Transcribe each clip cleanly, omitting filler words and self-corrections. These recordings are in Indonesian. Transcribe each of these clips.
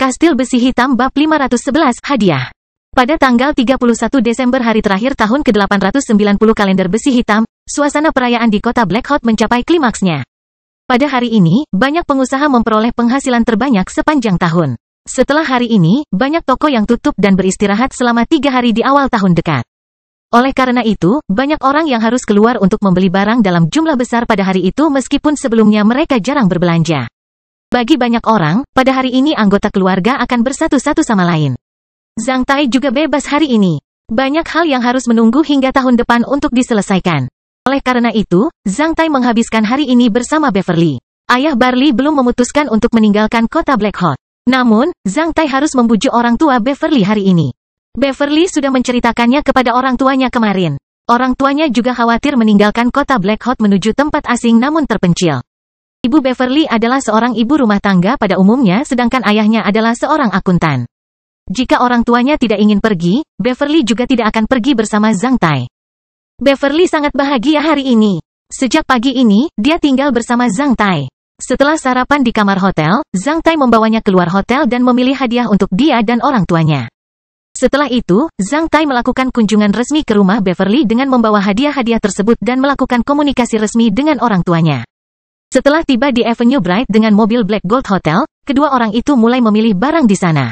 Kastil Besi Hitam Bab 511 Hadiah. Pada tanggal 31 Desember hari terakhir tahun ke-890 kalender Besi Hitam, suasana perayaan di kota Black Hawk mencapai klimaksnya. Pada hari ini, banyak pengusaha memperoleh penghasilan terbanyak sepanjang tahun. Setelah hari ini, banyak toko yang tutup dan beristirahat selama 3 hari di awal tahun dekat. Oleh karena itu, banyak orang yang harus keluar untuk membeli barang dalam jumlah besar pada hari itu meskipun sebelumnya mereka jarang berbelanja. Bagi banyak orang, pada hari ini anggota keluarga akan bersatu satu sama lain. Zhang Tai juga bebas hari ini. Banyak hal yang harus menunggu hingga tahun depan untuk diselesaikan. Oleh karena itu, Zhang Tai menghabiskan hari ini bersama Beverly. Ayah Barley belum memutuskan untuk meninggalkan kota Black Hawk. Namun, Zhang Tai harus membujuk orang tua Beverly hari ini. Beverly sudah menceritakannya kepada orang tuanya kemarin. Orang tuanya juga khawatir meninggalkan kota Black Hawk menuju tempat asing namun terpencil. Ibu Beverly adalah seorang ibu rumah tangga pada umumnya sedangkan ayahnya adalah seorang akuntan. Jika orang tuanya tidak ingin pergi, Beverly juga tidak akan pergi bersama Zhang Tai. Beverly sangat bahagia hari ini. Sejak pagi ini, dia tinggal bersama Zhang Tai. Setelah sarapan di kamar hotel, Zhang Tai membawanya keluar hotel dan memilih hadiah untuk dia dan orang tuanya. Setelah itu, Zhang Tai melakukan kunjungan resmi ke rumah Beverly dengan membawa hadiah-hadiah tersebut dan melakukan komunikasi resmi dengan orang tuanya. Setelah tiba di Avenue Bright dengan mobil Black Gold Hotel, kedua orang itu mulai memilih barang di sana.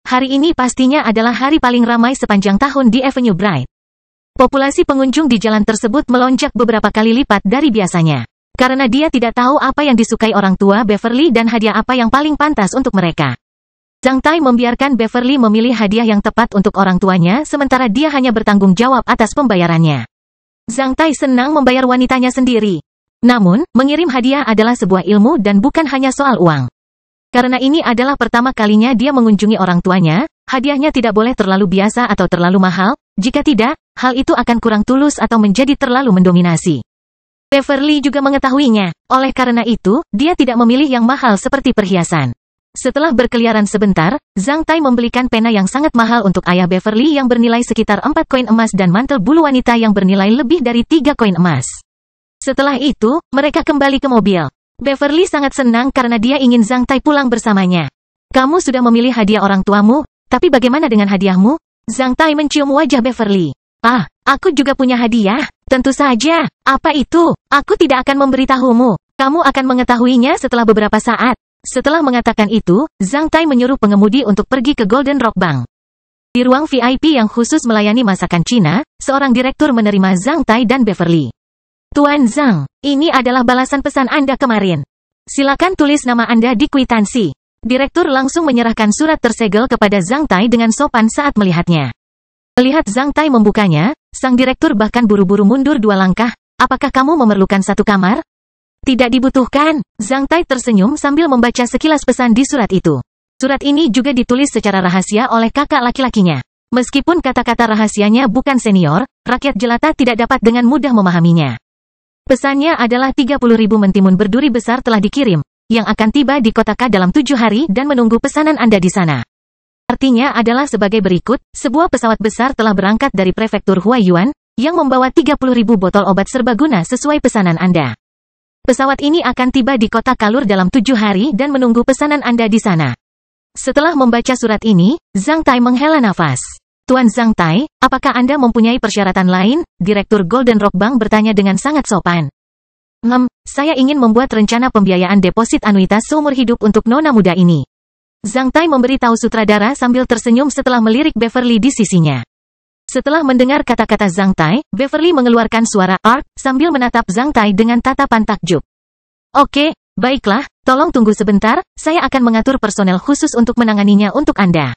Hari ini pastinya adalah hari paling ramai sepanjang tahun di Avenue Bright. Populasi pengunjung di jalan tersebut melonjak beberapa kali lipat dari biasanya. Karena dia tidak tahu apa yang disukai orang tua Beverly dan hadiah apa yang paling pantas untuk mereka. Zhang Tai membiarkan Beverly memilih hadiah yang tepat untuk orang tuanya sementara dia hanya bertanggung jawab atas pembayarannya. Zhang Tai senang membayar wanitanya sendiri. Namun, mengirim hadiah adalah sebuah ilmu dan bukan hanya soal uang. Karena ini adalah pertama kalinya dia mengunjungi orang tuanya, hadiahnya tidak boleh terlalu biasa atau terlalu mahal, jika tidak, hal itu akan kurang tulus atau menjadi terlalu mendominasi. Beverly juga mengetahuinya, oleh karena itu, dia tidak memilih yang mahal seperti perhiasan. Setelah berkeliaran sebentar, Zhang Tai membelikan pena yang sangat mahal untuk ayah Beverly yang bernilai sekitar 4 koin emas dan mantel bulu wanita yang bernilai lebih dari 3 koin emas. Setelah itu, mereka kembali ke mobil. Beverly sangat senang karena dia ingin Zhang Tai pulang bersamanya. Kamu sudah memilih hadiah orang tuamu, tapi bagaimana dengan hadiahmu? Zhang Tai mencium wajah Beverly. Ah, aku juga punya hadiah. Tentu saja. Apa itu? Aku tidak akan memberitahumu. Kamu akan mengetahuinya setelah beberapa saat. Setelah mengatakan itu, Zhang Tai menyuruh pengemudi untuk pergi ke Golden Rock Bank. Di ruang VIP yang khusus melayani masakan Cina, seorang direktur menerima Zhang Tai dan Beverly. Tuan Zhang, ini adalah balasan pesan Anda kemarin. Silakan tulis nama Anda di kwitansi. Direktur langsung menyerahkan surat tersegel kepada Zhang Tai dengan sopan saat melihatnya. Melihat Zhang Tai membukanya, sang direktur bahkan buru-buru mundur 2 langkah. Apakah kamu memerlukan satu kamar? Tidak dibutuhkan. Zhang Tai tersenyum sambil membaca sekilas pesan di surat itu. Surat ini juga ditulis secara rahasia oleh kakak laki-lakinya. Meskipun kata-kata rahasianya bukan senior, rakyat jelata tidak dapat dengan mudah memahaminya. Pesannya adalah 30.000 mentimun berduri besar telah dikirim, yang akan tiba di kota K dalam 7 hari dan menunggu pesanan Anda di sana. Artinya adalah sebagai berikut, sebuah pesawat besar telah berangkat dari prefektur Huaiyuan, yang membawa 30.000 botol obat serbaguna sesuai pesanan Anda. Pesawat ini akan tiba di kota Kalur dalam 7 hari dan menunggu pesanan Anda di sana. Setelah membaca surat ini, Zhang Tai menghela nafas. Tuan Zhang Tai, apakah Anda mempunyai persyaratan lain? Direktur Golden Rock Bank bertanya dengan sangat sopan. Saya ingin membuat rencana pembiayaan deposit anuitas seumur hidup untuk nona muda ini. Zhang Tai memberitahu sutradara sambil tersenyum setelah melirik Beverly di sisinya. Setelah mendengar kata-kata Zhang Tai, Beverly mengeluarkan suara "ark" sambil menatap Zhang Tai dengan tatapan takjub. Oke, baiklah, tolong tunggu sebentar, saya akan mengatur personel khusus untuk menanganinya untuk Anda.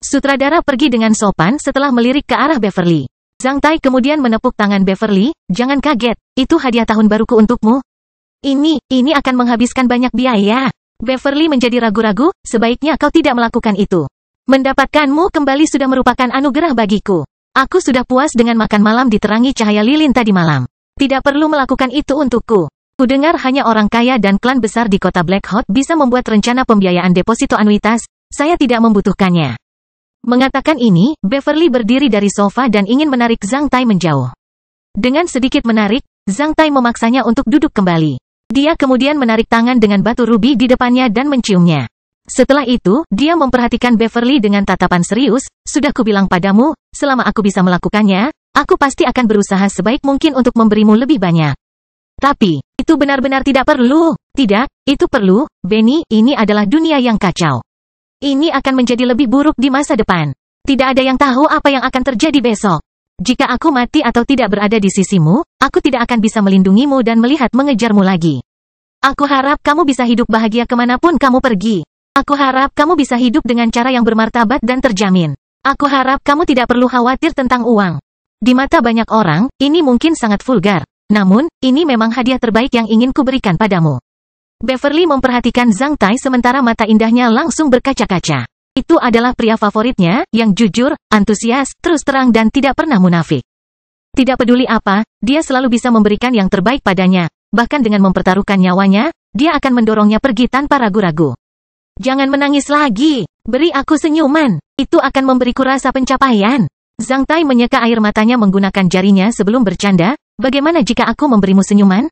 Sutradara pergi dengan sopan setelah melirik ke arah Beverly. Zhang Tai kemudian menepuk tangan Beverly, jangan kaget, itu hadiah tahun baruku untukmu. Ini akan menghabiskan banyak biaya. Beverly menjadi ragu-ragu, sebaiknya kau tidak melakukan itu. Mendapatkanmu kembali sudah merupakan anugerah bagiku. Aku sudah puas dengan makan malam diterangi cahaya lilin tadi malam. Tidak perlu melakukan itu untukku. Kudengar hanya orang kaya dan klan besar di kota Black Hawk bisa membuat rencana pembiayaan deposito anuitas, saya tidak membutuhkannya. Mengatakan ini, Beverly berdiri dari sofa dan ingin menarik Zhang Tai menjauh. Dengan sedikit menarik, Zhang Tai memaksanya untuk duduk kembali. Dia kemudian menarik tangan dengan batu rubi di depannya dan menciumnya. Setelah itu, dia memperhatikan Beverly dengan tatapan serius. Sudah kubilang padamu, selama aku bisa melakukannya, aku pasti akan berusaha sebaik mungkin untuk memberimu lebih banyak. Tapi, itu benar-benar tidak perlu. Tidak, itu perlu, Benny, ini adalah dunia yang kacau. Ini akan menjadi lebih buruk di masa depan. Tidak ada yang tahu apa yang akan terjadi besok. Jika aku mati atau tidak berada di sisimu, aku tidak akan bisa melindungimu dan melihat mengejarmu lagi. Aku harap kamu bisa hidup bahagia kemanapun kamu pergi. Aku harap kamu bisa hidup dengan cara yang bermartabat dan terjamin. Aku harap kamu tidak perlu khawatir tentang uang. Di mata banyak orang, ini mungkin sangat vulgar. Namun, ini memang hadiah terbaik yang ingin kuberikan padamu. Beverly memperhatikan Zhang Tai sementara mata indahnya langsung berkaca-kaca. Itu adalah pria favoritnya, yang jujur, antusias, terus terang dan tidak pernah munafik. Tidak peduli apa, dia selalu bisa memberikan yang terbaik padanya. Bahkan dengan mempertaruhkan nyawanya, dia akan mendorongnya pergi tanpa ragu-ragu. Jangan menangis lagi. Beri aku senyuman. Itu akan memberiku rasa pencapaian. Zhang Tai menyeka air matanya menggunakan jarinya sebelum bercanda. Bagaimana jika aku memberimu senyuman?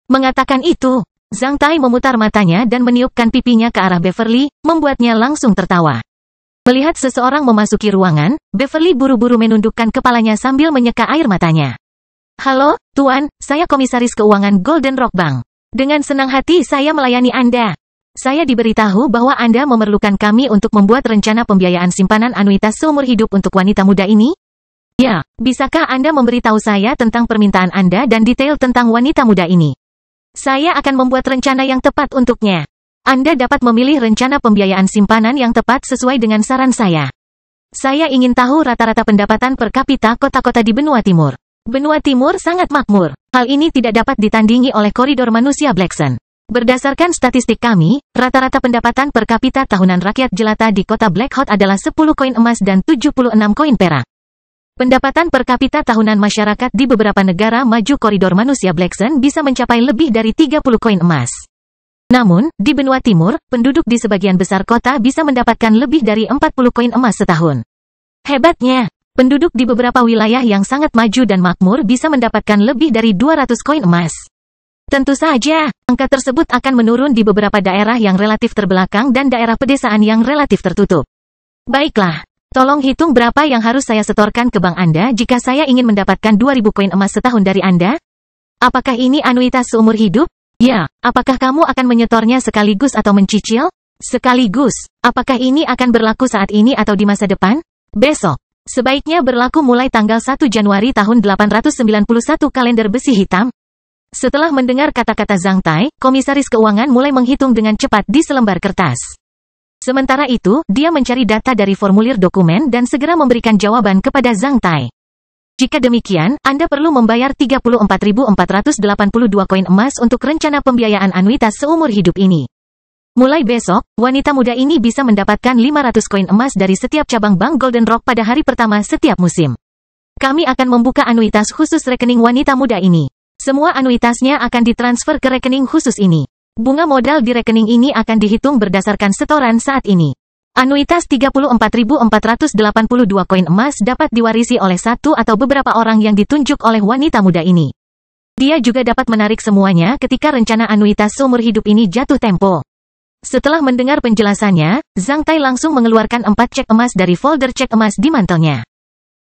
Mengatakan itu, Zhang Tai memutar matanya dan meniupkan pipinya ke arah Beverly, membuatnya langsung tertawa. Melihat seseorang memasuki ruangan, Beverly buru-buru menundukkan kepalanya sambil menyeka air matanya. Halo, Tuan, saya Komisaris Keuangan Golden Rock Bank. Dengan senang hati saya melayani Anda. Saya diberitahu bahwa Anda memerlukan kami untuk membuat rencana pembiayaan simpanan anuitas seumur hidup untuk wanita muda ini? Ya, bisakah Anda memberitahu saya tentang permintaan Anda dan detail tentang wanita muda ini? Saya akan membuat rencana yang tepat untuknya. Anda dapat memilih rencana pembiayaan simpanan yang tepat sesuai dengan saran saya. Saya ingin tahu rata-rata pendapatan per kapita kota-kota di benua timur. Benua timur sangat makmur. Hal ini tidak dapat ditandingi oleh koridor manusia Blackson. Berdasarkan statistik kami, rata-rata pendapatan per kapita tahunan rakyat jelata di kota Black Hot adalah 10 koin emas dan 76 koin perak. Pendapatan per kapita tahunan masyarakat di beberapa negara maju koridor manusia Blackson bisa mencapai lebih dari 30 koin emas. Namun, di benua timur, penduduk di sebagian besar kota bisa mendapatkan lebih dari 40 koin emas setahun. Hebatnya, penduduk di beberapa wilayah yang sangat maju dan makmur bisa mendapatkan lebih dari 200 koin emas. Tentu saja, angka tersebut akan menurun di beberapa daerah yang relatif terbelakang dan daerah pedesaan yang relatif tertutup. Baiklah, tolong hitung berapa yang harus saya setorkan ke bank Anda jika saya ingin mendapatkan 2.000 koin emas setahun dari Anda? Apakah ini anuitas seumur hidup? Ya, apakah kamu akan menyetornya sekaligus atau mencicil? Sekaligus. Apakah ini akan berlaku saat ini atau di masa depan? Besok. Sebaiknya berlaku mulai tanggal 1 Januari tahun 891 kalender besi hitam. Setelah mendengar kata-kata Zhang Tai, Komisaris Keuangan mulai menghitung dengan cepat di selembar kertas. Sementara itu, dia mencari data dari formulir dokumen dan segera memberikan jawaban kepada Zhang Tai. Jika demikian, Anda perlu membayar 34.482 koin emas untuk rencana pembiayaan anuitas seumur hidup ini. Mulai besok, wanita muda ini bisa mendapatkan 500 koin emas dari setiap cabang bank Golden Rock pada hari pertama setiap musim. Kami akan membuka anuitas khusus rekening wanita muda ini. Semua anuitasnya akan ditransfer ke rekening khusus ini. Bunga modal di rekening ini akan dihitung berdasarkan setoran saat ini. Anuitas 34.482 koin emas dapat diwarisi oleh satu atau beberapa orang yang ditunjuk oleh wanita muda ini. Dia juga dapat menarik semuanya ketika rencana anuitas seumur hidup ini jatuh tempo. Setelah mendengar penjelasannya, Zhang Tai langsung mengeluarkan 4 cek emas dari folder cek emas di mantelnya.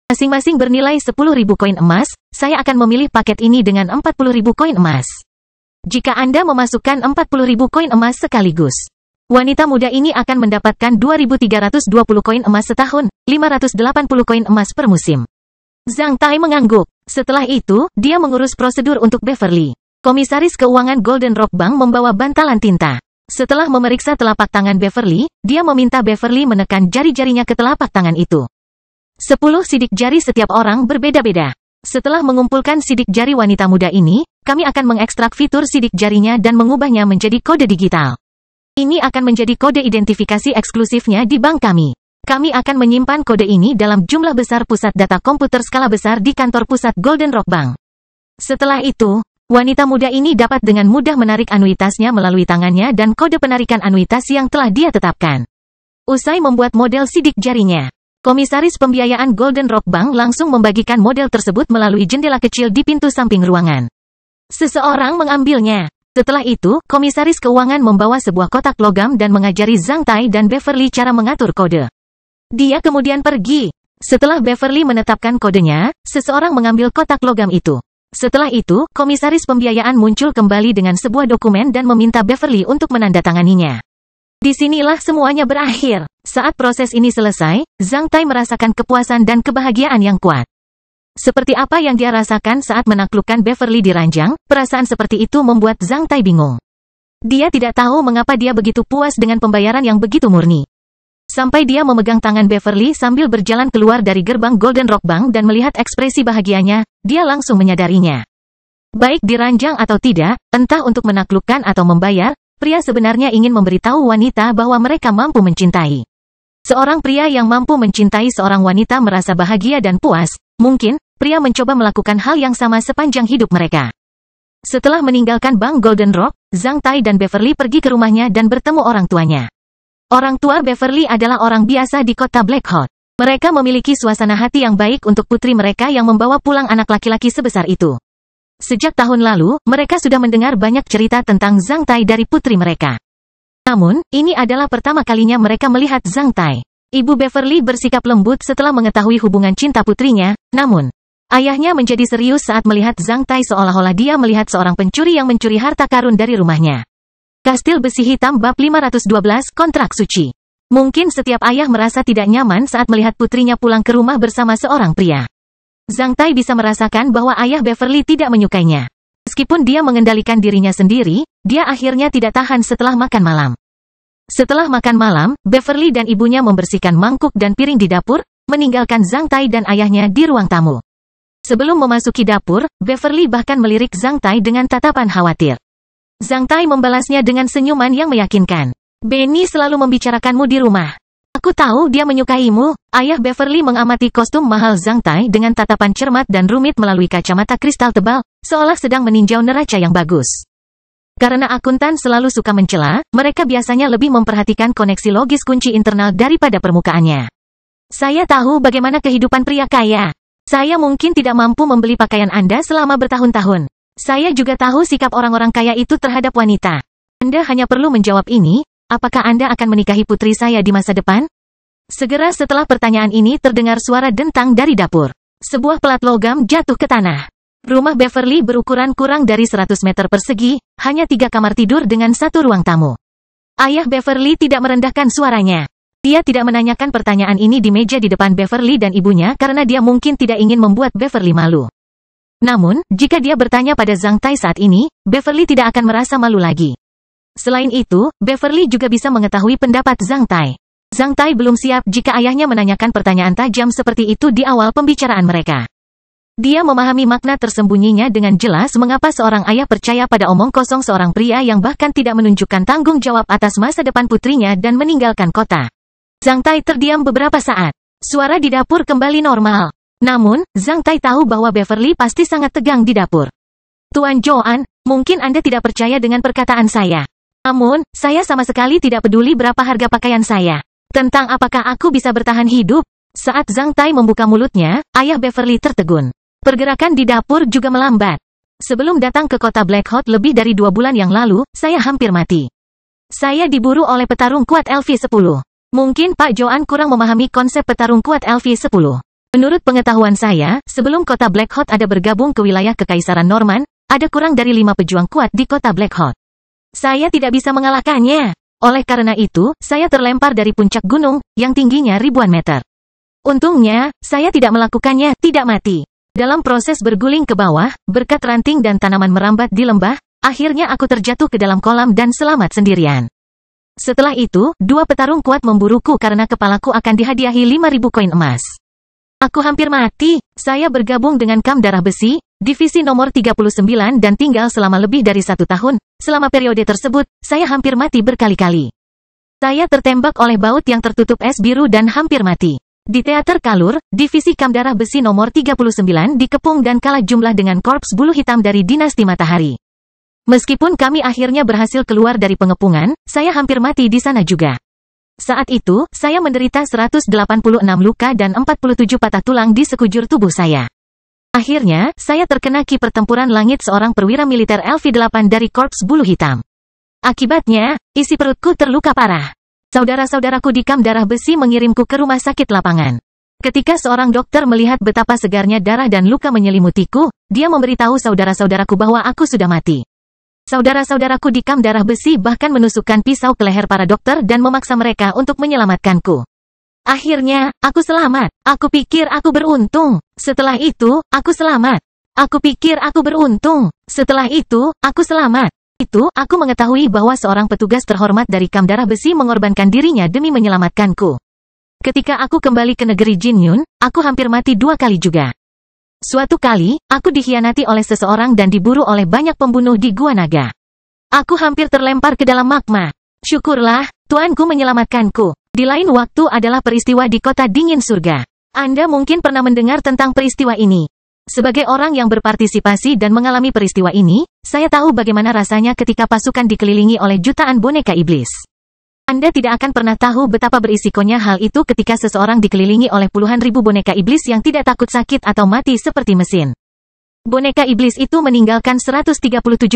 Masing-masing bernilai 10.000 koin emas, saya akan memilih paket ini dengan 40.000 koin emas. Jika Anda memasukkan 40.000 koin emas sekaligus, wanita muda ini akan mendapatkan 2.320 koin emas setahun, 580 koin emas per musim. Zhang Tai mengangguk. Setelah itu, dia mengurus prosedur untuk Beverly. Komisaris Keuangan Golden Rock Bank membawa bantalan tinta. Setelah memeriksa telapak tangan Beverly, dia meminta Beverly menekan jari-jarinya ke telapak tangan itu. 10 sidik jari setiap orang berbeda-beda. Setelah mengumpulkan sidik jari wanita muda ini, kami akan mengekstrak fitur sidik jarinya dan mengubahnya menjadi kode digital. Ini akan menjadi kode identifikasi eksklusifnya di bank kami. Kami akan menyimpan kode ini dalam jumlah besar pusat data komputer skala besar di kantor pusat Golden Rock Bank. Setelah itu, wanita muda ini dapat dengan mudah menarik anuitasnya melalui tangannya dan kode penarikan anuitas yang telah dia tetapkan. Usai membuat model sidik jarinya, Komisaris Pembiayaan Golden Rock Bank langsung membagikan model tersebut melalui jendela kecil di pintu samping ruangan. Seseorang mengambilnya. Setelah itu, komisaris keuangan membawa sebuah kotak logam dan mengajari Zhang Tai dan Beverly cara mengatur kode. Dia kemudian pergi. Setelah Beverly menetapkan kodenya, seseorang mengambil kotak logam itu. Setelah itu, komisaris pembiayaan muncul kembali dengan sebuah dokumen dan meminta Beverly untuk menandatanganinya. Disinilah semuanya berakhir. Saat proses ini selesai, Zhang Tai merasakan kepuasan dan kebahagiaan yang kuat. Seperti apa yang dia rasakan saat menaklukkan Beverly di ranjang, perasaan seperti itu membuat Zhang Tai bingung. Dia tidak tahu mengapa dia begitu puas dengan pembayaran yang begitu murni. Sampai dia memegang tangan Beverly sambil berjalan keluar dari gerbang Golden Rock Bank dan melihat ekspresi bahagianya, dia langsung menyadarinya. Baik di ranjang atau tidak, entah untuk menaklukkan atau membayar, pria sebenarnya ingin memberitahu wanita bahwa mereka mampu mencintai. Seorang pria yang mampu mencintai seorang wanita merasa bahagia dan puas. Mungkin, pria mencoba melakukan hal yang sama sepanjang hidup mereka. Setelah meninggalkan Bank Golden Rock, Zhang Tai dan Beverly pergi ke rumahnya dan bertemu orang tuanya. Orang tua Beverly adalah orang biasa di kota Black Hawk. Mereka memiliki suasana hati yang baik untuk putri mereka yang membawa pulang anak laki-laki sebesar itu. Sejak tahun lalu, mereka sudah mendengar banyak cerita tentang Zhang Tai dari putri mereka. Namun, ini adalah pertama kalinya mereka melihat Zhang Tai. Ibu Beverly bersikap lembut setelah mengetahui hubungan cinta putrinya, namun, ayahnya menjadi serius saat melihat Zhang Tai seolah-olah dia melihat seorang pencuri yang mencuri harta karun dari rumahnya. Kastil Besi Hitam Bab 512 Kontrak Suci. Mungkin setiap ayah merasa tidak nyaman saat melihat putrinya pulang ke rumah bersama seorang pria. Zhang Tai bisa merasakan bahwa ayah Beverly tidak menyukainya. Meskipun dia mengendalikan dirinya sendiri, dia akhirnya tidak tahan setelah makan malam. Setelah makan malam, Beverly dan ibunya membersihkan mangkuk dan piring di dapur, meninggalkan Zhang Tai dan ayahnya di ruang tamu. Sebelum memasuki dapur, Beverly bahkan melirik Zhang Tai dengan tatapan khawatir. Zhang Tai membalasnya dengan senyuman yang meyakinkan. Benny selalu membicarakanmu di rumah. Aku tahu dia menyukaimu. Ayah Beverly mengamati kostum mahal Zhang Tai dengan tatapan cermat dan rumit melalui kacamata kristal tebal, seolah sedang meninjau neraca yang bagus. Karena akuntan selalu suka mencela, mereka biasanya lebih memperhatikan koneksi logis kunci internal daripada permukaannya. Saya tahu bagaimana kehidupan pria kaya. Saya mungkin tidak mampu membeli pakaian Anda selama bertahun-tahun. Saya juga tahu sikap orang-orang kaya itu terhadap wanita. Anda hanya perlu menjawab ini, apakah Anda akan menikahi putri saya di masa depan? Segera setelah pertanyaan ini terdengar suara dentang dari dapur. Sebuah pelat logam jatuh ke tanah. Rumah Beverly berukuran kurang dari 100 meter persegi, hanya 3 kamar tidur dengan 1 ruang tamu. Ayah Beverly tidak merendahkan suaranya. Dia tidak menanyakan pertanyaan ini di meja di depan Beverly dan ibunya karena dia mungkin tidak ingin membuat Beverly malu. Namun, jika dia bertanya pada Zhang Tai saat ini, Beverly tidak akan merasa malu lagi. Selain itu, Beverly juga bisa mengetahui pendapat Zhang Tai. Zhang Tai belum siap jika ayahnya menanyakan pertanyaan tajam seperti itu di awal pembicaraan mereka. Dia memahami makna tersembunyinya dengan jelas mengapa seorang ayah percaya pada omong kosong seorang pria yang bahkan tidak menunjukkan tanggung jawab atas masa depan putrinya dan meninggalkan kota. Zhang Tai terdiam beberapa saat. Suara di dapur kembali normal. Namun, Zhang Tai tahu bahwa Beverly pasti sangat tegang di dapur. Tuan Joan, mungkin Anda tidak percaya dengan perkataan saya. Namun, saya sama sekali tidak peduli berapa harga pakaian saya. Tentang apakah aku bisa bertahan hidup? Saat Zhang Tai membuka mulutnya, ayah Beverly tertegun. Pergerakan di dapur juga melambat. Sebelum datang ke kota Black Hawk lebih dari 2 bulan yang lalu, saya hampir mati. Saya diburu oleh petarung kuat LV-10. Mungkin Pak Joan kurang memahami konsep petarung kuat LV-10. Menurut pengetahuan saya, sebelum kota Black Hawk ada bergabung ke wilayah Kekaisaran Norman, ada kurang dari 5 pejuang kuat di kota Black Hawk. Saya tidak bisa mengalahkannya. Oleh karena itu, saya terlempar dari puncak gunung, yang tingginya ribuan meter. Untungnya, saya tidak melakukannya, tidak mati. Dalam proses berguling ke bawah, berkat ranting dan tanaman merambat di lembah, akhirnya aku terjatuh ke dalam kolam dan selamat sendirian. Setelah itu, 2 petarung kuat memburuku karena kepalaku akan dihadiahi 5.000 koin emas. Aku hampir mati. Saya bergabung dengan Kam Darah Besi, divisi nomor 39 dan tinggal selama lebih dari 1 tahun. Selama periode tersebut, saya hampir mati berkali-kali. Saya tertembak oleh baut yang tertutup es biru dan hampir mati. Di Teater Kalur, divisi Kam Darah Besi nomor 39 dikepung dan kalah jumlah dengan korps bulu hitam dari dinasti Matahari. Meskipun kami akhirnya berhasil keluar dari pengepungan, saya hampir mati di sana juga. Saat itu, saya menderita 186 luka dan 47 patah tulang di sekujur tubuh saya. Akhirnya, saya terkena ki pertempuran langit seorang perwira militer LV-8 dari Korps Bulu Hitam. Akibatnya, isi perutku terluka parah. Saudara-saudaraku di Kam Darah Besi mengirimku ke rumah sakit lapangan. Ketika seorang dokter melihat betapa segarnya darah dan luka menyelimutiku, dia memberitahu saudara-saudaraku bahwa aku sudah mati. Saudara-saudaraku di Kam Darah Besi bahkan menusukkan pisau ke leher para dokter dan memaksa mereka untuk menyelamatkanku. Akhirnya, aku selamat. Aku pikir aku beruntung. Setelah itu, aku selamat. Aku pikir aku beruntung. Setelah itu, aku selamat. Aku mengetahui bahwa seorang petugas terhormat dari Kam Darah Besi mengorbankan dirinya demi menyelamatkanku. Ketika aku kembali ke negeri Jin Yun, aku hampir mati 2 kali juga. Suatu kali, aku dikhianati oleh seseorang dan diburu oleh banyak pembunuh di Gua Naga. Aku hampir terlempar ke dalam magma. Syukurlah, Tuanku menyelamatkanku. Di lain waktu adalah peristiwa di kota dingin surga. Anda mungkin pernah mendengar tentang peristiwa ini. Sebagai orang yang berpartisipasi dan mengalami peristiwa ini, saya tahu bagaimana rasanya ketika pasukan dikelilingi oleh jutaan boneka iblis. Anda tidak akan pernah tahu betapa berisikonya hal itu ketika seseorang dikelilingi oleh puluhan ribu boneka iblis yang tidak takut sakit atau mati seperti mesin. Boneka iblis itu meninggalkan 137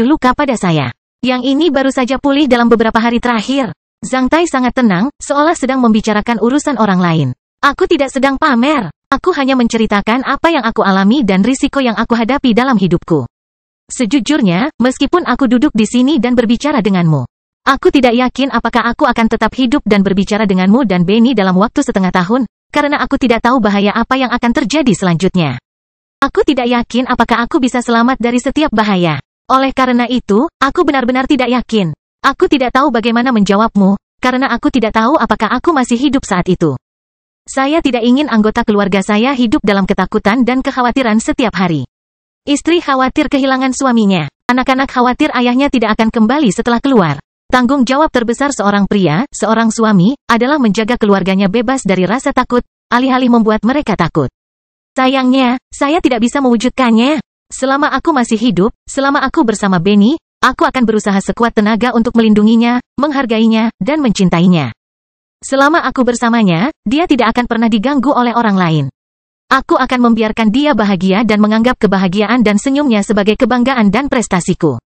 luka pada saya. Yang ini baru saja pulih dalam beberapa hari terakhir. Zhang Tai sangat tenang, seolah sedang membicarakan urusan orang lain. Aku tidak sedang pamer. Aku hanya menceritakan apa yang aku alami dan risiko yang aku hadapi dalam hidupku. Sejujurnya, meskipun aku duduk di sini dan berbicara denganmu, aku tidak yakin apakah aku akan tetap hidup dan berbicara denganmu dan Benny dalam waktu setengah tahun, karena aku tidak tahu bahaya apa yang akan terjadi selanjutnya. Aku tidak yakin apakah aku bisa selamat dari setiap bahaya. Oleh karena itu, aku benar-benar tidak yakin. Aku tidak tahu bagaimana menjawabmu, karena aku tidak tahu apakah aku masih hidup saat itu. Saya tidak ingin anggota keluarga saya hidup dalam ketakutan dan kekhawatiran setiap hari. Istri khawatir kehilangan suaminya. Anak-anak khawatir ayahnya tidak akan kembali setelah keluar. Tanggung jawab terbesar seorang pria, seorang suami, adalah menjaga keluarganya bebas dari rasa takut, alih-alih membuat mereka takut. Sayangnya, saya tidak bisa mewujudkannya. Selama aku masih hidup, selama aku bersama Benny, aku akan berusaha sekuat tenaga untuk melindunginya, menghargainya, dan mencintainya. Selama aku bersamanya, dia tidak akan pernah diganggu oleh orang lain. Aku akan membiarkan dia bahagia dan menganggap kebahagiaan dan senyumnya sebagai kebanggaan dan prestasiku.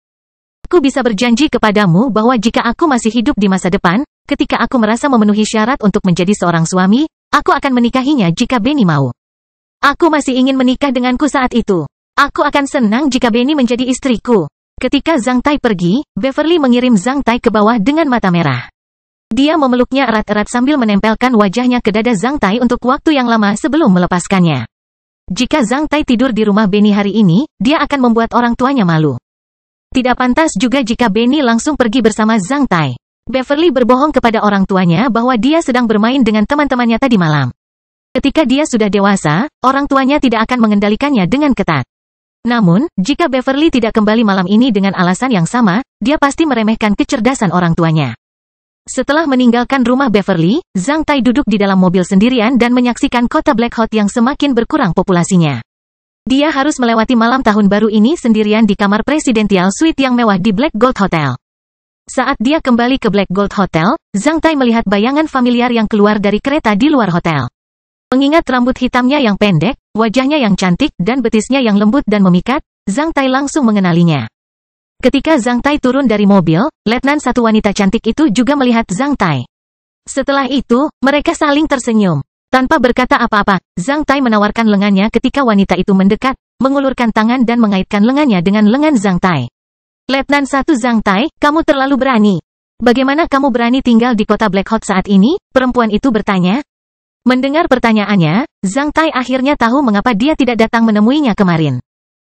Aku bisa berjanji kepadamu bahwa jika aku masih hidup di masa depan, ketika aku merasa memenuhi syarat untuk menjadi seorang suami, aku akan menikahinya jika Benny mau. Aku masih ingin menikah denganku saat itu. Aku akan senang jika Benny menjadi istriku. Ketika Zhang Tai pergi, Beverly mengirim Zhang Tai ke bawah dengan mata merah. Dia memeluknya erat-erat sambil menempelkan wajahnya ke dada Zhang Tai untuk waktu yang lama sebelum melepaskannya. Jika Zhang Tai tidur di rumah Benny hari ini, dia akan membuat orang tuanya malu. Tidak pantas juga jika Benny langsung pergi bersama Zhang Tai. Beverly berbohong kepada orang tuanya bahwa dia sedang bermain dengan teman-temannya tadi malam. Ketika dia sudah dewasa, orang tuanya tidak akan mengendalikannya dengan ketat. Namun, jika Beverly tidak kembali malam ini dengan alasan yang sama, dia pasti meremehkan kecerdasan orang tuanya. Setelah meninggalkan rumah Beverly, Zhang Tai duduk di dalam mobil sendirian dan menyaksikan kota Black Hot yang semakin berkurang populasinya. Dia harus melewati malam tahun baru ini sendirian di kamar presidential suite yang mewah di Black Gold Hotel. Saat dia kembali ke Black Gold Hotel, Zhang Tai melihat bayangan familiar yang keluar dari kereta di luar hotel. Mengingat rambut hitamnya yang pendek, wajahnya yang cantik, dan betisnya yang lembut dan memikat, Zhang Tai langsung mengenalinya. Ketika Zhang Tai turun dari mobil, letnan satu wanita cantik itu juga melihat Zhang Tai. Setelah itu, mereka saling tersenyum. Tanpa berkata apa-apa, Zhang Tai menawarkan lengannya ketika wanita itu mendekat, mengulurkan tangan dan mengaitkan lengannya dengan lengan Zhang Tai. Letnan satu Zhang Tai, kamu terlalu berani. Bagaimana kamu berani tinggal di kota Black Hot saat ini? Perempuan itu bertanya. Mendengar pertanyaannya, Zhang Tai akhirnya tahu mengapa dia tidak datang menemuinya kemarin.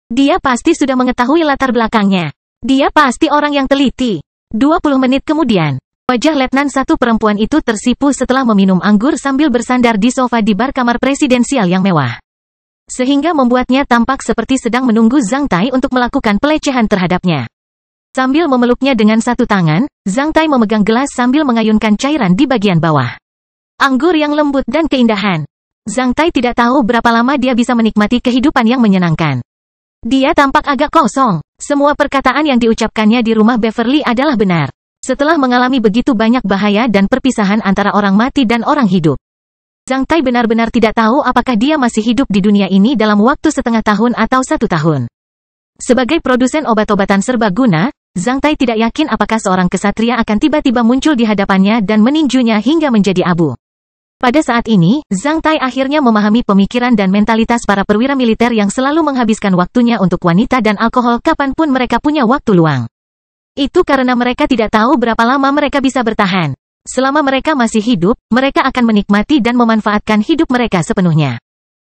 Dia pasti sudah mengetahui latar belakangnya. Dia pasti orang yang teliti. 20 menit kemudian, wajah letnan satu perempuan itu tersipu setelah meminum anggur sambil bersandar di sofa di bar kamar presidensial yang mewah. Sehingga membuatnya tampak seperti sedang menunggu Zhang Tai untuk melakukan pelecehan terhadapnya. Sambil memeluknya dengan satu tangan, Zhang Tai memegang gelas sambil mengayunkan cairan di bagian bawah. Anggur yang lembut dan keindahan. Zhang Tai tidak tahu berapa lama dia bisa menikmati kehidupan yang menyenangkan. Dia tampak agak kosong. Semua perkataan yang diucapkannya di rumah Beverly adalah benar. Setelah mengalami begitu banyak bahaya dan perpisahan antara orang mati dan orang hidup, Zhang Tai benar-benar tidak tahu apakah dia masih hidup di dunia ini dalam waktu setengah tahun atau 1 tahun. Sebagai produsen obat-obatan serbaguna, Zhang Tai tidak yakin apakah seorang kesatria akan tiba-tiba muncul di hadapannya dan meninjunya hingga menjadi abu. Pada saat ini, Zhang Tai akhirnya memahami pemikiran dan mentalitas para perwira militer yang selalu menghabiskan waktunya untuk wanita dan alkohol kapanpun mereka punya waktu luang. Itu karena mereka tidak tahu berapa lama mereka bisa bertahan. Selama mereka masih hidup, mereka akan menikmati dan memanfaatkan hidup mereka sepenuhnya.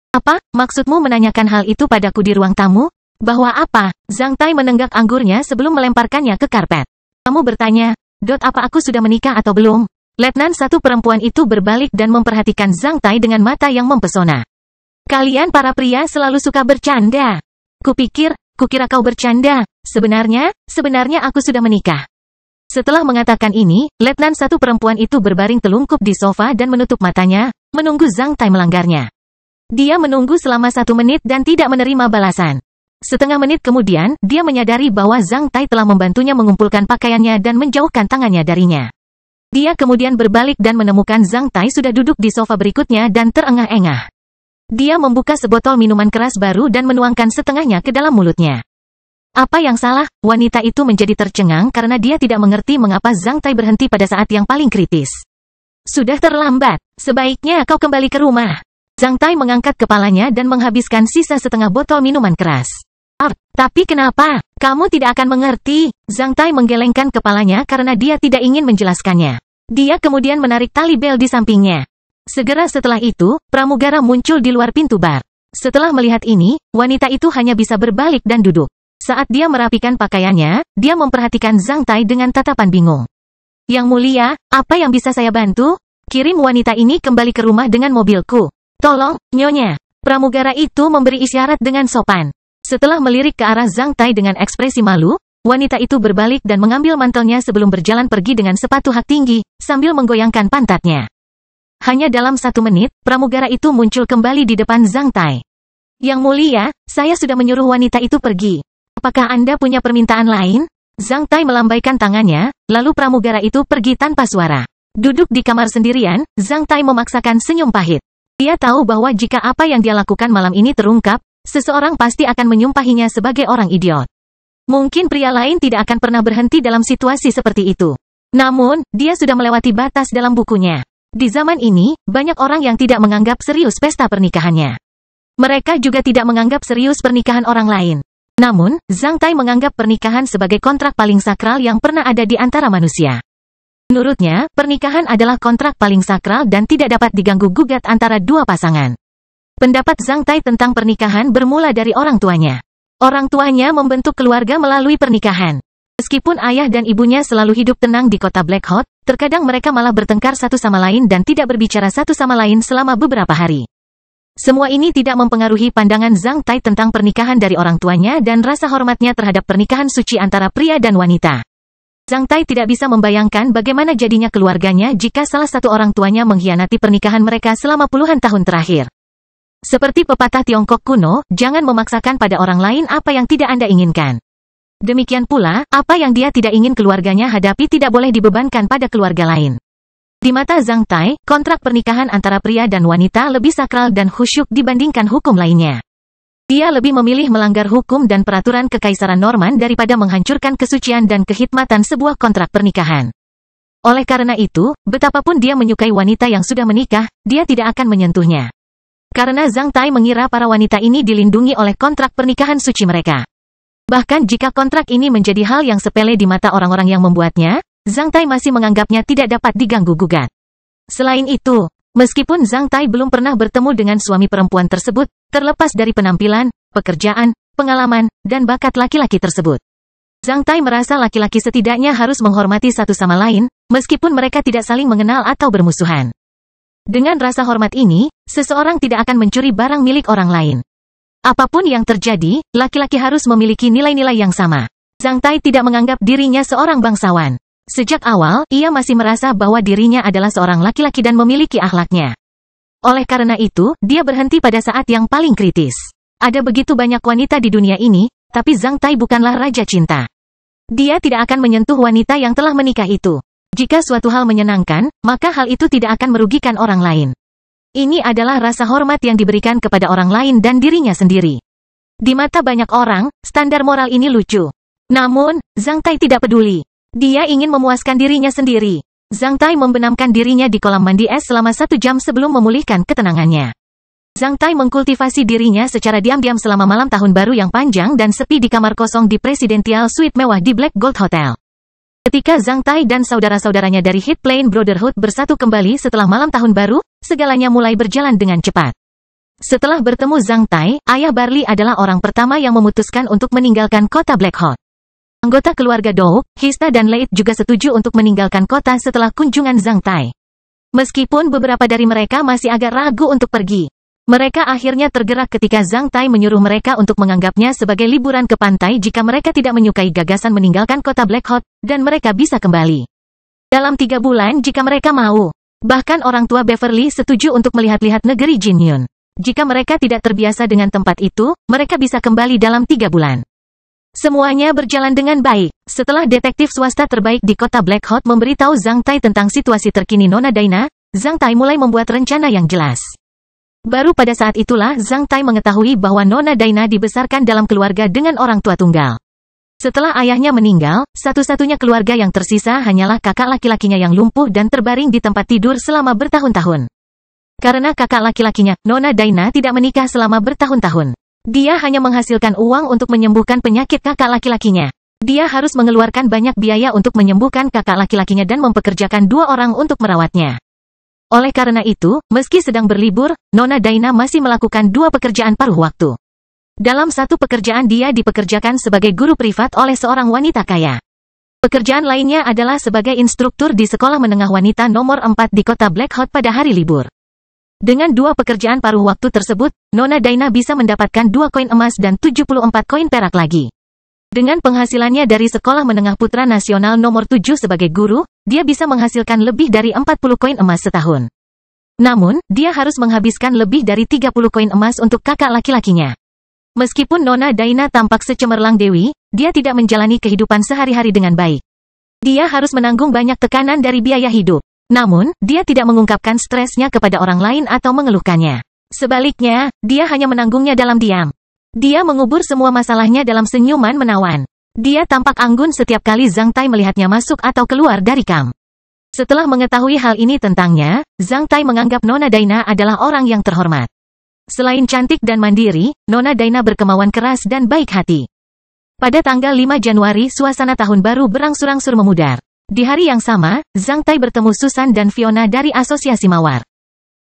Apa, maksudmu menanyakan hal itu padaku di ruang tamu? Bahwa apa? Zhang Tai menenggak anggurnya sebelum melemparkannya ke karpet. Kamu bertanya, apa aku sudah menikah atau belum? Letnan satu perempuan itu berbalik dan memperhatikan Zhang Tai dengan mata yang mempesona. Kalian para pria selalu suka bercanda. Kukira kau bercanda. Sebenarnya aku sudah menikah. Setelah mengatakan ini, Letnan satu perempuan itu berbaring telungkup di sofa dan menutup matanya, menunggu Zhang Tai melanggarnya. Dia menunggu selama 1 menit dan tidak menerima balasan. Setengah menit kemudian, dia menyadari bahwa Zhang Tai telah membantunya mengumpulkan pakaiannya dan menjauhkan tangannya darinya. Dia kemudian berbalik dan menemukan Zhang Tai sudah duduk di sofa berikutnya dan terengah-engah. Dia membuka sebotol minuman keras baru dan menuangkan setengahnya ke dalam mulutnya. Apa yang salah? Wanita itu menjadi tercengang karena dia tidak mengerti mengapa Zhang Tai berhenti pada saat yang paling kritis. Sudah terlambat. Sebaiknya kau kembali ke rumah. Zhang Tai mengangkat kepalanya dan menghabiskan sisa setengah botol minuman keras. Tapi kenapa? Kamu tidak akan mengerti. Zhang Tai menggelengkan kepalanya karena dia tidak ingin menjelaskannya. Dia kemudian menarik tali bel di sampingnya. Segera setelah itu, pramugara muncul di luar pintu bar. Setelah melihat ini, wanita itu hanya bisa berbalik dan duduk. Saat dia merapikan pakaiannya, dia memperhatikan Zhang Tai dengan tatapan bingung. Yang mulia, apa yang bisa saya bantu? Kirim wanita ini kembali ke rumah dengan mobilku. Tolong, nyonya. Pramugara itu memberi isyarat dengan sopan. Setelah melirik ke arah Zhang Tai dengan ekspresi malu, wanita itu berbalik dan mengambil mantelnya sebelum berjalan pergi dengan sepatu hak tinggi, sambil menggoyangkan pantatnya. Hanya dalam 1 menit, pramugara itu muncul kembali di depan Zhang Tai. Yang mulia, saya sudah menyuruh wanita itu pergi. Apakah Anda punya permintaan lain? Zhang Tai melambaikan tangannya, lalu pramugara itu pergi tanpa suara. Duduk di kamar sendirian, Zhang Tai memaksakan senyum pahit. Dia tahu bahwa jika apa yang dia lakukan malam ini terungkap, seseorang pasti akan menyumpahinya sebagai orang idiot. Mungkin pria lain tidak akan pernah berhenti dalam situasi seperti itu. Namun, dia sudah melewati batas dalam bukunya. Di zaman ini, banyak orang yang tidak menganggap serius pesta pernikahannya. Mereka juga tidak menganggap serius pernikahan orang lain. Namun, Zhang Tai menganggap pernikahan sebagai kontrak paling sakral yang pernah ada di antara manusia. Menurutnya, pernikahan adalah kontrak paling sakral dan tidak dapat diganggu-gugat antara dua pasangan. Pendapat Zhang Tai tentang pernikahan bermula dari orang tuanya. Orang tuanya membentuk keluarga melalui pernikahan. Meskipun ayah dan ibunya selalu hidup tenang di kota Black Hot, terkadang mereka malah bertengkar satu sama lain dan tidak berbicara satu sama lain selama beberapa hari. Semua ini tidak mempengaruhi pandangan Zhang Tai tentang pernikahan dari orang tuanya dan rasa hormatnya terhadap pernikahan suci antara pria dan wanita. Zhang Tai tidak bisa membayangkan bagaimana jadinya keluarganya jika salah satu orang tuanya mengkhianati pernikahan mereka selama puluhan tahun terakhir. Seperti pepatah Tiongkok kuno, jangan memaksakan pada orang lain apa yang tidak Anda inginkan. Demikian pula, apa yang dia tidak ingin keluarganya hadapi tidak boleh dibebankan pada keluarga lain. Di mata Zhang Tai, kontrak pernikahan antara pria dan wanita lebih sakral dan khusyuk dibandingkan hukum lainnya. Dia lebih memilih melanggar hukum dan peraturan Kekaisaran Norman daripada menghancurkan kesucian dan kehikmatan sebuah kontrak pernikahan. Oleh karena itu, betapapun dia menyukai wanita yang sudah menikah, dia tidak akan menyentuhnya. Karena Zhang Tai mengira para wanita ini dilindungi oleh kontrak pernikahan suci mereka. Bahkan jika kontrak ini menjadi hal yang sepele di mata orang-orang yang membuatnya, Zhang Tai masih menganggapnya tidak dapat diganggu-gugat. Selain itu, meskipun Zhang Tai belum pernah bertemu dengan suami perempuan tersebut, terlepas dari penampilan, pekerjaan, pengalaman, dan bakat laki-laki tersebut, Zhang Tai merasa laki-laki setidaknya harus menghormati satu sama lain, meskipun mereka tidak saling mengenal atau bermusuhan. Dengan rasa hormat ini, seseorang tidak akan mencuri barang milik orang lain. Apapun yang terjadi, laki-laki harus memiliki nilai-nilai yang sama. Zhang Tai tidak menganggap dirinya seorang bangsawan. Sejak awal, ia masih merasa bahwa dirinya adalah seorang laki-laki dan memiliki akhlaknya. Oleh karena itu, dia berhenti pada saat yang paling kritis. Ada begitu banyak wanita di dunia ini, tapi Zhang Tai bukanlah raja cinta. Dia tidak akan menyentuh wanita yang telah menikah itu. Jika suatu hal menyenangkan, maka hal itu tidak akan merugikan orang lain. Ini adalah rasa hormat yang diberikan kepada orang lain dan dirinya sendiri. Di mata banyak orang, standar moral ini lucu. Namun, Zhang Tai tidak peduli. Dia ingin memuaskan dirinya sendiri. Zhang Tai membenamkan dirinya di kolam mandi es selama 1 jam sebelum memulihkan ketenangannya. Zhang Tai mengkultivasi dirinya secara diam-diam selama malam tahun baru yang panjang dan sepi di kamar kosong di Presidential Suite mewah di Black Gold Hotel. Ketika Zhang Tai dan saudara-saudaranya dari Hit Plane Brotherhood bersatu kembali setelah malam tahun baru, segalanya mulai berjalan dengan cepat. Setelah bertemu Zhang Tai, ayah Barley adalah orang pertama yang memutuskan untuk meninggalkan kota Black Hot. Anggota keluarga Dou, Hista dan Leit juga setuju untuk meninggalkan kota setelah kunjungan Zhang Tai. Meskipun beberapa dari mereka masih agak ragu untuk pergi. Mereka akhirnya tergerak ketika Zhang Tai menyuruh mereka untuk menganggapnya sebagai liburan ke pantai jika mereka tidak menyukai gagasan meninggalkan kota Black Hot, dan mereka bisa kembali. Dalam 3 bulan jika mereka mau. Bahkan orang tua Beverly setuju untuk melihat-lihat negeri Jinyun. Jika mereka tidak terbiasa dengan tempat itu, mereka bisa kembali dalam 3 bulan. Semuanya berjalan dengan baik. Setelah detektif swasta terbaik di kota Black Hot memberitahu Zhang Tai tentang situasi terkini Nona Daina, Zhang Tai mulai membuat rencana yang jelas. Baru pada saat itulah Zhang Tai mengetahui bahwa Nona Daina dibesarkan dalam keluarga dengan orang tua tunggal. Setelah ayahnya meninggal, satu-satunya keluarga yang tersisa hanyalah kakak laki-lakinya yang lumpuh dan terbaring di tempat tidur selama bertahun-tahun. Karena kakak laki-lakinya, Nona Daina tidak menikah selama bertahun-tahun. Dia hanya menghasilkan uang untuk menyembuhkan penyakit kakak laki-lakinya. Dia harus mengeluarkan banyak biaya untuk menyembuhkan kakak laki-lakinya dan mempekerjakan 2 orang untuk merawatnya. Oleh karena itu, meski sedang berlibur, Nona Daina masih melakukan 2 pekerjaan paruh waktu. Dalam satu pekerjaan dia dipekerjakan sebagai guru privat oleh seorang wanita kaya. Pekerjaan lainnya adalah sebagai instruktur di sekolah menengah wanita nomor 4 di kota Black Hot pada hari libur. Dengan 2 pekerjaan paruh waktu tersebut, Nona Daina bisa mendapatkan 2 koin emas dan 74 koin perak lagi. Dengan penghasilannya dari Sekolah Menengah Putra Nasional nomor 7 sebagai guru, dia bisa menghasilkan lebih dari 40 koin emas setahun. Namun, dia harus menghabiskan lebih dari 30 koin emas untuk kakak laki-lakinya. Meskipun Nona Daina tampak secemerlang dewi, dia tidak menjalani kehidupan sehari-hari dengan baik. Dia harus menanggung banyak tekanan dari biaya hidup. Namun, dia tidak mengungkapkan stresnya kepada orang lain atau mengeluhkannya. Sebaliknya, dia hanya menanggungnya dalam diam. Dia mengubur semua masalahnya dalam senyuman menawan. Dia tampak anggun setiap kali Zhang Tai melihatnya masuk atau keluar dari kamp. Setelah mengetahui hal ini tentangnya, Zhang Tai menganggap Nona Daina adalah orang yang terhormat. Selain cantik dan mandiri, Nona Daina berkemauan keras dan baik hati. Pada tanggal 5 Januari suasana tahun baru berangsur-angsur memudar. Di hari yang sama, Zhang Tai bertemu Susan dan Fiona dari Asosiasi Mawar.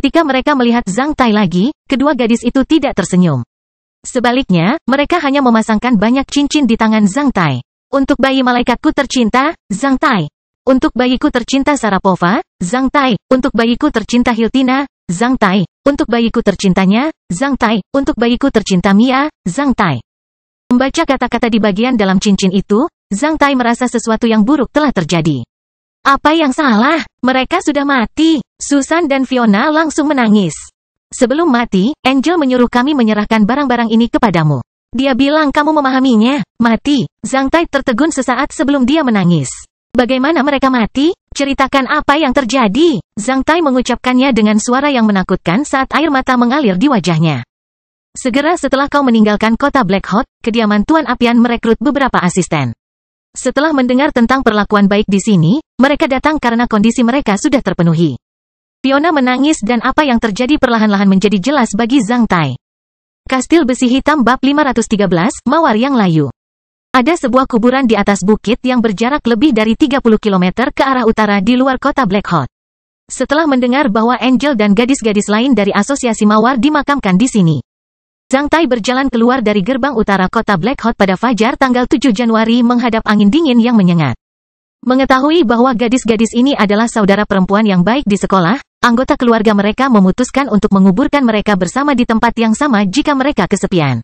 Ketika mereka melihat Zhang Tai lagi, kedua gadis itu tidak tersenyum. Sebaliknya, mereka hanya memasangkan banyak cincin di tangan Zhang Tai. Untuk bayi malaikatku tercinta, Zhang Tai. Untuk bayiku tercinta Sarapova, Zhang Tai. Untuk bayiku tercinta Hiltina, Zhang Tai. Untuk bayiku tercintanya, Zhang Tai. Untuk bayiku tercinta Mia, Zhang Tai. Membaca kata-kata di bagian dalam cincin itu, Zhang Tai merasa sesuatu yang buruk telah terjadi. Apa yang salah? Mereka sudah mati. Susan dan Fiona langsung menangis. Sebelum mati, Angel menyuruh kami menyerahkan barang-barang ini kepadamu. Dia bilang kamu memahaminya. Mati. Zhang Tai tertegun sesaat sebelum dia menangis. Bagaimana mereka mati? Ceritakan apa yang terjadi. Zhang Tai mengucapkannya dengan suara yang menakutkan saat air mata mengalir di wajahnya. Segera setelah kau meninggalkan kota Black Hot, kediaman Tuan Apian merekrut beberapa asisten. Setelah mendengar tentang perlakuan baik di sini, mereka datang karena kondisi mereka sudah terpenuhi. Fiona menangis dan apa yang terjadi perlahan-lahan menjadi jelas bagi Zhang Tai. Kastil Besi Hitam Bab 513, Mawar yang Layu. Ada sebuah kuburan di atas bukit yang berjarak lebih dari 30 km ke arah utara di luar kota Black Hot. Setelah mendengar bahwa Angel dan gadis-gadis lain dari Asosiasi Mawar dimakamkan di sini, Zhang Tai berjalan keluar dari gerbang utara kota Black Hot pada fajar tanggal 7 Januari menghadap angin dingin yang menyengat. Mengetahui bahwa gadis-gadis ini adalah saudara perempuan yang baik di sekolah, anggota keluarga mereka memutuskan untuk menguburkan mereka bersama di tempat yang sama jika mereka kesepian.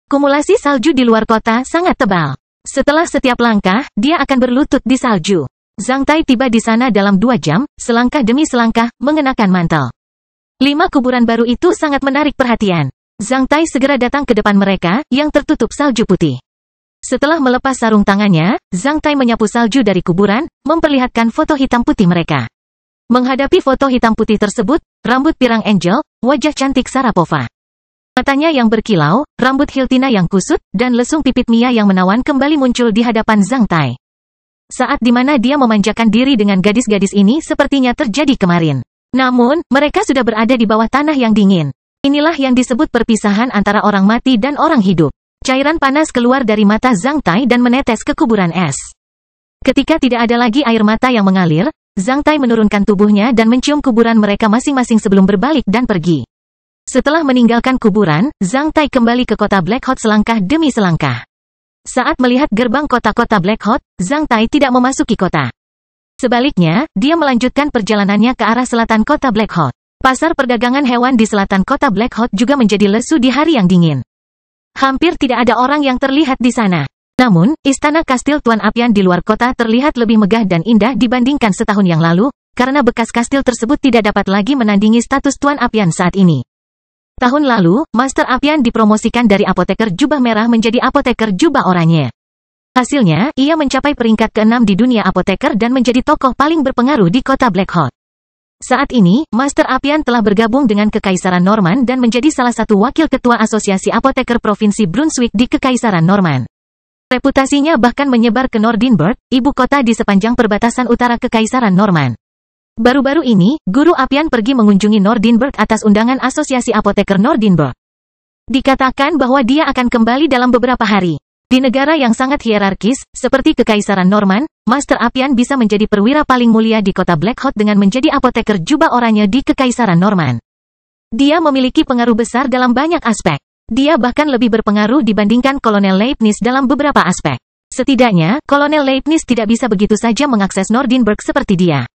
Kumulasi salju di luar kota sangat tebal. Setelah setiap langkah, dia akan berlutut di salju. Zhang Tai tiba di sana dalam 2 jam, selangkah demi selangkah, mengenakan mantel. 5 kuburan baru itu sangat menarik perhatian. Zhang Tai segera datang ke depan mereka, yang tertutup salju putih. Setelah melepas sarung tangannya, Zhang Tai menyapu salju dari kuburan, memperlihatkan foto hitam putih mereka. Menghadapi foto hitam putih tersebut, rambut pirang Angel, wajah cantik Sharapova. Matanya yang berkilau, rambut Hiltina yang kusut, dan lesung pipit Mia yang menawan kembali muncul di hadapan Zhang Tai. Saat dimana dia memanjakan diri dengan gadis-gadis ini sepertinya terjadi kemarin. Namun, mereka sudah berada di bawah tanah yang dingin. Inilah yang disebut perpisahan antara orang mati dan orang hidup. Cairan panas keluar dari mata Zhang Tai dan menetes ke kuburan es. Ketika tidak ada lagi air mata yang mengalir, Zhang Tai menurunkan tubuhnya dan mencium kuburan mereka masing-masing sebelum berbalik dan pergi. Setelah meninggalkan kuburan, Zhang Tai kembali ke kota Black Hot selangkah demi selangkah. Saat melihat gerbang kota-kota Black Hot, Zhang Tai tidak memasuki kota. Sebaliknya, dia melanjutkan perjalanannya ke arah selatan kota Black Hot. Pasar perdagangan hewan di selatan kota Black Hot juga menjadi lesu di hari yang dingin. Hampir tidak ada orang yang terlihat di sana. Namun, istana kastil Tuan Apian di luar kota terlihat lebih megah dan indah dibandingkan setahun yang lalu, karena bekas kastil tersebut tidak dapat lagi menandingi status Tuan Apian saat ini. Tahun lalu, Master Apian dipromosikan dari apoteker jubah merah menjadi apoteker jubah oranye. Hasilnya, ia mencapai peringkat ke-6 di dunia apoteker dan menjadi tokoh paling berpengaruh di kota Black Hot. Saat ini, Master Apian telah bergabung dengan Kekaisaran Norman dan menjadi salah satu wakil ketua Asosiasi Apoteker Provinsi Brunswick di Kekaisaran Norman. Reputasinya bahkan menyebar ke Nordinburg, ibu kota di sepanjang perbatasan utara Kekaisaran Norman. Baru-baru ini, Guru Apian pergi mengunjungi Nordinburg atas undangan Asosiasi Apoteker Nordinburg. Dikatakan bahwa dia akan kembali dalam beberapa hari. Di negara yang sangat hierarkis, seperti Kekaisaran Norman, Master Apian bisa menjadi perwira paling mulia di kota Black Hot dengan menjadi apoteker jubah oranye di Kekaisaran Norman. Dia memiliki pengaruh besar dalam banyak aspek. Dia bahkan lebih berpengaruh dibandingkan Kolonel Leibniz dalam beberapa aspek. Setidaknya, Kolonel Leibniz tidak bisa begitu saja mengakses Nordinburg seperti dia.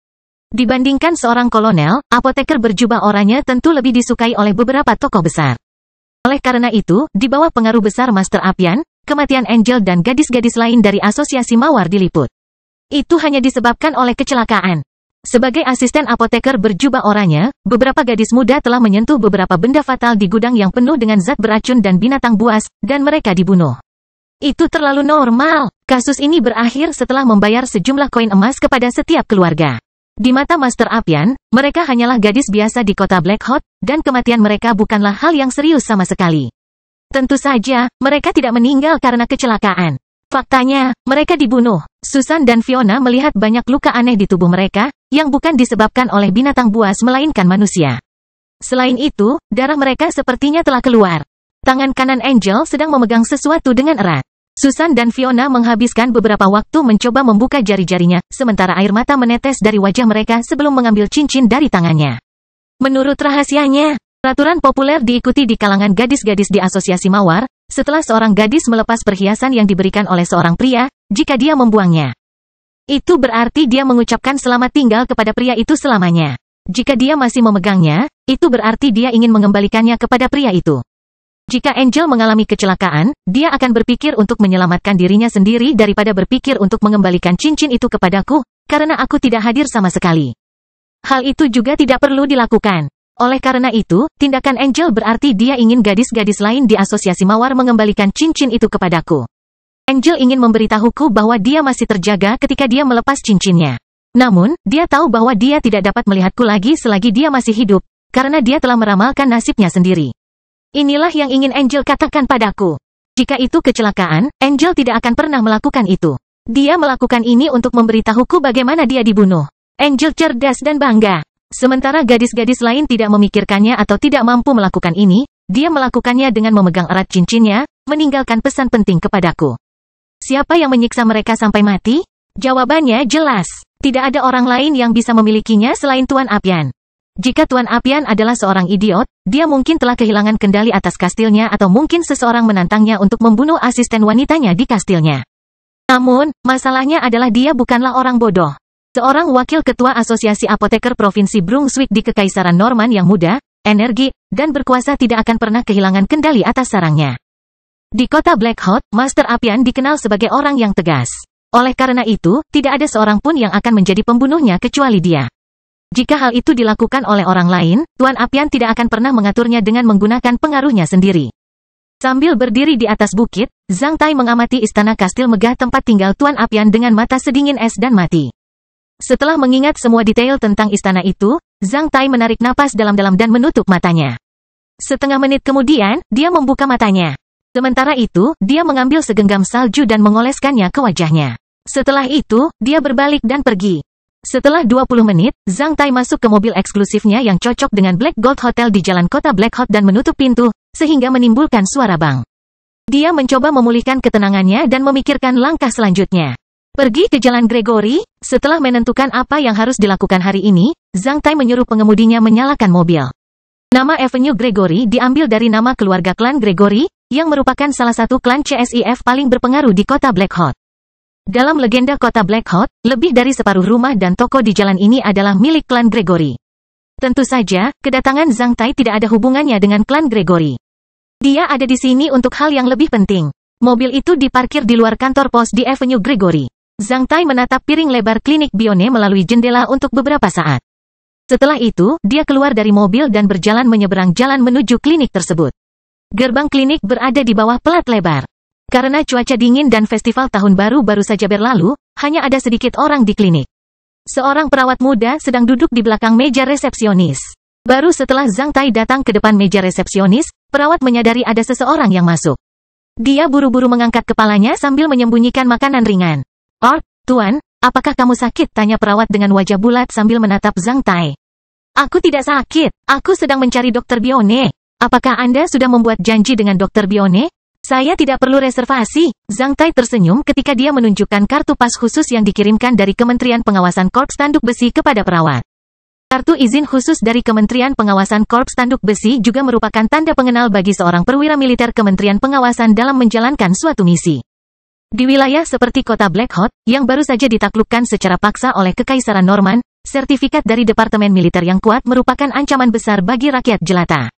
Dibandingkan seorang kolonel, apoteker berjubah oranye tentu lebih disukai oleh beberapa tokoh besar. Oleh karena itu, di bawah pengaruh besar Master Apian, kematian Angel dan gadis-gadis lain dari Asosiasi Mawar diliput. Itu hanya disebabkan oleh kecelakaan. Sebagai asisten apoteker berjubah oranye, beberapa gadis muda telah menyentuh beberapa benda fatal di gudang yang penuh dengan zat beracun dan binatang buas, dan mereka dibunuh. Itu terlalu normal. Kasus ini berakhir setelah membayar sejumlah koin emas kepada setiap keluarga. Di mata Master Apian, mereka hanyalah gadis biasa di kota Black Hot, dan kematian mereka bukanlah hal yang serius sama sekali. Tentu saja, mereka tidak meninggal karena kecelakaan. Faktanya, mereka dibunuh. Susan dan Fiona melihat banyak luka aneh di tubuh mereka, yang bukan disebabkan oleh binatang buas melainkan manusia. Selain itu, darah mereka sepertinya telah keluar. Tangan kanan Angel sedang memegang sesuatu dengan erat. Susan dan Fiona menghabiskan beberapa waktu mencoba membuka jari-jarinya, sementara air mata menetes dari wajah mereka sebelum mengambil cincin dari tangannya. Menurut rahasianya, peraturan populer diikuti di kalangan gadis-gadis di Asosiasi Mawar, setelah seorang gadis melepas perhiasan yang diberikan oleh seorang pria, jika dia membuangnya. Itu berarti dia mengucapkan selamat tinggal kepada pria itu selamanya. Jika dia masih memegangnya, itu berarti dia ingin mengembalikannya kepada pria itu. Jika Angel mengalami kecelakaan, dia akan berpikir untuk menyelamatkan dirinya sendiri daripada berpikir untuk mengembalikan cincin itu kepadaku, karena aku tidak hadir sama sekali. Hal itu juga tidak perlu dilakukan. Oleh karena itu, tindakan Angel berarti dia ingin gadis-gadis lain di Asosiasi Mawar mengembalikan cincin itu kepadaku. Angel ingin memberitahuku bahwa dia masih terjaga ketika dia melepas cincinnya. Namun, dia tahu bahwa dia tidak dapat melihatku lagi selagi dia masih hidup, karena dia telah meramalkan nasibnya sendiri. Inilah yang ingin Angel katakan padaku. Jika itu kecelakaan, Angel tidak akan pernah melakukan itu. Dia melakukan ini untuk memberitahuku bagaimana dia dibunuh. Angel cerdas dan bangga. Sementara gadis-gadis lain tidak memikirkannya atau tidak mampu melakukan ini, dia melakukannya dengan memegang erat cincinnya, meninggalkan pesan penting kepadaku. Siapa yang menyiksa mereka sampai mati? Jawabannya jelas. Tidak ada orang lain yang bisa memilikinya selain Tuan Apian. Jika Tuan Apian adalah seorang idiot, dia mungkin telah kehilangan kendali atas kastilnya atau mungkin seseorang menantangnya untuk membunuh asisten wanitanya di kastilnya. Namun, masalahnya adalah dia bukanlah orang bodoh. Seorang wakil ketua Asosiasi Apoteker Provinsi Brunswick di Kekaisaran Norman yang muda, energi, dan berkuasa tidak akan pernah kehilangan kendali atas sarangnya. Di kota Black Hot, Master Apian dikenal sebagai orang yang tegas. Oleh karena itu, tidak ada seorang pun yang akan menjadi pembunuhnya kecuali dia. Jika hal itu dilakukan oleh orang lain, Tuan Apian tidak akan pernah mengaturnya dengan menggunakan pengaruhnya sendiri. Sambil berdiri di atas bukit, Zhang Tai mengamati istana kastil megah tempat tinggal Tuan Apian dengan mata sedingin es dan mati. Setelah mengingat semua detail tentang istana itu, Zhang Tai menarik napas dalam-dalam dan menutup matanya. Setengah menit kemudian, dia membuka matanya. Sementara itu, dia mengambil segenggam salju dan mengoleskannya ke wajahnya. Setelah itu, dia berbalik dan pergi. Setelah 20 menit, Zhang Tai masuk ke mobil eksklusifnya yang cocok dengan Black Gold Hotel di jalan kota Black Hot dan menutup pintu, sehingga menimbulkan suara bang. Dia mencoba memulihkan ketenangannya dan memikirkan langkah selanjutnya. Pergi ke Jalan Gregory. Setelah menentukan apa yang harus dilakukan hari ini, Zhang Tai menyuruh pengemudinya menyalakan mobil. Nama Avenue Gregory diambil dari nama keluarga klan Gregory, yang merupakan salah satu klan CSIF paling berpengaruh di kota Black Hot. Dalam legenda kota Black Hot, lebih dari separuh rumah dan toko di jalan ini adalah milik klan Gregory. Tentu saja, kedatangan Zhang Tai tidak ada hubungannya dengan klan Gregory. Dia ada di sini untuk hal yang lebih penting. Mobil itu diparkir di luar kantor pos di Avenue Gregory. Zhang Tai menatap piring lebar klinik Bione melalui jendela untuk beberapa saat. Setelah itu, dia keluar dari mobil dan berjalan menyeberang jalan menuju klinik tersebut. Gerbang klinik berada di bawah pelat lebar. Karena cuaca dingin dan festival tahun baru saja berlalu, hanya ada sedikit orang di klinik. Seorang perawat muda sedang duduk di belakang meja resepsionis. Baru setelah Zhang Tai datang ke depan meja resepsionis, perawat menyadari ada seseorang yang masuk. Dia buru-buru mengangkat kepalanya sambil menyembunyikan makanan ringan. "Oh, Tuan, apakah kamu sakit?" tanya perawat dengan wajah bulat sambil menatap Zhang Tai. "Aku tidak sakit, aku sedang mencari Dr. Bione. Apakah Anda sudah membuat janji dengan Dr. Bione?" "Saya tidak perlu reservasi." Zhang Tai tersenyum ketika dia menunjukkan kartu pas khusus yang dikirimkan dari Kementerian Pengawasan Korps Tanduk Besi kepada perawat. Kartu izin khusus dari Kementerian Pengawasan Korps Tanduk Besi juga merupakan tanda pengenal bagi seorang perwira militer Kementerian Pengawasan dalam menjalankan suatu misi. Di wilayah seperti kota Black Hot, yang baru saja ditaklukkan secara paksa oleh Kekaisaran Norman, sertifikat dari Departemen Militer yang kuat merupakan ancaman besar bagi rakyat jelata.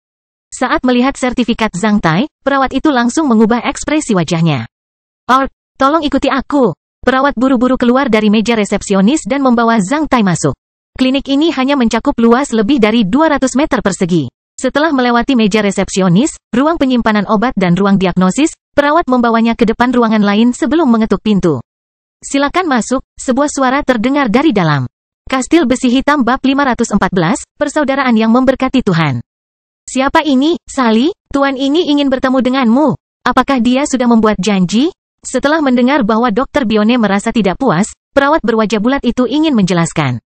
Saat melihat sertifikat Zhang Tai, perawat itu langsung mengubah ekspresi wajahnya. "Oh, tolong ikuti aku." Perawat buru-buru keluar dari meja resepsionis dan membawa Zhang Tai masuk. Klinik ini hanya mencakup luas lebih dari 200 meter persegi. Setelah melewati meja resepsionis, ruang penyimpanan obat dan ruang diagnosis, perawat membawanya ke depan ruangan lain sebelum mengetuk pintu. "Silakan masuk," sebuah suara terdengar dari dalam. Kastil Besi Hitam bab 514, Persaudaraan yang Memberkati Tuhan. "Siapa ini, Sally? Tuan ini ingin bertemu denganmu. Apakah dia sudah membuat janji?" Setelah mendengar bahwa Dr. Bione merasa tidak puas, perawat berwajah bulat itu ingin menjelaskan.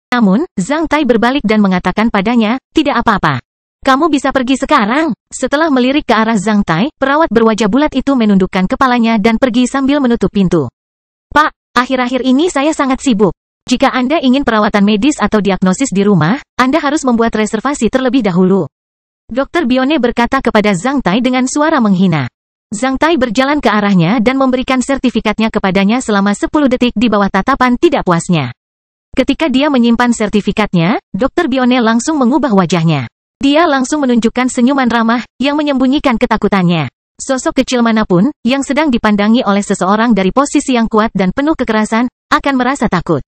Namun, Zhang Tai berbalik dan mengatakan padanya, "Tidak apa-apa. Kamu bisa pergi sekarang." Setelah melirik ke arah Zhang Tai, perawat berwajah bulat itu menundukkan kepalanya dan pergi sambil menutup pintu. "Pak, akhir-akhir ini saya sangat sibuk. Jika Anda ingin perawatan medis atau diagnosis di rumah, Anda harus membuat reservasi terlebih dahulu." Dr. Bione berkata kepada Zhang Tai dengan suara menghina. Zhang Tai berjalan ke arahnya dan memberikan sertifikatnya kepadanya selama 10 detik di bawah tatapan tidak puasnya. Ketika dia menyimpan sertifikatnya, Dr. Bione langsung mengubah wajahnya. Dia langsung menunjukkan senyuman ramah, yang menyembunyikan ketakutannya. Sosok kecil manapun, yang sedang dipandangi oleh seseorang dari posisi yang kuat dan penuh kekerasan, akan merasa takut.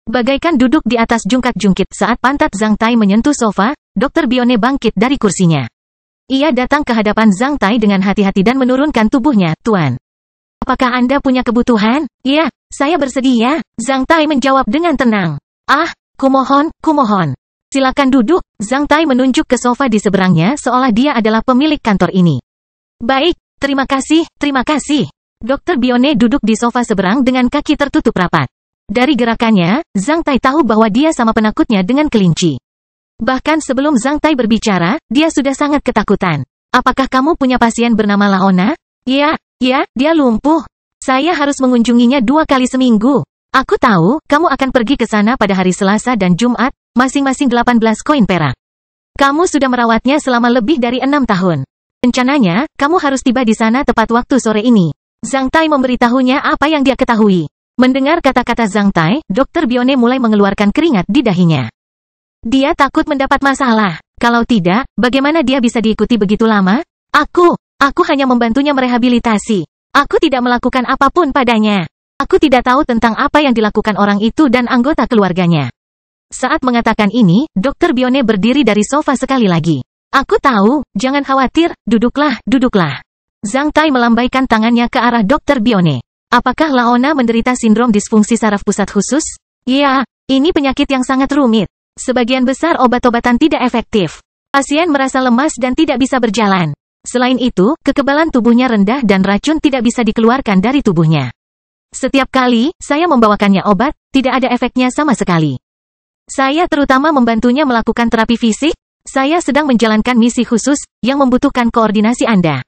Bagaikan duduk di atas jungkat-jungkit saat pantat Zhang Tai menyentuh sofa, Dr. Bione bangkit dari kursinya. Ia datang ke hadapan Zhang Tai dengan hati-hati dan menurunkan tubuhnya. "Tuan, apakah Anda punya kebutuhan?" "Ya, saya bersedia," Zhang Tai menjawab dengan tenang. "Ah, kumohon. Silakan duduk." Zhang Tai menunjuk ke sofa di seberangnya seolah dia adalah pemilik kantor ini. "Baik, terima kasih. Dr. Bione duduk di sofa seberang dengan kaki tertutup rapat. Dari gerakannya, Zhang Tai tahu bahwa dia sama penakutnya dengan kelinci. Bahkan sebelum Zhang Tai berbicara, dia sudah sangat ketakutan. "Apakah kamu punya pasien bernama Laona?" Ya, dia lumpuh. Saya harus mengunjunginya 2 kali seminggu. Aku tahu, kamu akan pergi ke sana pada hari Selasa dan Jumat, masing-masing 18 koin perak. Kamu sudah merawatnya selama lebih dari 6 tahun. Rencananya, kamu harus tiba di sana tepat waktu sore ini." Zhang Tai memberitahunya apa yang dia ketahui. Mendengar kata-kata Zhang Tai, Dr. Bione mulai mengeluarkan keringat di dahinya. Dia takut mendapat masalah. Kalau tidak, bagaimana dia bisa diikuti begitu lama? Aku hanya membantunya merehabilitasi. Aku tidak melakukan apapun padanya. Aku tidak tahu tentang apa yang dilakukan orang itu dan anggota keluarganya." Saat mengatakan ini, Dr. Bione berdiri dari sofa sekali lagi. "Aku tahu, jangan khawatir, duduklah. Zhang Tai melambaikan tangannya ke arah Dr. Bione. "Apakah Laona menderita sindrom disfungsi saraf pusat khusus?" Ya, ini penyakit yang sangat rumit. Sebagian besar obat-obatan tidak efektif. Pasien merasa lemas dan tidak bisa berjalan. Selain itu, kekebalan tubuhnya rendah dan racun tidak bisa dikeluarkan dari tubuhnya. Setiap kali saya membawakannya obat, tidak ada efeknya sama sekali. Saya terutama membantunya melakukan terapi fisik. Saya sedang menjalankan misi khusus yang membutuhkan koordinasi Anda.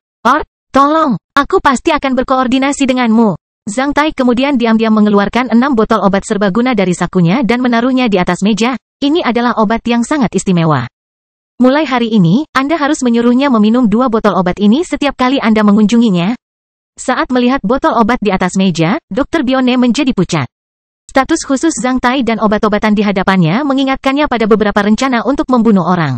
Tolong, aku pasti akan berkoordinasi denganmu. Zhang Tai kemudian diam-diam mengeluarkan 6 botol obat serbaguna dari sakunya dan menaruhnya di atas meja. Ini adalah obat yang sangat istimewa. Mulai hari ini, Anda harus menyuruhnya meminum 2 botol obat ini setiap kali Anda mengunjunginya. Saat melihat botol obat di atas meja, Dr. Bione menjadi pucat. Status khusus Zhang Tai dan obat-obatan di hadapannya mengingatkannya pada beberapa rencana untuk membunuh orang.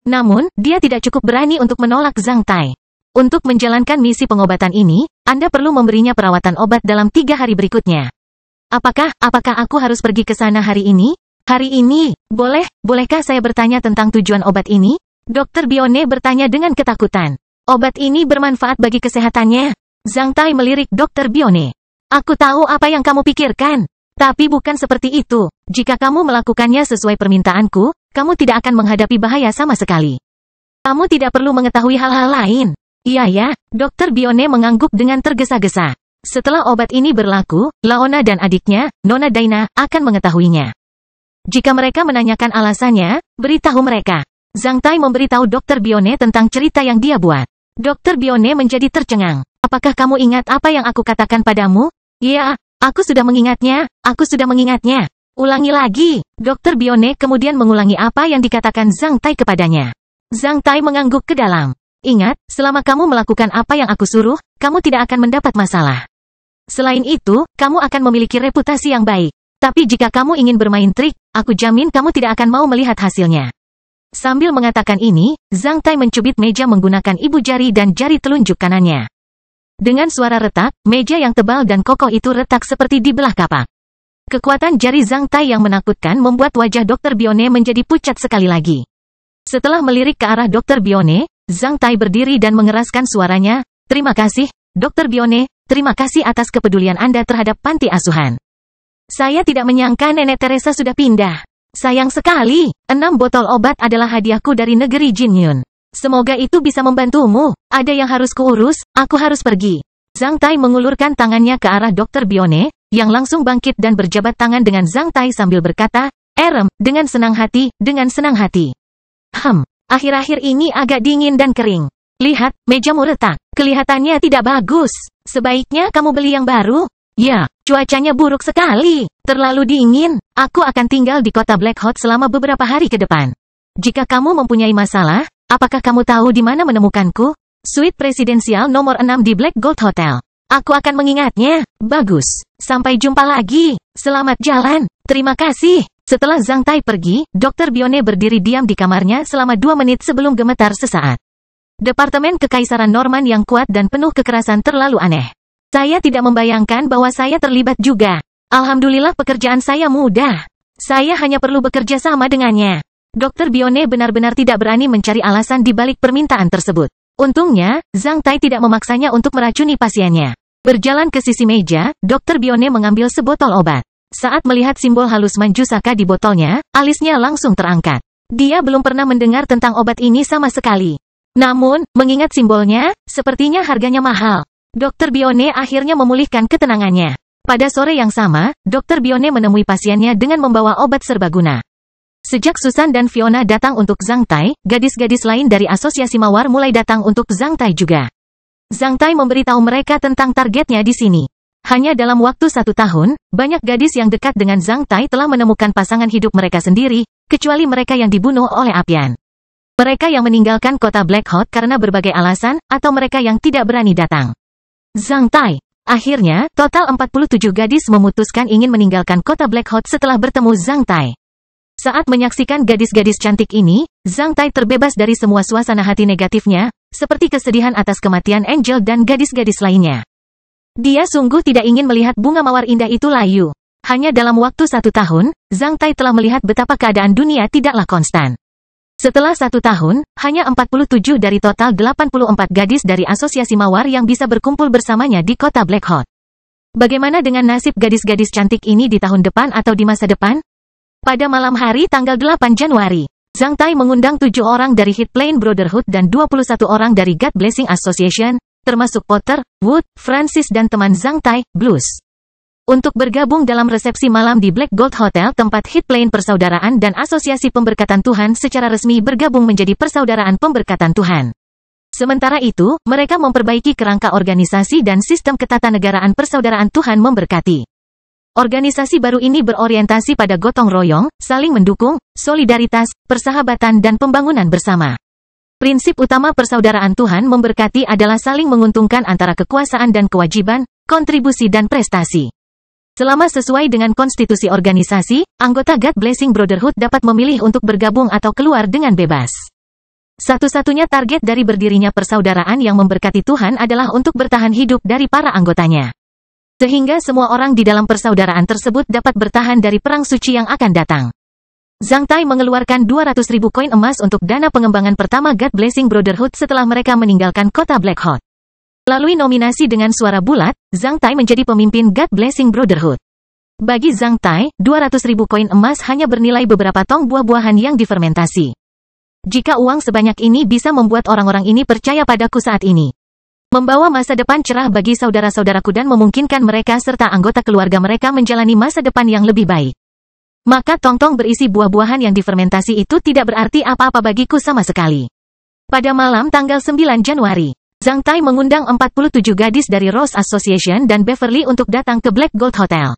Namun, dia tidak cukup berani untuk menolak Zhang Tai. Untuk menjalankan misi pengobatan ini, Anda perlu memberinya perawatan obat dalam 3 hari berikutnya. Apakah aku harus pergi ke sana hari ini? Hari ini, bolehkah saya bertanya tentang tujuan obat ini? Dr. Bione bertanya dengan ketakutan. Obat ini bermanfaat bagi kesehatannya. Zhang Tai melirik Dr. Bione. Aku tahu apa yang kamu pikirkan. Tapi bukan seperti itu. Jika kamu melakukannya sesuai permintaanku, kamu tidak akan menghadapi bahaya sama sekali. Kamu tidak perlu mengetahui hal-hal lain. Iya ya, Dr. Bione mengangguk dengan tergesa-gesa. Setelah obat ini berlaku, Laona dan adiknya, Nona Daina, akan mengetahuinya. Jika mereka menanyakan alasannya, beritahu mereka. Zhang Tai memberitahu Dr. Bione tentang cerita yang dia buat. Dr. Bione menjadi tercengang. Apakah kamu ingat apa yang aku katakan padamu? Iya, aku sudah mengingatnya. Ulangi lagi. Dr. Bione kemudian mengulangi apa yang dikatakan Zhang Tai kepadanya. Zhang Tai mengangguk ke dalam. Ingat, selama kamu melakukan apa yang aku suruh, kamu tidak akan mendapat masalah. Selain itu, kamu akan memiliki reputasi yang baik. Tapi jika kamu ingin bermain trik, aku jamin kamu tidak akan mau melihat hasilnya. Sambil mengatakan ini, Zhang Tai mencubit meja menggunakan ibu jari dan jari telunjuk kanannya. Dengan suara retak, meja yang tebal dan kokoh itu retak seperti dibelah kapak. Kekuatan jari Zhang Tai yang menakutkan membuat wajah Dr. Bione menjadi pucat sekali lagi. Setelah melirik ke arah Dr. Bione, Zhang Tai berdiri dan mengeraskan suaranya. Terima kasih, Dr. Bione, terima kasih atas kepedulian Anda terhadap panti asuhan. Saya tidak menyangka Nenek Teresa sudah pindah. Sayang sekali, 6 botol obat adalah hadiahku dari negeri Jinyun. Semoga itu bisa membantumu. Ada yang harus kuurus, aku harus pergi. Zhang Tai mengulurkan tangannya ke arah Dr. Bione, yang langsung bangkit dan berjabat tangan dengan Zhang Tai sambil berkata, dengan senang hati. Akhir-akhir ini agak dingin dan kering. Lihat, mejamu retak. Kelihatannya tidak bagus. Sebaiknya kamu beli yang baru. Ya, cuacanya buruk sekali. Terlalu dingin. Aku akan tinggal di kota Black Hot selama beberapa hari ke depan. Jika kamu mempunyai masalah, apakah kamu tahu di mana menemukanku? Suite presidensial nomor 6 di Black Gold Hotel. Aku akan mengingatnya. Bagus. Sampai jumpa lagi. Selamat jalan. Terima kasih. Setelah Zhang Tai pergi, Dr. Bione berdiri diam di kamarnya selama 2 menit sebelum gemetar sesaat. Departemen Kekaisaran Norman yang kuat dan penuh kekerasan terlalu aneh. Saya tidak membayangkan bahwa saya terlibat juga. Alhamdulillah pekerjaan saya mudah. Saya hanya perlu bekerja sama dengannya. Dr. Bione benar-benar tidak berani mencari alasan di balik permintaan tersebut. Untungnya, Zhang Tai tidak memaksanya untuk meracuni pasiennya. Berjalan ke sisi meja, Dr. Bione mengambil sebotol obat. Saat melihat simbol halus Manjusaka di botolnya, alisnya langsung terangkat. Dia belum pernah mendengar tentang obat ini sama sekali. Namun, mengingat simbolnya, sepertinya harganya mahal. Dr. Bione akhirnya memulihkan ketenangannya. Pada sore yang sama, Dr. Bione menemui pasiennya dengan membawa obat serbaguna. Sejak Susan dan Fiona datang untuk Zhang Tai, gadis-gadis lain dari asosiasi mawar mulai datang untuk Zhang Tai juga. Zhang Tai memberitahu mereka tentang targetnya di sini. Hanya dalam waktu 1 tahun, banyak gadis yang dekat dengan Zhang Tai telah menemukan pasangan hidup mereka sendiri, kecuali mereka yang dibunuh oleh apian. Mereka yang meninggalkan kota Black Hot karena berbagai alasan, atau mereka yang tidak berani datang. Zhang Tai. Akhirnya, total 47 gadis memutuskan ingin meninggalkan kota Black Hot setelah bertemu Zhang Tai. Saat menyaksikan gadis-gadis cantik ini, Zhang Tai terbebas dari semua suasana hati negatifnya, seperti kesedihan atas kematian Angel dan gadis-gadis lainnya. Dia sungguh tidak ingin melihat bunga mawar indah itu layu. Hanya dalam waktu 1 tahun, Zhang Tai telah melihat betapa keadaan dunia tidaklah konstan. Setelah 1 tahun, hanya 47 dari total 84 gadis dari asosiasi mawar yang bisa berkumpul bersamanya di kota Black Hot. Bagaimana dengan nasib gadis-gadis cantik ini di tahun depan atau di masa depan? Pada malam hari tanggal 8 Januari, Zhang Tai mengundang 7 orang dari Hit Plane Brotherhood dan 21 orang dari God Blessing Association, termasuk Potter, Wood, Francis dan teman Zhang Tai, Blues, untuk bergabung dalam resepsi malam di Black Gold Hotel tempat Hit Plane Persaudaraan dan Asosiasi Pemberkatan Tuhan secara resmi bergabung menjadi Persaudaraan Pemberkatan Tuhan. Sementara itu, mereka memperbaiki kerangka organisasi dan sistem ketatanegaraan Persaudaraan Tuhan Memberkati. Organisasi baru ini berorientasi pada gotong royong, saling mendukung, solidaritas, persahabatan dan pembangunan bersama. Prinsip utama Persaudaraan Tuhan Memberkati adalah saling menguntungkan antara kekuasaan dan kewajiban, kontribusi dan prestasi. Selama sesuai dengan konstitusi organisasi, anggota God Blessing Brotherhood dapat memilih untuk bergabung atau keluar dengan bebas. Satu-satunya target dari berdirinya persaudaraan yang memberkati Tuhan adalah untuk bertahan hidup dari para anggotanya, sehingga semua orang di dalam persaudaraan tersebut dapat bertahan dari perang suci yang akan datang. Zhang Tai mengeluarkan 200.000 koin emas untuk dana pengembangan pertama God Blessing Brotherhood setelah mereka meninggalkan kota Black Hot. Melalui nominasi dengan suara bulat, Zhang Tai menjadi pemimpin God Blessing Brotherhood. Bagi Zhang Tai, 200.000 koin emas hanya bernilai beberapa tong buah-buahan yang difermentasi. Jika uang sebanyak ini bisa membuat orang-orang ini percaya padaku saat ini, membawa masa depan cerah bagi saudara-saudaraku dan memungkinkan mereka serta anggota keluarga mereka menjalani masa depan yang lebih baik, maka tong-tong berisi buah-buahan yang difermentasi itu tidak berarti apa-apa bagiku sama sekali. Pada malam tanggal 9 Januari, Zhang Tai mengundang 47 gadis dari Rose Association dan Beverly untuk datang ke Black Gold Hotel,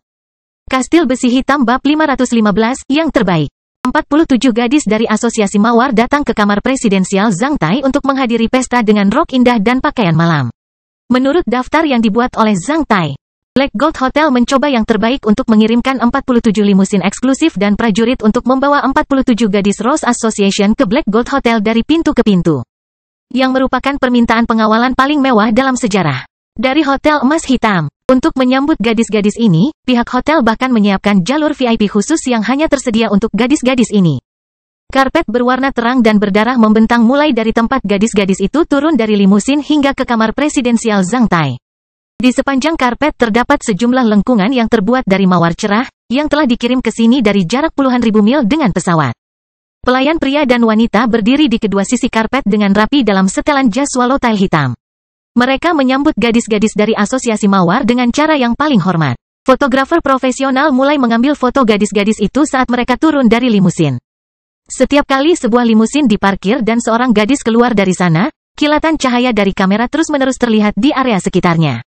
Kastil Besi Hitam bab 515, yang terbaik. 47 gadis dari Asosiasi Mawar datang ke kamar presidensial Zhang Tai untuk menghadiri pesta dengan rok indah dan pakaian malam. Menurut daftar yang dibuat oleh Zhang Tai, Black Gold Hotel mencoba yang terbaik untuk mengirimkan 47 limusin eksklusif dan prajurit untuk membawa 47 gadis Rose Association ke Black Gold Hotel dari pintu ke pintu, yang merupakan permintaan pengawalan paling mewah dalam sejarah. Dari Hotel Emas Hitam, untuk menyambut gadis-gadis ini, pihak hotel bahkan menyiapkan jalur VIP khusus yang hanya tersedia untuk gadis-gadis ini. Karpet berwarna terang dan berdarah membentang mulai dari tempat gadis-gadis itu turun dari limusin hingga ke kamar presidensial Zhang Tai. Di sepanjang karpet terdapat sejumlah lengkungan yang terbuat dari mawar cerah, yang telah dikirim ke sini dari jarak puluhan ribu mil dengan pesawat. Pelayan pria dan wanita berdiri di kedua sisi karpet dengan rapi dalam setelan jas swallowtail hitam. Mereka menyambut gadis-gadis dari Asosiasi Mawar dengan cara yang paling hormat. Fotografer profesional mulai mengambil foto gadis-gadis itu saat mereka turun dari limusin. Setiap kali sebuah limusin diparkir dan seorang gadis keluar dari sana, kilatan cahaya dari kamera terus-menerus terlihat di area sekitarnya.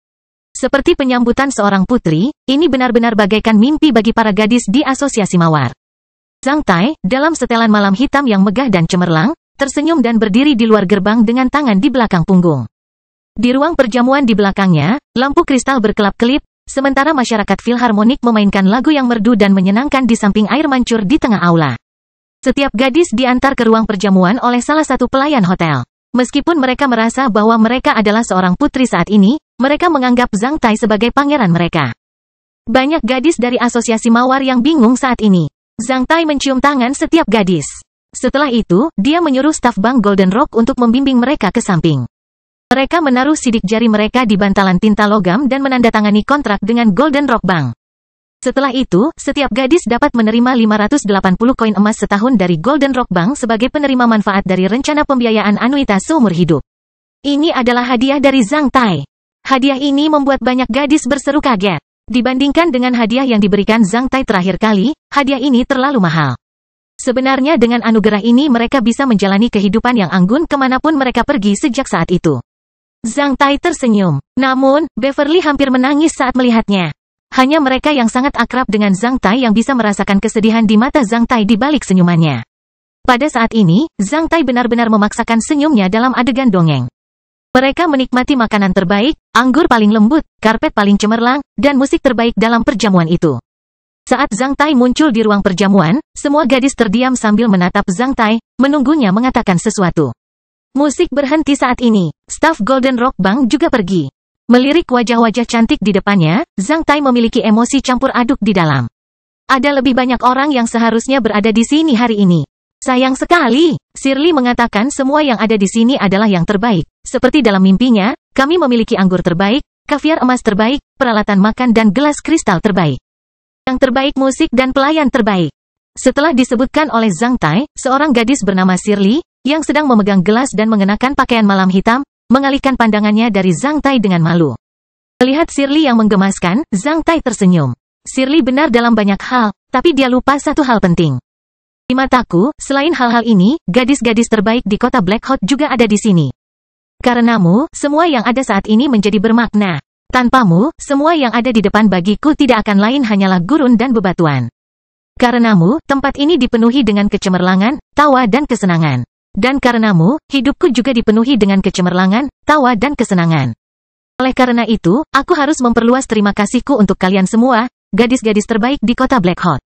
Seperti penyambutan seorang putri, ini benar-benar bagaikan mimpi bagi para gadis di Asosiasi Mawar. Zhang Tai, dalam setelan malam hitam yang megah dan cemerlang, tersenyum dan berdiri di luar gerbang dengan tangan di belakang punggung. Di ruang perjamuan di belakangnya, lampu kristal berkelap-kelip, sementara masyarakat filharmonik memainkan lagu yang merdu dan menyenangkan di samping air mancur di tengah aula. Setiap gadis diantar ke ruang perjamuan oleh salah satu pelayan hotel. Meskipun mereka merasa bahwa mereka adalah seorang putri saat ini, mereka menganggap Zhang Tai sebagai pangeran mereka. Banyak gadis dari Asosiasi Mawar yang bingung saat ini. Zhang Tai mencium tangan setiap gadis. Setelah itu, dia menyuruh staf bank Golden Rock untuk membimbing mereka ke samping. Mereka menaruh sidik jari mereka di bantalan tinta logam dan menandatangani kontrak dengan Golden Rock Bank. Setelah itu, setiap gadis dapat menerima 580 koin emas setahun dari Golden Rock Bank sebagai penerima manfaat dari rencana pembiayaan anuitas seumur hidup. Ini adalah hadiah dari Zhang Tai. Hadiah ini membuat banyak gadis berseru kaget. Dibandingkan dengan hadiah yang diberikan Zhang Tai terakhir kali, hadiah ini terlalu mahal. Sebenarnya dengan anugerah ini mereka bisa menjalani kehidupan yang anggun kemanapun mereka pergi sejak saat itu. Zhang Tai tersenyum. Namun, Beverly hampir menangis saat melihatnya. Hanya mereka yang sangat akrab dengan Zhang Tai yang bisa merasakan kesedihan di mata Zhang Tai di balik senyumannya. Pada saat ini, Zhang Tai benar-benar memaksakan senyumnya dalam adegan dongeng. Mereka menikmati makanan terbaik, anggur paling lembut, karpet paling cemerlang, dan musik terbaik dalam perjamuan itu. Saat Zhang Tai muncul di ruang perjamuan, semua gadis terdiam sambil menatap Zhang Tai, menunggunya mengatakan sesuatu. Musik berhenti saat ini. Staf Golden Rock Bank juga pergi. Melirik wajah-wajah cantik di depannya, Zhang Tai memiliki emosi campur aduk di dalam. Ada lebih banyak orang yang seharusnya berada di sini hari ini. Sayang sekali, Shirley mengatakan semua yang ada di sini adalah yang terbaik. Seperti dalam mimpinya, kami memiliki anggur terbaik, kaviar emas terbaik, peralatan makan dan gelas kristal terbaik. Yang terbaik musik dan pelayan terbaik. Setelah disebutkan oleh Zhang Tai, seorang gadis bernama Shirley, yang sedang memegang gelas dan mengenakan pakaian malam hitam, mengalihkan pandangannya dari Zhang Tai dengan malu. Melihat Shirley yang menggemaskan, Zhang Tai tersenyum. Shirley benar dalam banyak hal, tapi dia lupa satu hal penting. Di mataku, selain hal-hal ini, gadis-gadis terbaik di kota Black Hot juga ada di sini. Karenamu, semua yang ada saat ini menjadi bermakna. Tanpamu, semua yang ada di depan bagiku tidak akan lain hanyalah gurun dan bebatuan. Karenamu, tempat ini dipenuhi dengan kecemerlangan, tawa dan kesenangan. Dan karenamu, hidupku juga dipenuhi dengan kecemerlangan, tawa dan kesenangan. Oleh karena itu, aku harus memperluas terima kasihku untuk kalian semua, gadis-gadis terbaik di kota Black Hot.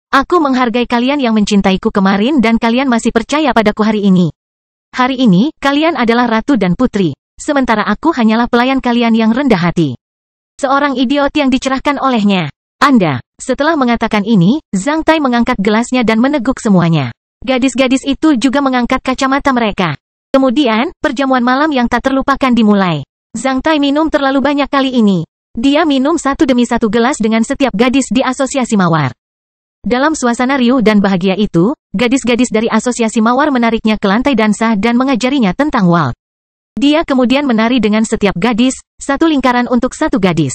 Aku menghargai kalian yang mencintaiku kemarin dan kalian masih percaya padaku hari ini. Hari ini, kalian adalah ratu dan putri, sementara aku hanyalah pelayan kalian yang rendah hati. Seorang idiot yang dicerahkan olehnya. Anda. Setelah mengatakan ini, Zhang Tai mengangkat gelasnya dan meneguk semuanya. Gadis-gadis itu juga mengangkat kacamata mereka. Kemudian, perjamuan malam yang tak terlupakan dimulai. Zhang Tai minum terlalu banyak kali ini. Dia minum satu demi satu gelas dengan setiap gadis di asosiasi mawar. Dalam suasana riuh dan bahagia itu, gadis-gadis dari asosiasi mawar menariknya ke lantai dansa dan mengajarinya tentang waltz. Dia kemudian menari dengan setiap gadis, satu lingkaran untuk satu gadis.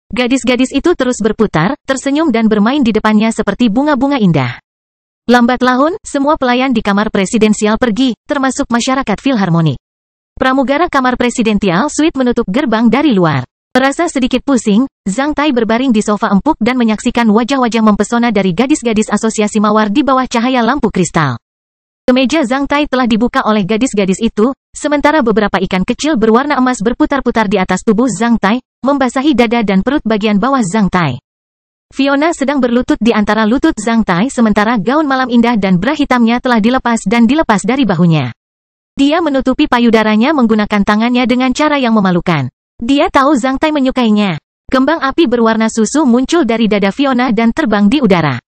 Gadis-gadis itu terus berputar, tersenyum dan bermain di depannya seperti bunga-bunga indah. Lambat laun, semua pelayan di kamar presidensial pergi, termasuk masyarakat filharmonik. Pramugara kamar presidensial suite menutup gerbang dari luar. Merasa sedikit pusing, Zhang Tai berbaring di sofa empuk dan menyaksikan wajah-wajah mempesona dari gadis-gadis asosiasi mawar di bawah cahaya lampu kristal. Kemeja Zhang Tai telah dibuka oleh gadis-gadis itu, sementara beberapa ikan kecil berwarna emas berputar-putar di atas tubuh Zhang Tai, membasahi dada dan perut bagian bawah Zhang Tai. Fiona sedang berlutut di antara lutut Zhang Tai sementara gaun malam indah dan bra hitamnya telah dilepas dan dilepas dari bahunya. Dia menutupi payudaranya menggunakan tangannya dengan cara yang memalukan. Dia tahu Zhang Tai menyukainya. Kembang api berwarna susu muncul dari dada Fiona dan terbang di udara.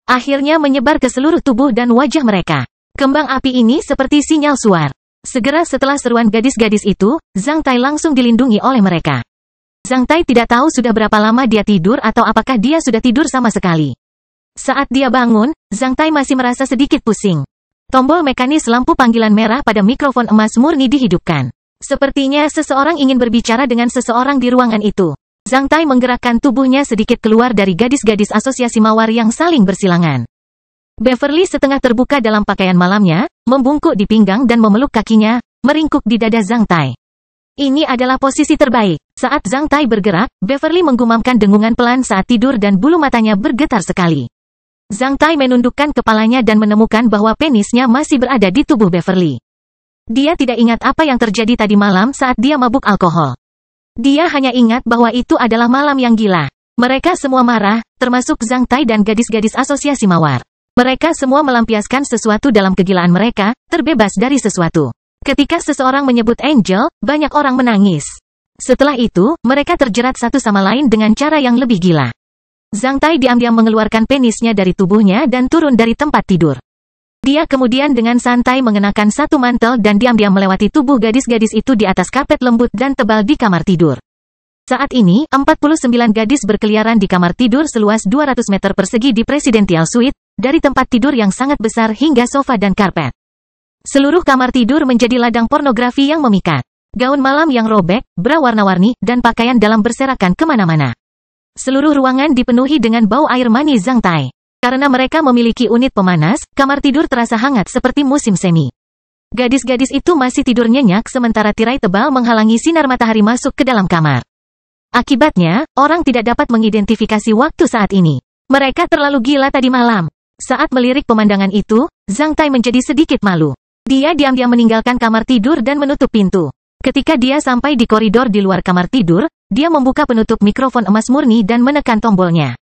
Akhirnya menyebar ke seluruh tubuh dan wajah mereka. Kembang api ini seperti sinyal suar. Segera setelah seruan gadis-gadis itu, Zhang Tai langsung dilindungi oleh mereka. Zhang Tai tidak tahu sudah berapa lama dia tidur atau apakah dia sudah tidur sama sekali. Saat dia bangun, Zhang Tai masih merasa sedikit pusing. Tombol mekanis lampu panggilan merah pada mikrofon emas murni dihidupkan. Sepertinya seseorang ingin berbicara dengan seseorang di ruangan itu. Zhang Tai menggerakkan tubuhnya sedikit keluar dari gadis-gadis asosiasi mawar yang saling bersilangan. Beverly setengah terbuka dalam pakaian malamnya, membungkuk di pinggang dan memeluk kakinya, meringkuk di dada Zhang Tai. Ini adalah posisi terbaik. Saat Zhang Tai bergerak, Beverly menggumamkan dengungan pelan saat tidur dan bulu matanya bergetar sekali. Zhang Tai menundukkan kepalanya dan menemukan bahwa penisnya masih berada di tubuh Beverly. Dia tidak ingat apa yang terjadi tadi malam saat dia mabuk alkohol. Dia hanya ingat bahwa itu adalah malam yang gila. Mereka semua marah, termasuk Zhang Tai dan gadis-gadis asosiasi mawar. Mereka semua melampiaskan sesuatu dalam kegilaan mereka, terbebas dari sesuatu. Ketika seseorang menyebut Angel, banyak orang menangis. Setelah itu, mereka terjerat satu sama lain dengan cara yang lebih gila. Zhang Tai diam-diam mengeluarkan penisnya dari tubuhnya dan turun dari tempat tidur. Dia kemudian dengan santai mengenakan satu mantel dan diam-diam melewati tubuh gadis-gadis itu di atas kapet lembut dan tebal di kamar tidur. Saat ini, 49 gadis berkeliaran di kamar tidur seluas 200 meter persegi di Presidential Suite, dari tempat tidur yang sangat besar hingga sofa dan karpet. Seluruh kamar tidur menjadi ladang pornografi yang memikat. Gaun malam yang robek, bra warna-warni, dan pakaian dalam berserakan kemana-mana. Seluruh ruangan dipenuhi dengan bau air mani Zhang Tai. Karena mereka memiliki unit pemanas, kamar tidur terasa hangat seperti musim semi. Gadis-gadis itu masih tidur nyenyak sementara tirai tebal menghalangi sinar matahari masuk ke dalam kamar. Akibatnya, orang tidak dapat mengidentifikasi waktu saat ini. Mereka terlalu gila tadi malam. Saat melirik pemandangan itu, Zhang Tai menjadi sedikit malu. Dia diam-diam meninggalkan kamar tidur dan menutup pintu. Ketika dia sampai di koridor di luar kamar tidur, dia membuka penutup mikrofon emas murni dan menekan tombolnya.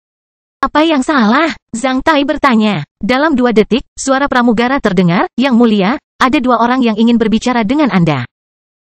Apa yang salah? Zhang Tai bertanya. Dalam 2 detik, suara pramugara terdengar, Yang Mulia, ada 2 orang yang ingin berbicara dengan Anda.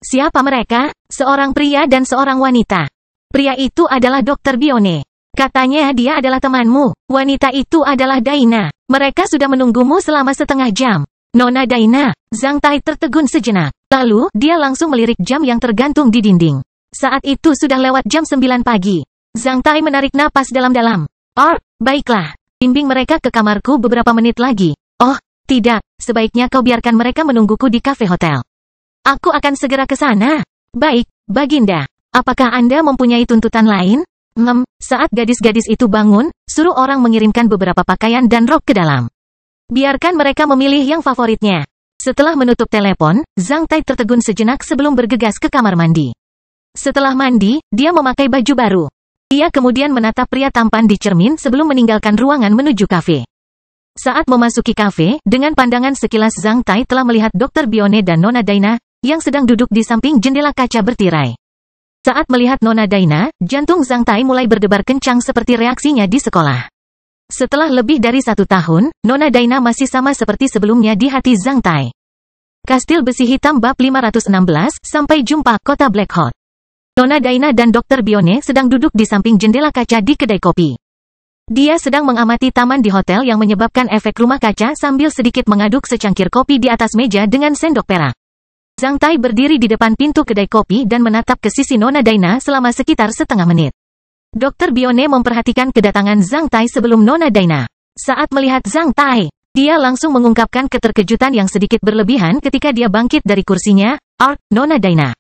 Siapa mereka? Seorang pria dan seorang wanita. Pria itu adalah Dr. Bione. Katanya dia adalah temanmu. Wanita itu adalah Daina. Mereka sudah menunggumu selama setengah jam. Nona Daina. Zhang Tai tertegun sejenak. Lalu, dia langsung melirik jam yang tergantung di dinding. Saat itu sudah lewat jam 9 pagi. Zhang Tai menarik napas dalam-dalam. Oh, baiklah. Bimbing mereka ke kamarku beberapa menit lagi. Oh, tidak. Sebaiknya kau biarkan mereka menungguku di kafe hotel. Aku akan segera ke sana. Baik, Baginda. Apakah Anda mempunyai tuntutan lain? Saat gadis-gadis itu bangun, suruh orang mengirimkan beberapa pakaian dan rok ke dalam. Biarkan mereka memilih yang favoritnya. Setelah menutup telepon, Zhang Tai tertegun sejenak sebelum bergegas ke kamar mandi. Setelah mandi, dia memakai baju baru. Dia kemudian menatap pria tampan di cermin sebelum meninggalkan ruangan menuju kafe. Saat memasuki kafe, dengan pandangan sekilas Zhang Tai telah melihat Dr. Bione dan Nona Daina, yang sedang duduk di samping jendela kaca bertirai. Saat melihat Nona Daina, jantung Zhang Tai mulai berdebar kencang seperti reaksinya di sekolah. Setelah lebih dari 1 tahun, Nona Daina masih sama seperti sebelumnya di hati Zhang Tai. Kastil Besi Hitam bab 516, sampai jumpa kota Black Hot. Nona Daina dan Dr. Bione sedang duduk di samping jendela kaca di kedai kopi. Dia sedang mengamati taman di hotel yang menyebabkan efek rumah kaca sambil sedikit mengaduk secangkir kopi di atas meja dengan sendok perak. Zhang Tai berdiri di depan pintu kedai kopi dan menatap ke sisi Nona Daina selama sekitar setengah menit. Dr. Bione memperhatikan kedatangan Zhang Tai sebelum Nona Daina. Saat melihat Zhang Tai, dia langsung mengungkapkan keterkejutan yang sedikit berlebihan ketika dia bangkit dari kursinya. Nona Daina.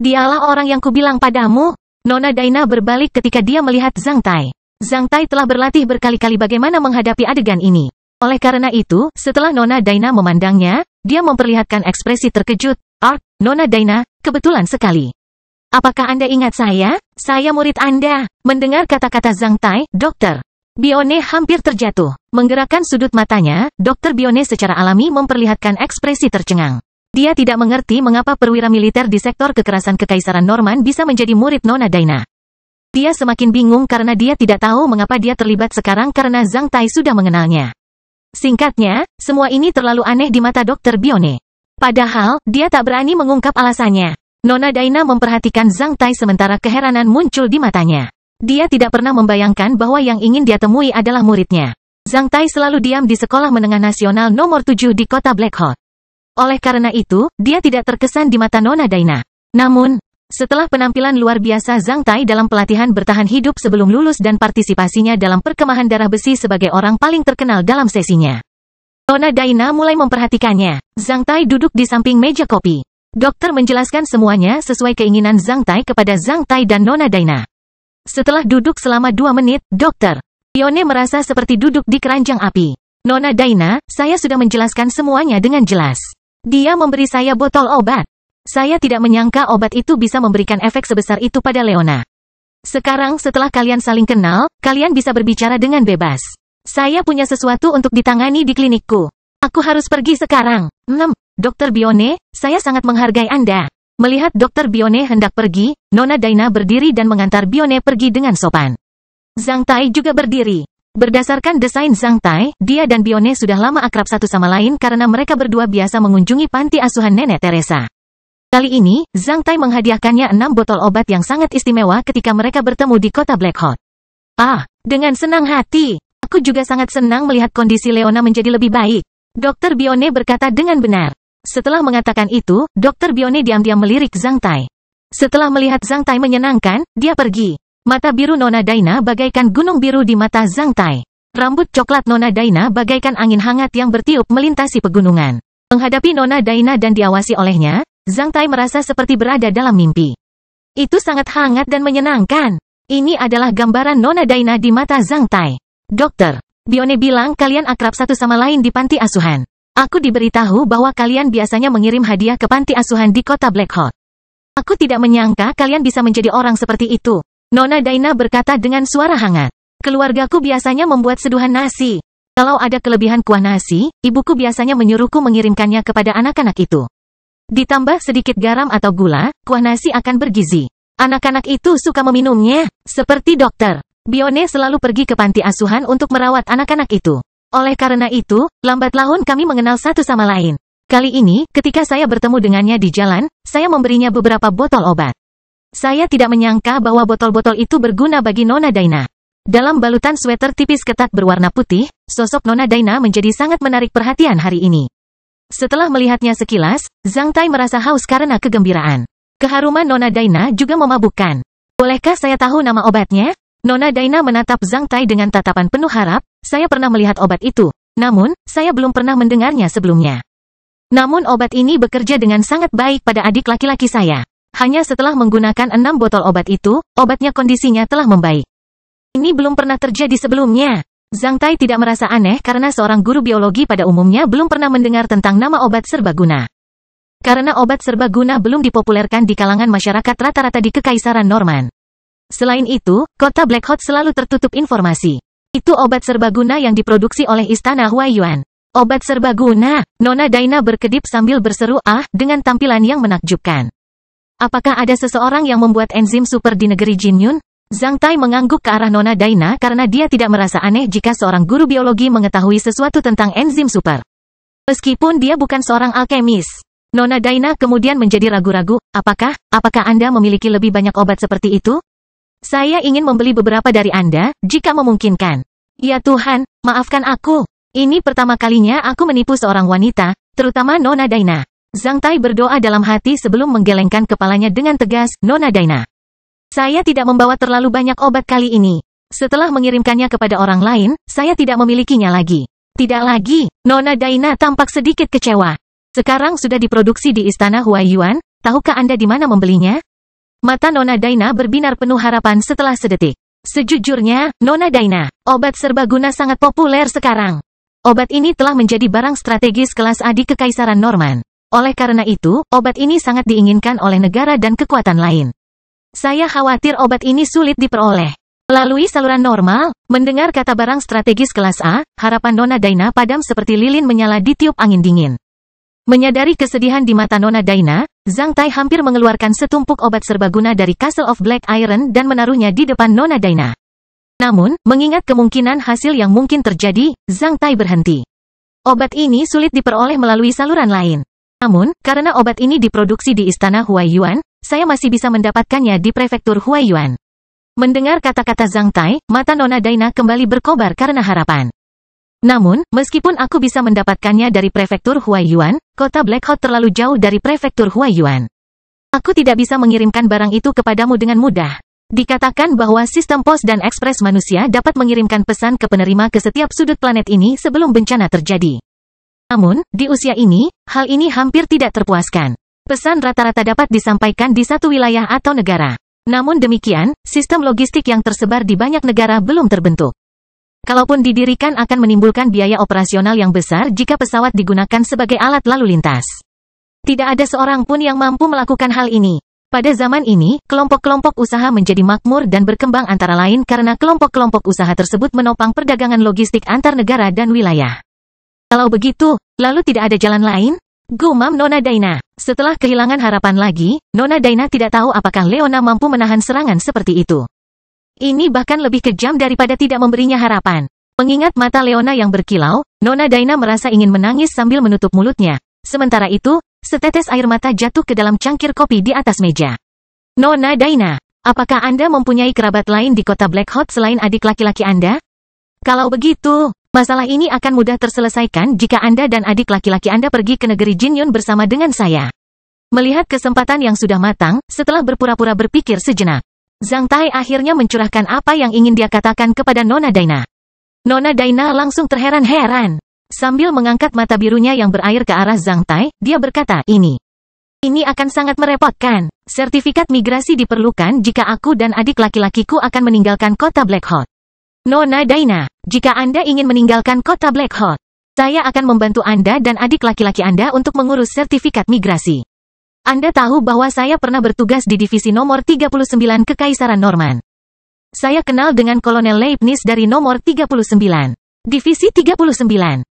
Dialah orang yang kubilang padamu. Nona Daina berbalik ketika dia melihat Zhang Tai. Zhang Tai telah berlatih berkali-kali bagaimana menghadapi adegan ini. Oleh karena itu, setelah Nona Daina memandangnya, dia memperlihatkan ekspresi terkejut. Nona Daina, kebetulan sekali. Apakah Anda ingat saya? Saya murid Anda. Mendengar kata-kata Zhang Tai, Dr. Bione hampir terjatuh. Menggerakkan sudut matanya, Dr. Bione secara alami memperlihatkan ekspresi tercengang. Dia tidak mengerti mengapa perwira militer di sektor kekerasan Kekaisaran Norman bisa menjadi murid Nona Daina. Dia semakin bingung karena dia tidak tahu mengapa dia terlibat sekarang karena Zhang Tai sudah mengenalnya. Singkatnya, semua ini terlalu aneh di mata Dr. Bione. Padahal, dia tak berani mengungkap alasannya. Nona Daina memperhatikan Zhang Tai sementara keheranan muncul di matanya. Dia tidak pernah membayangkan bahwa yang ingin dia temui adalah muridnya. Zhang Tai selalu diam di sekolah menengah nasional nomor 7 di kota Black Hot. Oleh karena itu, dia tidak terkesan di mata Nona Daina. Namun, setelah penampilan luar biasa Zhang Tai dalam pelatihan bertahan hidup sebelum lulus dan partisipasinya dalam perkemahan darah besi sebagai orang paling terkenal dalam sesinya, Nona Daina mulai memperhatikannya. Zhang Tai duduk di samping meja kopi. Dokter menjelaskan semuanya sesuai keinginan Zhang Tai kepada Zhang Tai dan Nona Daina. Setelah duduk selama 2 menit, Dr. Bione merasa seperti duduk di keranjang api. Nona Daina, saya sudah menjelaskan semuanya dengan jelas. Dia memberi saya botol obat. Saya tidak menyangka obat itu bisa memberikan efek sebesar itu pada Leona. Sekarang setelah kalian saling kenal, kalian bisa berbicara dengan bebas. Saya punya sesuatu untuk ditangani di klinikku. Aku harus pergi sekarang. Dr. Bione, saya sangat menghargai Anda. Melihat Dr. Bione hendak pergi, Nona Daina berdiri dan mengantar Bione pergi dengan sopan. Zhang Tai juga berdiri. Berdasarkan desain Zhang Tai, dia dan Bione sudah lama akrab satu sama lain karena mereka berdua biasa mengunjungi panti asuhan Nenek Teresa. Kali ini, Zhang Tai menghadiahkannya 6 botol obat yang sangat istimewa ketika mereka bertemu di kota Black Hot. Dengan senang hati. Aku juga sangat senang melihat kondisi Leona menjadi lebih baik. Dr. Bione berkata dengan benar. Setelah mengatakan itu, Dr. Bione diam-diam melirik Zhang Tai. Setelah melihat Zhang Tai menyenangkan, dia pergi. Mata biru Nona Daina bagaikan gunung biru di mata Zhang Tai. Rambut coklat Nona Daina bagaikan angin hangat yang bertiup melintasi pegunungan. Menghadapi Nona Daina dan diawasi olehnya, Zhang Tai merasa seperti berada dalam mimpi. Itu sangat hangat dan menyenangkan. Ini adalah gambaran Nona Daina di mata Zhang Tai. Dokter Bione bilang kalian akrab satu sama lain di panti asuhan. Aku diberitahu bahwa kalian biasanya mengirim hadiah ke panti asuhan di kota Black Hot. Aku tidak menyangka kalian bisa menjadi orang seperti itu. Nona Daina berkata dengan suara hangat. Keluargaku biasanya membuat seduhan nasi. Kalau ada kelebihan kuah nasi, ibuku biasanya menyuruhku mengirimkannya kepada anak-anak itu. Ditambah sedikit garam atau gula, kuah nasi akan bergizi. Anak-anak itu suka meminumnya. Seperti Dokter Bione selalu pergi ke panti asuhan untuk merawat anak-anak itu. Oleh karena itu, lambat laun kami mengenal satu sama lain. Kali ini, ketika saya bertemu dengannya di jalan, saya memberinya beberapa botol obat. Saya tidak menyangka bahwa botol-botol itu berguna bagi Nona Daina. Dalam balutan sweater tipis ketat berwarna putih, sosok Nona Daina menjadi sangat menarik perhatian hari ini. Setelah melihatnya sekilas, Zhang Tai merasa haus karena kegembiraan. Keharuman Nona Daina juga memabukkan. Bolehkah saya tahu nama obatnya? Nona Daina menatap Zhang Tai dengan tatapan penuh harap. Saya pernah melihat obat itu. Namun, saya belum pernah mendengarnya sebelumnya. Namun obat ini bekerja dengan sangat baik pada adik laki-laki saya. Hanya setelah menggunakan 6 botol obat itu, obatnya kondisinya telah membaik. Ini belum pernah terjadi sebelumnya. Zhang Tai tidak merasa aneh karena seorang guru biologi pada umumnya belum pernah mendengar tentang nama obat serbaguna. Karena obat serbaguna belum dipopulerkan di kalangan masyarakat rata-rata di Kekaisaran Norman. Selain itu, kota Black Hot selalu tertutup informasi. Itu obat serbaguna yang diproduksi oleh Istana Huaiyuan. Obat serbaguna, Nona Daina berkedip sambil berseru dengan tampilan yang menakjubkan. Apakah ada seseorang yang membuat enzim super di negeri Jinyun? Zhang Tai mengangguk ke arah Nona Daina karena dia tidak merasa aneh jika seorang guru biologi mengetahui sesuatu tentang enzim super. Meskipun dia bukan seorang alkemis. Nona Daina kemudian menjadi ragu-ragu, apakah Anda memiliki lebih banyak obat seperti itu? Saya ingin membeli beberapa dari Anda, jika memungkinkan. Ya Tuhan, maafkan aku. Ini pertama kalinya aku menipu seorang wanita, terutama Nona Daina. Zhang Tai berdoa dalam hati sebelum menggelengkan kepalanya dengan tegas, Nona Daina. Saya tidak membawa terlalu banyak obat kali ini. Setelah mengirimkannya kepada orang lain, saya tidak memilikinya lagi. Tidak lagi, Nona Daina tampak sedikit kecewa. Sekarang sudah diproduksi di Istana Huaiyuan, tahukah Anda di mana membelinya? Mata Nona Daina berbinar penuh harapan setelah sedetik. Sejujurnya, Nona Daina, obat serbaguna sangat populer sekarang. Obat ini telah menjadi barang strategis kelas A di Kekaisaran Norman. Oleh karena itu, obat ini sangat diinginkan oleh negara dan kekuatan lain. Saya khawatir obat ini sulit diperoleh melalui saluran normal. Mendengar kata barang strategis kelas A, harapan Nona Daina padam seperti lilin menyala di tiup angin dingin. Menyadari kesedihan di mata Nona Daina, Zhang Tai hampir mengeluarkan setumpuk obat serbaguna dari Castle of Black Iron dan menaruhnya di depan Nona Daina. Namun, mengingat kemungkinan hasil yang mungkin terjadi, Zhang Tai berhenti. Obat ini sulit diperoleh melalui saluran lain. Namun, karena obat ini diproduksi di Istana Huaiyuan, saya masih bisa mendapatkannya di Prefektur Huaiyuan. Mendengar kata-kata Zhang Tai, mata Nona Daina kembali berkobar karena harapan. Namun, meskipun aku bisa mendapatkannya dari Prefektur Huaiyuan, kota Black Hot terlalu jauh dari Prefektur Huaiyuan. Aku tidak bisa mengirimkan barang itu kepadamu dengan mudah. Dikatakan bahwa sistem pos dan ekspres manusia dapat mengirimkan pesan ke penerima ke setiap sudut planet ini sebelum bencana terjadi. Namun, di usia ini, hal ini hampir tidak terpuaskan. Pesan rata-rata dapat disampaikan di satu wilayah atau negara. Namun demikian, sistem logistik yang tersebar di banyak negara belum terbentuk. Kalaupun didirikan akan menimbulkan biaya operasional yang besar jika pesawat digunakan sebagai alat lalu lintas. Tidak ada seorang pun yang mampu melakukan hal ini. Pada zaman ini, kelompok-kelompok usaha menjadi makmur dan berkembang antara lain karena kelompok-kelompok usaha tersebut menopang perdagangan logistik antar negara dan wilayah. Kalau begitu, lalu tidak ada jalan lain? Gumam Nona Daina. Setelah kehilangan harapan lagi, Nona Daina tidak tahu apakah Leona mampu menahan serangan seperti itu. Ini bahkan lebih kejam daripada tidak memberinya harapan. Mengingat mata Leona yang berkilau, Nona Daina merasa ingin menangis sambil menutup mulutnya. Sementara itu, setetes air mata jatuh ke dalam cangkir kopi di atas meja. Nona Daina, apakah Anda mempunyai kerabat lain di kota Black Hot selain adik laki-laki Anda? Kalau begitu, masalah ini akan mudah terselesaikan jika Anda dan adik laki-laki Anda pergi ke negeri Jinyun bersama dengan saya. Melihat kesempatan yang sudah matang, setelah berpura-pura berpikir sejenak, Zhang Tai akhirnya mencurahkan apa yang ingin dia katakan kepada Nona Daina. Nona Daina langsung terheran-heran. Sambil mengangkat mata birunya yang berair ke arah Zhang Tai, dia berkata, Ini akan sangat merepotkan. Sertifikat migrasi diperlukan jika aku dan adik laki-lakiku akan meninggalkan kota Black Hot. Nona Daina, jika Anda ingin meninggalkan kota Black Hot, saya akan membantu Anda dan adik laki-laki Anda untuk mengurus sertifikat migrasi. Anda tahu bahwa saya pernah bertugas di divisi nomor 39 Kekaisaran Norman. Saya kenal dengan Kolonel Leibniz dari nomor 39. Divisi 39.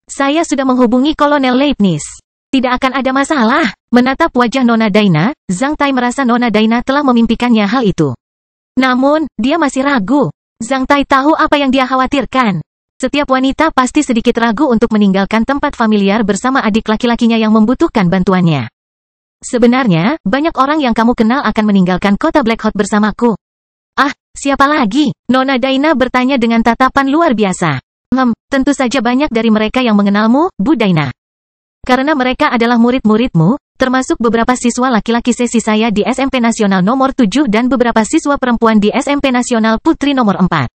Saya sudah menghubungi Kolonel Leibniz. Tidak akan ada masalah. Menatap wajah Nona Daina, Zhang Tai merasa Nona Daina telah memimpikannya hal itu. Namun, dia masih ragu. Zhang Tai tahu apa yang dia khawatirkan. Setiap wanita pasti sedikit ragu untuk meninggalkan tempat familiar bersama adik laki-lakinya yang membutuhkan bantuannya. Sebenarnya, banyak orang yang kamu kenal akan meninggalkan kota Black Hot bersamaku. Siapa lagi? Nona Daina bertanya dengan tatapan luar biasa. Tentu saja banyak dari mereka yang mengenalmu, Bu Daina. Karena mereka adalah murid-muridmu, termasuk beberapa siswa laki-laki sesi saya di SMP Nasional nomor 7 dan beberapa siswa perempuan di SMP Nasional Putri nomor 4.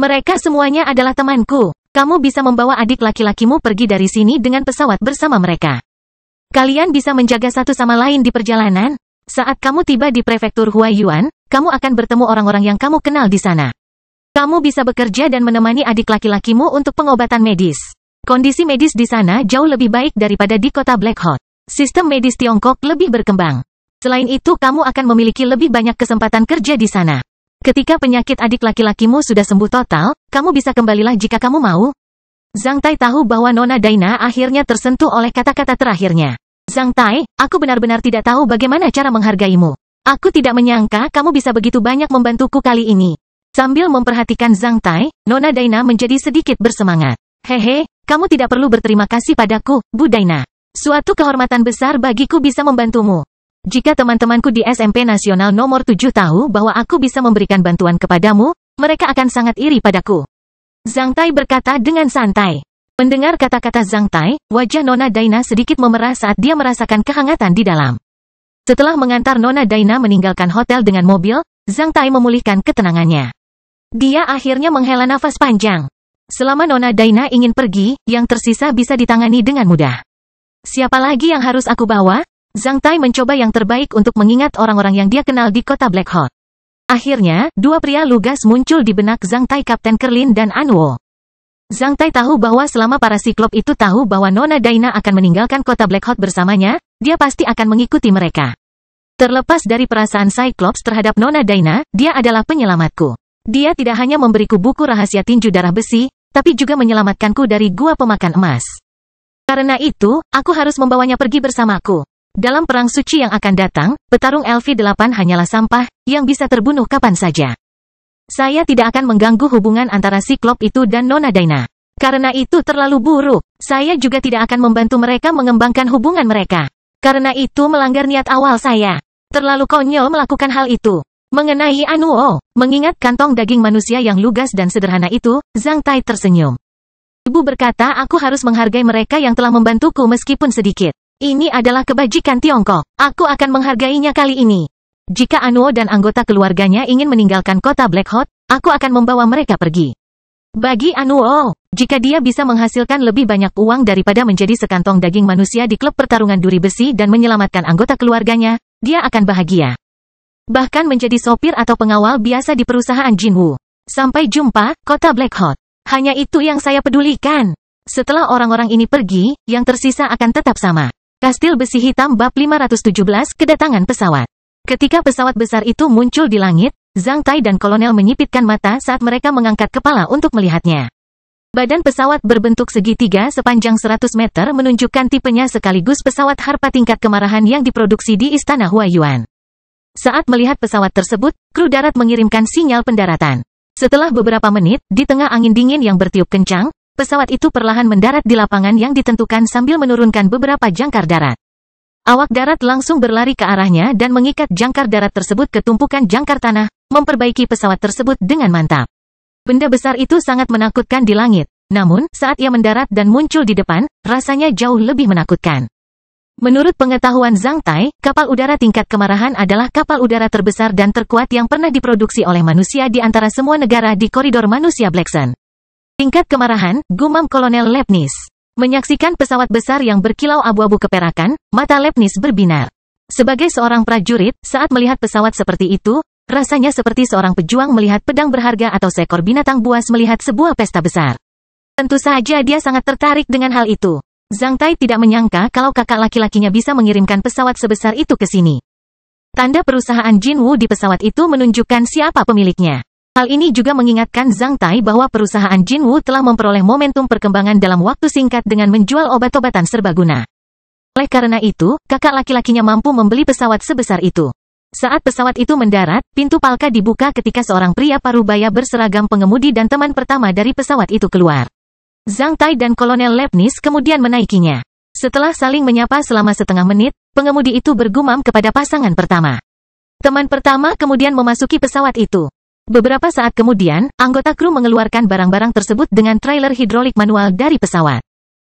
Mereka semuanya adalah temanku. Kamu bisa membawa adik laki-lakimu pergi dari sini dengan pesawat bersama mereka. Kalian bisa menjaga satu sama lain di perjalanan. Saat kamu tiba di prefektur Huaiyuan, kamu akan bertemu orang-orang yang kamu kenal di sana. Kamu bisa bekerja dan menemani adik laki-lakimu untuk pengobatan medis. Kondisi medis di sana jauh lebih baik daripada di kota Black Hawk. Sistem medis Tiongkok lebih berkembang. Selain itu, kamu akan memiliki lebih banyak kesempatan kerja di sana. Ketika penyakit adik laki-lakimu sudah sembuh total, kamu bisa kembalilah jika kamu mau. Zhang Tai tahu bahwa Nona Daina akhirnya tersentuh oleh kata-kata terakhirnya. Zhang Tai, aku benar-benar tidak tahu bagaimana cara menghargaimu. Aku tidak menyangka kamu bisa begitu banyak membantuku kali ini. Sambil memperhatikan Zhang Tai, Nona Daina menjadi sedikit bersemangat. Hehe, kamu tidak perlu berterima kasih padaku, Bu Daina. Suatu kehormatan besar bagiku bisa membantumu. Jika teman-temanku di SMP Nasional nomor 7 tahu bahwa aku bisa memberikan bantuan kepadamu, mereka akan sangat iri padaku. Zhang Tai berkata dengan santai. Mendengar kata-kata Zhang Tai, wajah Nona Daina sedikit memerah saat dia merasakan kehangatan di dalam. Setelah mengantar Nona Daina meninggalkan hotel dengan mobil, Zhang Tai memulihkan ketenangannya. Dia akhirnya menghela nafas panjang. Selama Nona Daina ingin pergi, yang tersisa bisa ditangani dengan mudah. Siapa lagi yang harus aku bawa? Zhang Tai mencoba yang terbaik untuk mengingat orang-orang yang dia kenal di kota Black Hawk. Akhirnya, dua pria lugas muncul di benak Zhang Tai, Kapten Kerlin dan Anwo. Zhang Tai tahu bahwa selama para siklop itu tahu bahwa Nona Daina akan meninggalkan kota Black Hawk bersamanya, dia pasti akan mengikuti mereka. Terlepas dari perasaan Cyclops terhadap Nona Daina, dia adalah penyelamatku. Dia tidak hanya memberiku buku rahasia tinju darah besi, tapi juga menyelamatkanku dari gua pemakan emas. Karena itu, aku harus membawanya pergi bersamaku. Dalam perang suci yang akan datang, petarung LV8 hanyalah sampah, yang bisa terbunuh kapan saja. Saya tidak akan mengganggu hubungan antara siklop itu dan Nona Daina. Karena itu terlalu buruk. Saya juga tidak akan membantu mereka mengembangkan hubungan mereka. Karena itu melanggar niat awal saya. Terlalu konyol melakukan hal itu. Mengenai Anwo, mengingat kantong daging manusia yang lugas dan sederhana itu, Zhang Tai tersenyum. Ibu berkata aku harus menghargai mereka yang telah membantuku meskipun sedikit. Ini adalah kebajikan Tiongkok. Aku akan menghargainya kali ini. Jika Anwo dan anggota keluarganya ingin meninggalkan kota Black Hawk, aku akan membawa mereka pergi. Bagi Anwo, jika dia bisa menghasilkan lebih banyak uang daripada menjadi sekantong daging manusia di klub pertarungan duri besi dan menyelamatkan anggota keluarganya, dia akan bahagia. Bahkan menjadi sopir atau pengawal biasa di perusahaan Jinwoo. Sampai jumpa, kota Black Hawk. Hanya itu yang saya pedulikan. Setelah orang-orang ini pergi, yang tersisa akan tetap sama. Kastil Besi Hitam bab 517 Kedatangan pesawat. Ketika pesawat besar itu muncul di langit, Zhang Tai dan kolonel menyipitkan mata saat mereka mengangkat kepala untuk melihatnya. Badan pesawat berbentuk segitiga sepanjang 100 meter menunjukkan tipenya sekaligus pesawat harpa tingkat kemarahan yang diproduksi di Istana Huaiyuan. Saat melihat pesawat tersebut, kru darat mengirimkan sinyal pendaratan. Setelah beberapa menit, di tengah angin dingin yang bertiup kencang, pesawat itu perlahan mendarat di lapangan yang ditentukan sambil menurunkan beberapa jangkar darat. Awak darat langsung berlari ke arahnya dan mengikat jangkar darat tersebut ke tumpukan jangkar tanah, memperbaiki pesawat tersebut dengan mantap. Benda besar itu sangat menakutkan di langit, namun, saat ia mendarat dan muncul di depan, rasanya jauh lebih menakutkan. Menurut pengetahuan Zhang Tai, kapal udara tingkat kemarahan adalah kapal udara terbesar dan terkuat yang pernah diproduksi oleh manusia di antara semua negara di koridor manusia Black Sun. Tingkat kemarahan, gumam Kolonel Lepnis. Menyaksikan pesawat besar yang berkilau abu-abu keperakan, mata Lepnis berbinar. Sebagai seorang prajurit, saat melihat pesawat seperti itu, rasanya seperti seorang pejuang melihat pedang berharga atau seekor binatang buas melihat sebuah pesta besar. Tentu saja dia sangat tertarik dengan hal itu. Zhang Tai tidak menyangka kalau kakak laki-lakinya bisa mengirimkan pesawat sebesar itu ke sini. Tanda perusahaan Jinwoo di pesawat itu menunjukkan siapa pemiliknya. Hal ini juga mengingatkan Zhang Tai bahwa perusahaan Jinwoo telah memperoleh momentum perkembangan dalam waktu singkat dengan menjual obat-obatan serbaguna. Oleh karena itu, kakak laki-lakinya mampu membeli pesawat sebesar itu. Saat pesawat itu mendarat, pintu palka dibuka ketika seorang pria parubaya berseragam pengemudi dan teman pertama dari pesawat itu keluar. Zhang Tai dan Kolonel Lepnis kemudian menaikinya. Setelah saling menyapa selama setengah menit, pengemudi itu bergumam kepada pasangan pertama. Teman pertama kemudian memasuki pesawat itu. Beberapa saat kemudian, anggota kru mengeluarkan barang-barang tersebut dengan trailer hidrolik manual dari pesawat.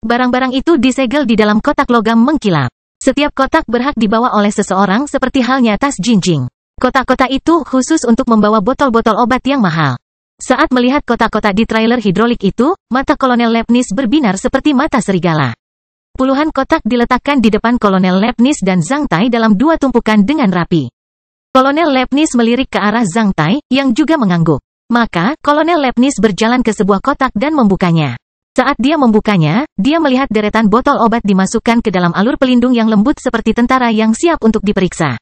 Barang-barang itu disegel di dalam kotak logam mengkilap. Setiap kotak berhak dibawa oleh seseorang seperti halnya tas jinjing. Kotak-kotak itu khusus untuk membawa botol-botol obat yang mahal. Saat melihat kotak-kotak di trailer hidrolik itu, mata Kolonel Lepnis berbinar seperti mata serigala. Puluhan kotak diletakkan di depan Kolonel Lepnis dan Zhang Tai dalam dua tumpukan dengan rapi. Kolonel Lepnis melirik ke arah Zhang Tai, yang juga mengangguk. Maka, Kolonel Lepnis berjalan ke sebuah kotak dan membukanya. Saat dia membukanya, dia melihat deretan botol obat dimasukkan ke dalam alur pelindung yang lembut seperti tentara yang siap untuk diperiksa.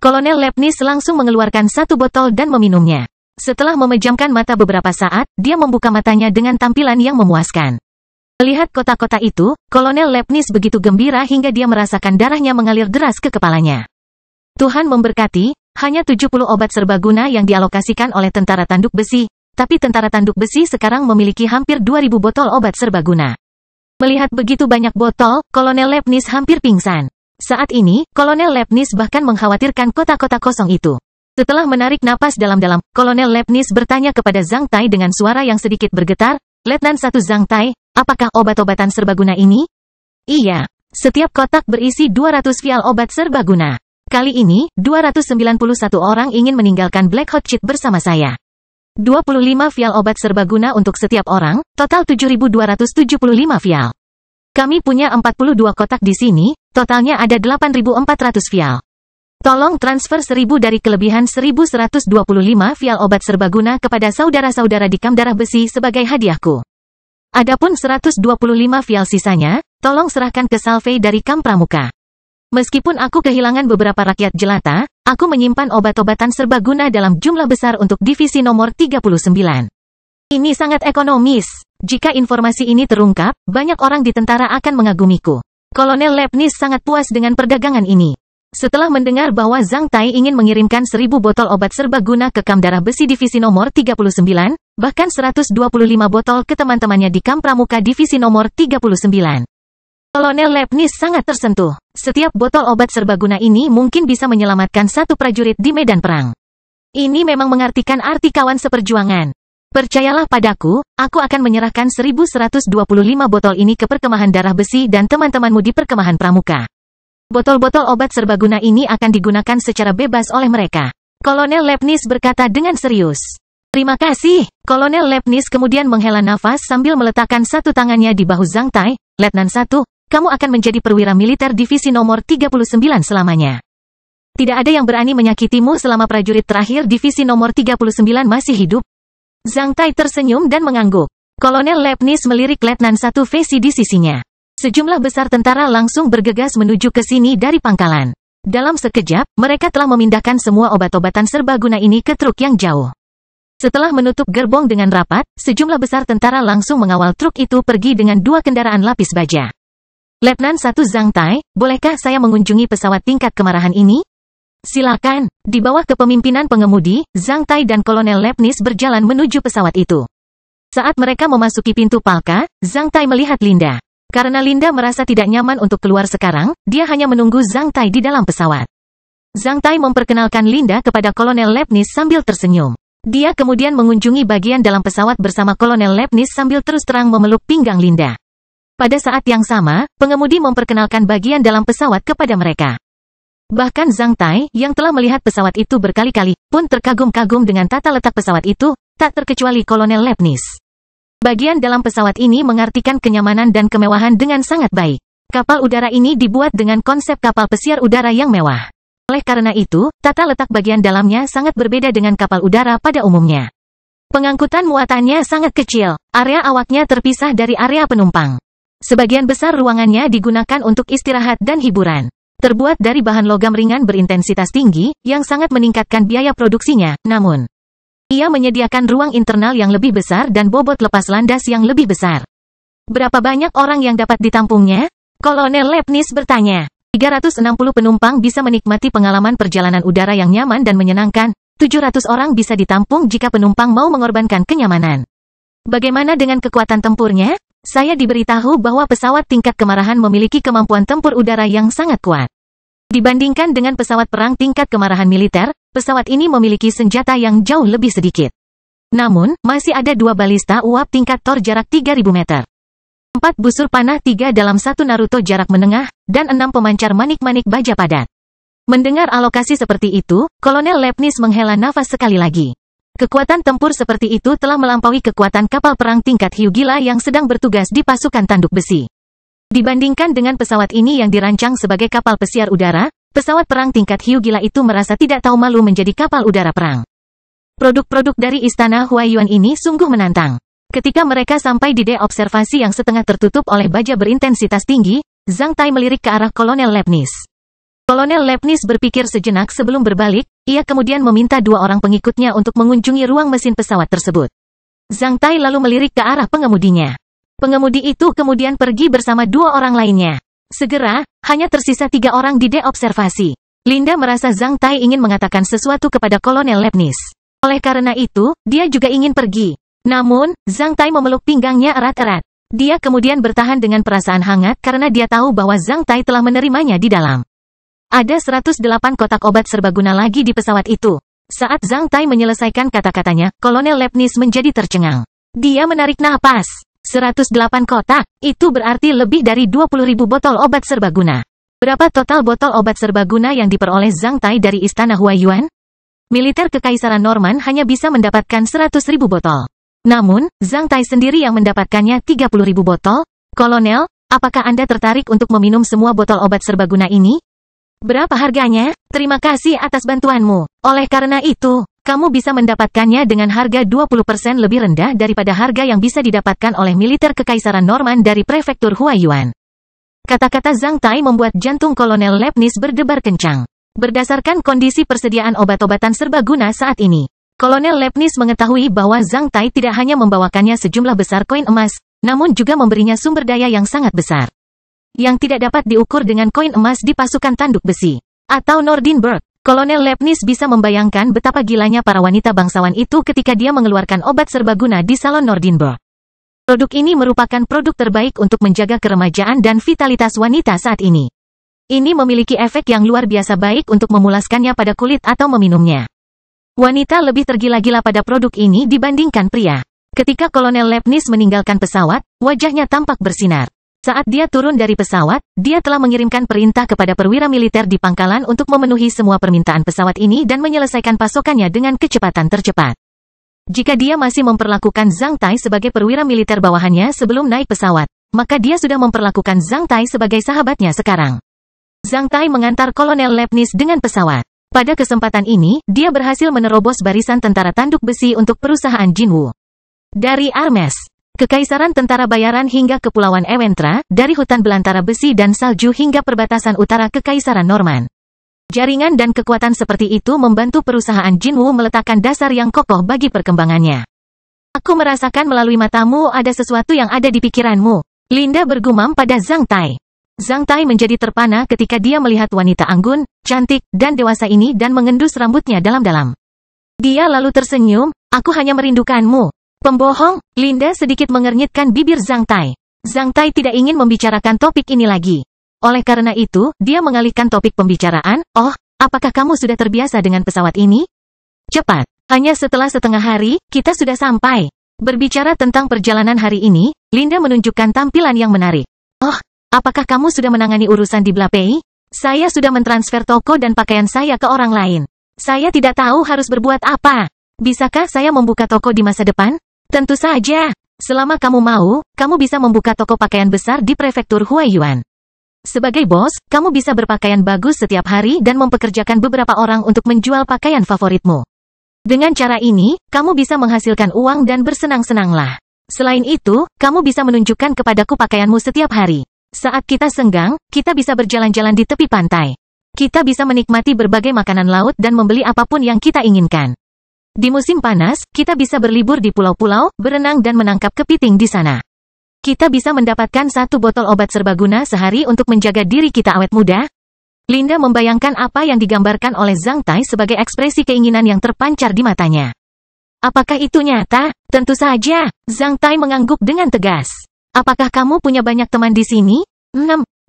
Kolonel Lepnis langsung mengeluarkan satu botol dan meminumnya. Setelah memejamkan mata beberapa saat, dia membuka matanya dengan tampilan yang memuaskan. Melihat kotak-kotak itu, Kolonel Lepnis begitu gembira hingga dia merasakan darahnya mengalir deras ke kepalanya. Tuhan memberkati, hanya 70 obat serbaguna yang dialokasikan oleh tentara tanduk besi, tapi tentara tanduk besi sekarang memiliki hampir 2000 botol obat serbaguna. Melihat begitu banyak botol, Kolonel Lepnis hampir pingsan. Saat ini, Kolonel Lepnis bahkan mengkhawatirkan kotak-kotak kosong itu. Setelah menarik napas dalam-dalam, Kolonel Lepnis bertanya kepada Zhang Tai dengan suara yang sedikit bergetar, "Letnan 1 Zhang Tai, apakah obat-obatan serbaguna ini?" "Iya." Setiap kotak berisi 200 vial obat serbaguna. Kali ini, 291 orang ingin meninggalkan Black Hot Chit bersama saya. 25 vial obat serbaguna untuk setiap orang, total 7.275 vial. Kami punya 42 kotak di sini, totalnya ada 8.400 vial. Tolong transfer 1000 dari kelebihan 1125 vial obat serbaguna kepada saudara-saudara di Kam Darah Besi sebagai hadiahku. Adapun 125 vial sisanya, tolong serahkan ke Salvei dari Kam Pramuka. Meskipun aku kehilangan beberapa rakyat jelata, aku menyimpan obat-obatan serbaguna dalam jumlah besar untuk divisi nomor 39. Ini sangat ekonomis. Jika informasi ini terungkap, banyak orang di tentara akan mengagumiku. Kolonel Lepnis sangat puas dengan perdagangan ini. Setelah mendengar bahwa Zhang Tai ingin mengirimkan 1000 botol obat serbaguna ke Kam Darah Besi divisi nomor 39, bahkan 125 botol ke teman-temannya di Kam Pramuka divisi nomor 39. Kolonel Lepnis sangat tersentuh. Setiap botol obat serbaguna ini mungkin bisa menyelamatkan satu prajurit di medan perang. Ini memang mengartikan arti kawan seperjuangan. Percayalah padaku, aku akan menyerahkan 1125 botol ini ke Perkemahan Darah Besi dan teman-temanmu di Perkemahan Pramuka. Botol-botol obat serbaguna ini akan digunakan secara bebas oleh mereka. Kolonel Lepnis berkata dengan serius. Terima kasih. Kolonel Lepnis kemudian menghela nafas sambil meletakkan satu tangannya di bahu Zhang Tai. Letnan 1, kamu akan menjadi perwira militer divisi nomor 39 selamanya. Tidak ada yang berani menyakitimu selama prajurit terakhir divisi nomor 39 masih hidup. Zhang Tai tersenyum dan mengangguk. Kolonel Lepnis melirik Letnan 1 Fesi di sisinya. Sejumlah besar tentara langsung bergegas menuju ke sini dari pangkalan. Dalam sekejap, mereka telah memindahkan semua obat-obatan serbaguna ini ke truk yang jauh. Setelah menutup gerbong dengan rapat, sejumlah besar tentara langsung mengawal truk itu pergi dengan 2 kendaraan lapis baja. Letnan 1 Zhang Tai, bolehkah saya mengunjungi pesawat tingkat kemarahan ini? Silakan. Di bawah kepemimpinan pengemudi, Zhang Tai dan Kolonel Lepnis berjalan menuju pesawat itu. Saat mereka memasuki pintu Palka, Zhang Tai melihat Linda. Karena Linda merasa tidak nyaman untuk keluar sekarang, dia hanya menunggu Zhang Tai di dalam pesawat. Zhang Tai memperkenalkan Linda kepada Kolonel Lepnis sambil tersenyum. Dia kemudian mengunjungi bagian dalam pesawat bersama Kolonel Lepnis sambil terus terang memeluk pinggang Linda. Pada saat yang sama, pengemudi memperkenalkan bagian dalam pesawat kepada mereka. Bahkan Zhang Tai, yang telah melihat pesawat itu berkali-kali, pun terkagum-kagum dengan tata letak pesawat itu, tak terkecuali Kolonel Lepnis. Bagian dalam pesawat ini mengartikan kenyamanan dan kemewahan dengan sangat baik. Kapal udara ini dibuat dengan konsep kapal pesiar udara yang mewah. Oleh karena itu, tata letak bagian dalamnya sangat berbeda dengan kapal udara pada umumnya. Pengangkutan muatannya sangat kecil, area awaknya terpisah dari area penumpang. Sebagian besar ruangannya digunakan untuk istirahat dan hiburan. Terbuat dari bahan logam ringan berintensitas tinggi, yang sangat meningkatkan biaya produksinya, namun ia menyediakan ruang internal yang lebih besar dan bobot lepas landas yang lebih besar. Berapa banyak orang yang dapat ditampungnya? Kolonel Lepnis bertanya. 360 penumpang bisa menikmati pengalaman perjalanan udara yang nyaman dan menyenangkan. 700 orang bisa ditampung jika penumpang mau mengorbankan kenyamanan. Bagaimana dengan kekuatan tempurnya? Saya diberitahu bahwa pesawat tingkat kemarahan memiliki kemampuan tempur udara yang sangat kuat. Dibandingkan dengan pesawat perang tingkat kemarahan militer, pesawat ini memiliki senjata yang jauh lebih sedikit. Namun, masih ada 2 balista uap tingkat Thor jarak 3000 meter. 4 busur panah 3 dalam 1 Naruto jarak menengah, dan 6 pemancar manik-manik baja padat. Mendengar alokasi seperti itu, Kolonel Lepnis menghela nafas sekali lagi. Kekuatan tempur seperti itu telah melampaui kekuatan kapal perang tingkat hiu gila yang sedang bertugas di pasukan tanduk besi. Dibandingkan dengan pesawat ini yang dirancang sebagai kapal pesiar udara, pesawat perang tingkat hiu gila itu merasa tidak tahu malu menjadi kapal udara perang. Produk-produk dari Istana Huaiyuan ini sungguh menantang. Ketika mereka sampai di observasi yang setengah tertutup oleh baja berintensitas tinggi, Zhang Tai melirik ke arah Kolonel Lepnis. Kolonel Lepnis berpikir sejenak sebelum berbalik, ia kemudian meminta 2 orang pengikutnya untuk mengunjungi ruang mesin pesawat tersebut. Zhang Tai lalu melirik ke arah pengemudinya. Pengemudi itu kemudian pergi bersama 2 orang lainnya. Segera, hanya tersisa 3 orang di observasi. Linda merasa Zhang Tai ingin mengatakan sesuatu kepada Kolonel Lepnis. Oleh karena itu, dia juga ingin pergi. Namun, Zhang Tai memeluk pinggangnya erat-erat. Dia kemudian bertahan dengan perasaan hangat karena dia tahu bahwa Zhang Tai telah menerimanya di dalam. Ada 108 kotak obat serbaguna lagi di pesawat itu. Saat Zhang Tai menyelesaikan kata-katanya, Kolonel Lepnis menjadi tercengang. Dia menarik napas. 108 kotak, itu berarti lebih dari 20.000 botol obat serbaguna. Berapa total botol obat serbaguna yang diperoleh Zhang Tai dari Istana Huaiyuan? Militer Kekaisaran Norman hanya bisa mendapatkan 100.000 botol. Namun, Zhang Tai sendiri yang mendapatkannya 30.000 botol. Kolonel, apakah Anda tertarik untuk meminum semua botol obat serbaguna ini? Berapa harganya? Terima kasih atas bantuanmu. Oleh karena itu, kamu bisa mendapatkannya dengan harga 20% lebih rendah daripada harga yang bisa didapatkan oleh militer Kekaisaran Norman dari prefektur Huaiyuan. Kata-kata Zhang Tai membuat jantung Kolonel Lepnis berdebar kencang. Berdasarkan kondisi persediaan obat-obatan serbaguna saat ini, Kolonel Lepnis mengetahui bahwa Zhang Tai tidak hanya membawakannya sejumlah besar koin emas, namun juga memberinya sumber daya yang sangat besar. Yang tidak dapat diukur dengan koin emas di pasukan tanduk besi. Atau Nordinburg. Kolonel Lepnis bisa membayangkan betapa gilanya para wanita bangsawan itu ketika dia mengeluarkan obat serbaguna di salon Nordinburg. Produk ini merupakan produk terbaik untuk menjaga keremajaan dan vitalitas wanita saat ini. Ini memiliki efek yang luar biasa baik untuk memulaskannya pada kulit atau meminumnya. Wanita lebih tergila-gila pada produk ini dibandingkan pria. Ketika Kolonel Lepnis meninggalkan pesawat, wajahnya tampak bersinar. Saat dia turun dari pesawat, dia telah mengirimkan perintah kepada perwira militer di pangkalan untuk memenuhi semua permintaan pesawat ini dan menyelesaikan pasokannya dengan kecepatan tercepat. Jika dia masih memperlakukan Zhang Tai sebagai perwira militer bawahannya sebelum naik pesawat, maka dia sudah memperlakukan Zhang Tai sebagai sahabatnya sekarang. Zhang Tai mengantar Kolonel Lepnis dengan pesawat. Pada kesempatan ini, dia berhasil menerobos barisan tentara tanduk besi untuk perusahaan Jinwu. Dari Armes, Kekaisaran Tentara Bayaran hingga Kepulauan Ewentra, dari hutan belantara besi dan salju hingga perbatasan utara Kekaisaran Norman. Jaringan dan kekuatan seperti itu membantu perusahaan Jinwu meletakkan dasar yang kokoh bagi perkembangannya. Aku merasakan melalui matamu ada sesuatu yang ada di pikiranmu. Linda bergumam pada Zhang Tai. Zhang Tai menjadi terpana ketika dia melihat wanita anggun, cantik, dan dewasa ini dan mengendus rambutnya dalam-dalam. Dia lalu tersenyum, aku hanya merindukanmu. Pembohong, Linda sedikit mengernyitkan bibir Zhang Tai. Zhang Tai tidak ingin membicarakan topik ini lagi. Oleh karena itu, dia mengalihkan topik pembicaraan, oh, apakah kamu sudah terbiasa dengan pesawat ini? Cepat, hanya setelah setengah hari, kita sudah sampai. Berbicara tentang perjalanan hari ini, Linda menunjukkan tampilan yang menarik. Oh, apakah kamu sudah menangani urusan di Blapei? Saya sudah mentransfer toko dan pakaian saya ke orang lain. Saya tidak tahu harus berbuat apa. Bisakah saya membuka toko di masa depan? Tentu saja. Selama kamu mau, kamu bisa membuka toko pakaian besar di prefektur Huaiyuan. Sebagai bos, kamu bisa berpakaian bagus setiap hari dan mempekerjakan beberapa orang untuk menjual pakaian favoritmu. Dengan cara ini, kamu bisa menghasilkan uang dan bersenang-senanglah. Selain itu, kamu bisa menunjukkan kepadaku pakaianmu setiap hari. Saat kita senggang, kita bisa berjalan-jalan di tepi pantai. Kita bisa menikmati berbagai makanan laut dan membeli apapun yang kita inginkan. Di musim panas, kita bisa berlibur di pulau-pulau, berenang dan menangkap kepiting di sana. Kita bisa mendapatkan 1 botol obat serbaguna sehari untuk menjaga diri kita awet muda. Linda membayangkan apa yang digambarkan oleh Zhang Tai sebagai ekspresi keinginan yang terpancar di matanya. Apakah itu nyata? Tentu saja. Zhang Tai mengangguk dengan tegas. Apakah kamu punya banyak teman di sini?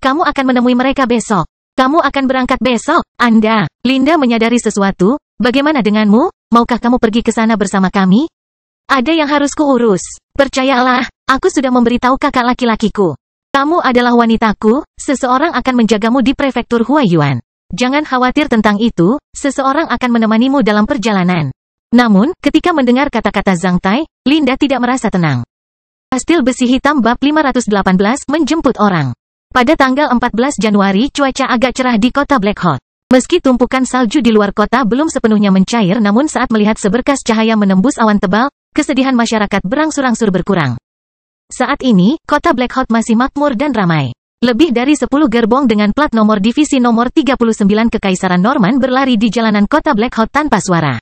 Kamu akan menemui mereka besok. Kamu akan berangkat besok, Anda. Linda menyadari sesuatu. Bagaimana denganmu? Maukah kamu pergi ke sana bersama kami? Ada yang harus kuurus. Percayalah, Aku sudah memberitahu kakak laki-lakiku. Kamu adalah wanitaku, seseorang akan menjagamu di prefektur Huaiyuan. Jangan khawatir tentang itu, seseorang akan menemanimu dalam perjalanan. Namun, ketika mendengar kata-kata Zhang Tai, Linda tidak merasa tenang. Kastil Besi Hitam bab 518 menjemput orang. Pada tanggal 14 Januari cuaca agak cerah di kota Black Hot. Meski tumpukan salju di luar kota belum sepenuhnya mencair, namun saat melihat seberkas cahaya menembus awan tebal, kesedihan masyarakat berangsur-angsur berkurang. Saat ini, kota Black Hot masih makmur dan ramai. Lebih dari 10 gerbong dengan plat nomor divisi nomor 39 Kekaisaran Norman berlari di jalanan kota Black Hot tanpa suara.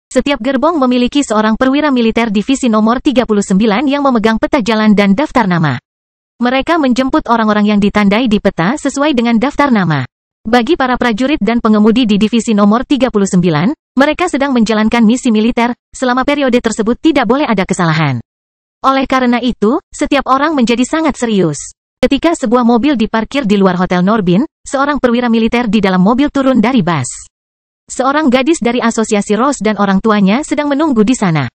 Setiap gerbong memiliki seorang perwira militer divisi nomor 39 yang memegang peta jalan dan daftar nama. Mereka menjemput orang-orang yang ditandai di peta sesuai dengan daftar nama. Bagi para prajurit dan pengemudi di divisi nomor 39, mereka sedang menjalankan misi militer, selama periode tersebut tidak boleh ada kesalahan. Oleh karena itu, setiap orang menjadi sangat serius. Ketika sebuah mobil diparkir di luar Hotel Norbin, seorang perwira militer di dalam mobil turun dari bus. Seorang gadis dari asosiasi Rose dan orang tuanya sedang menunggu di sana.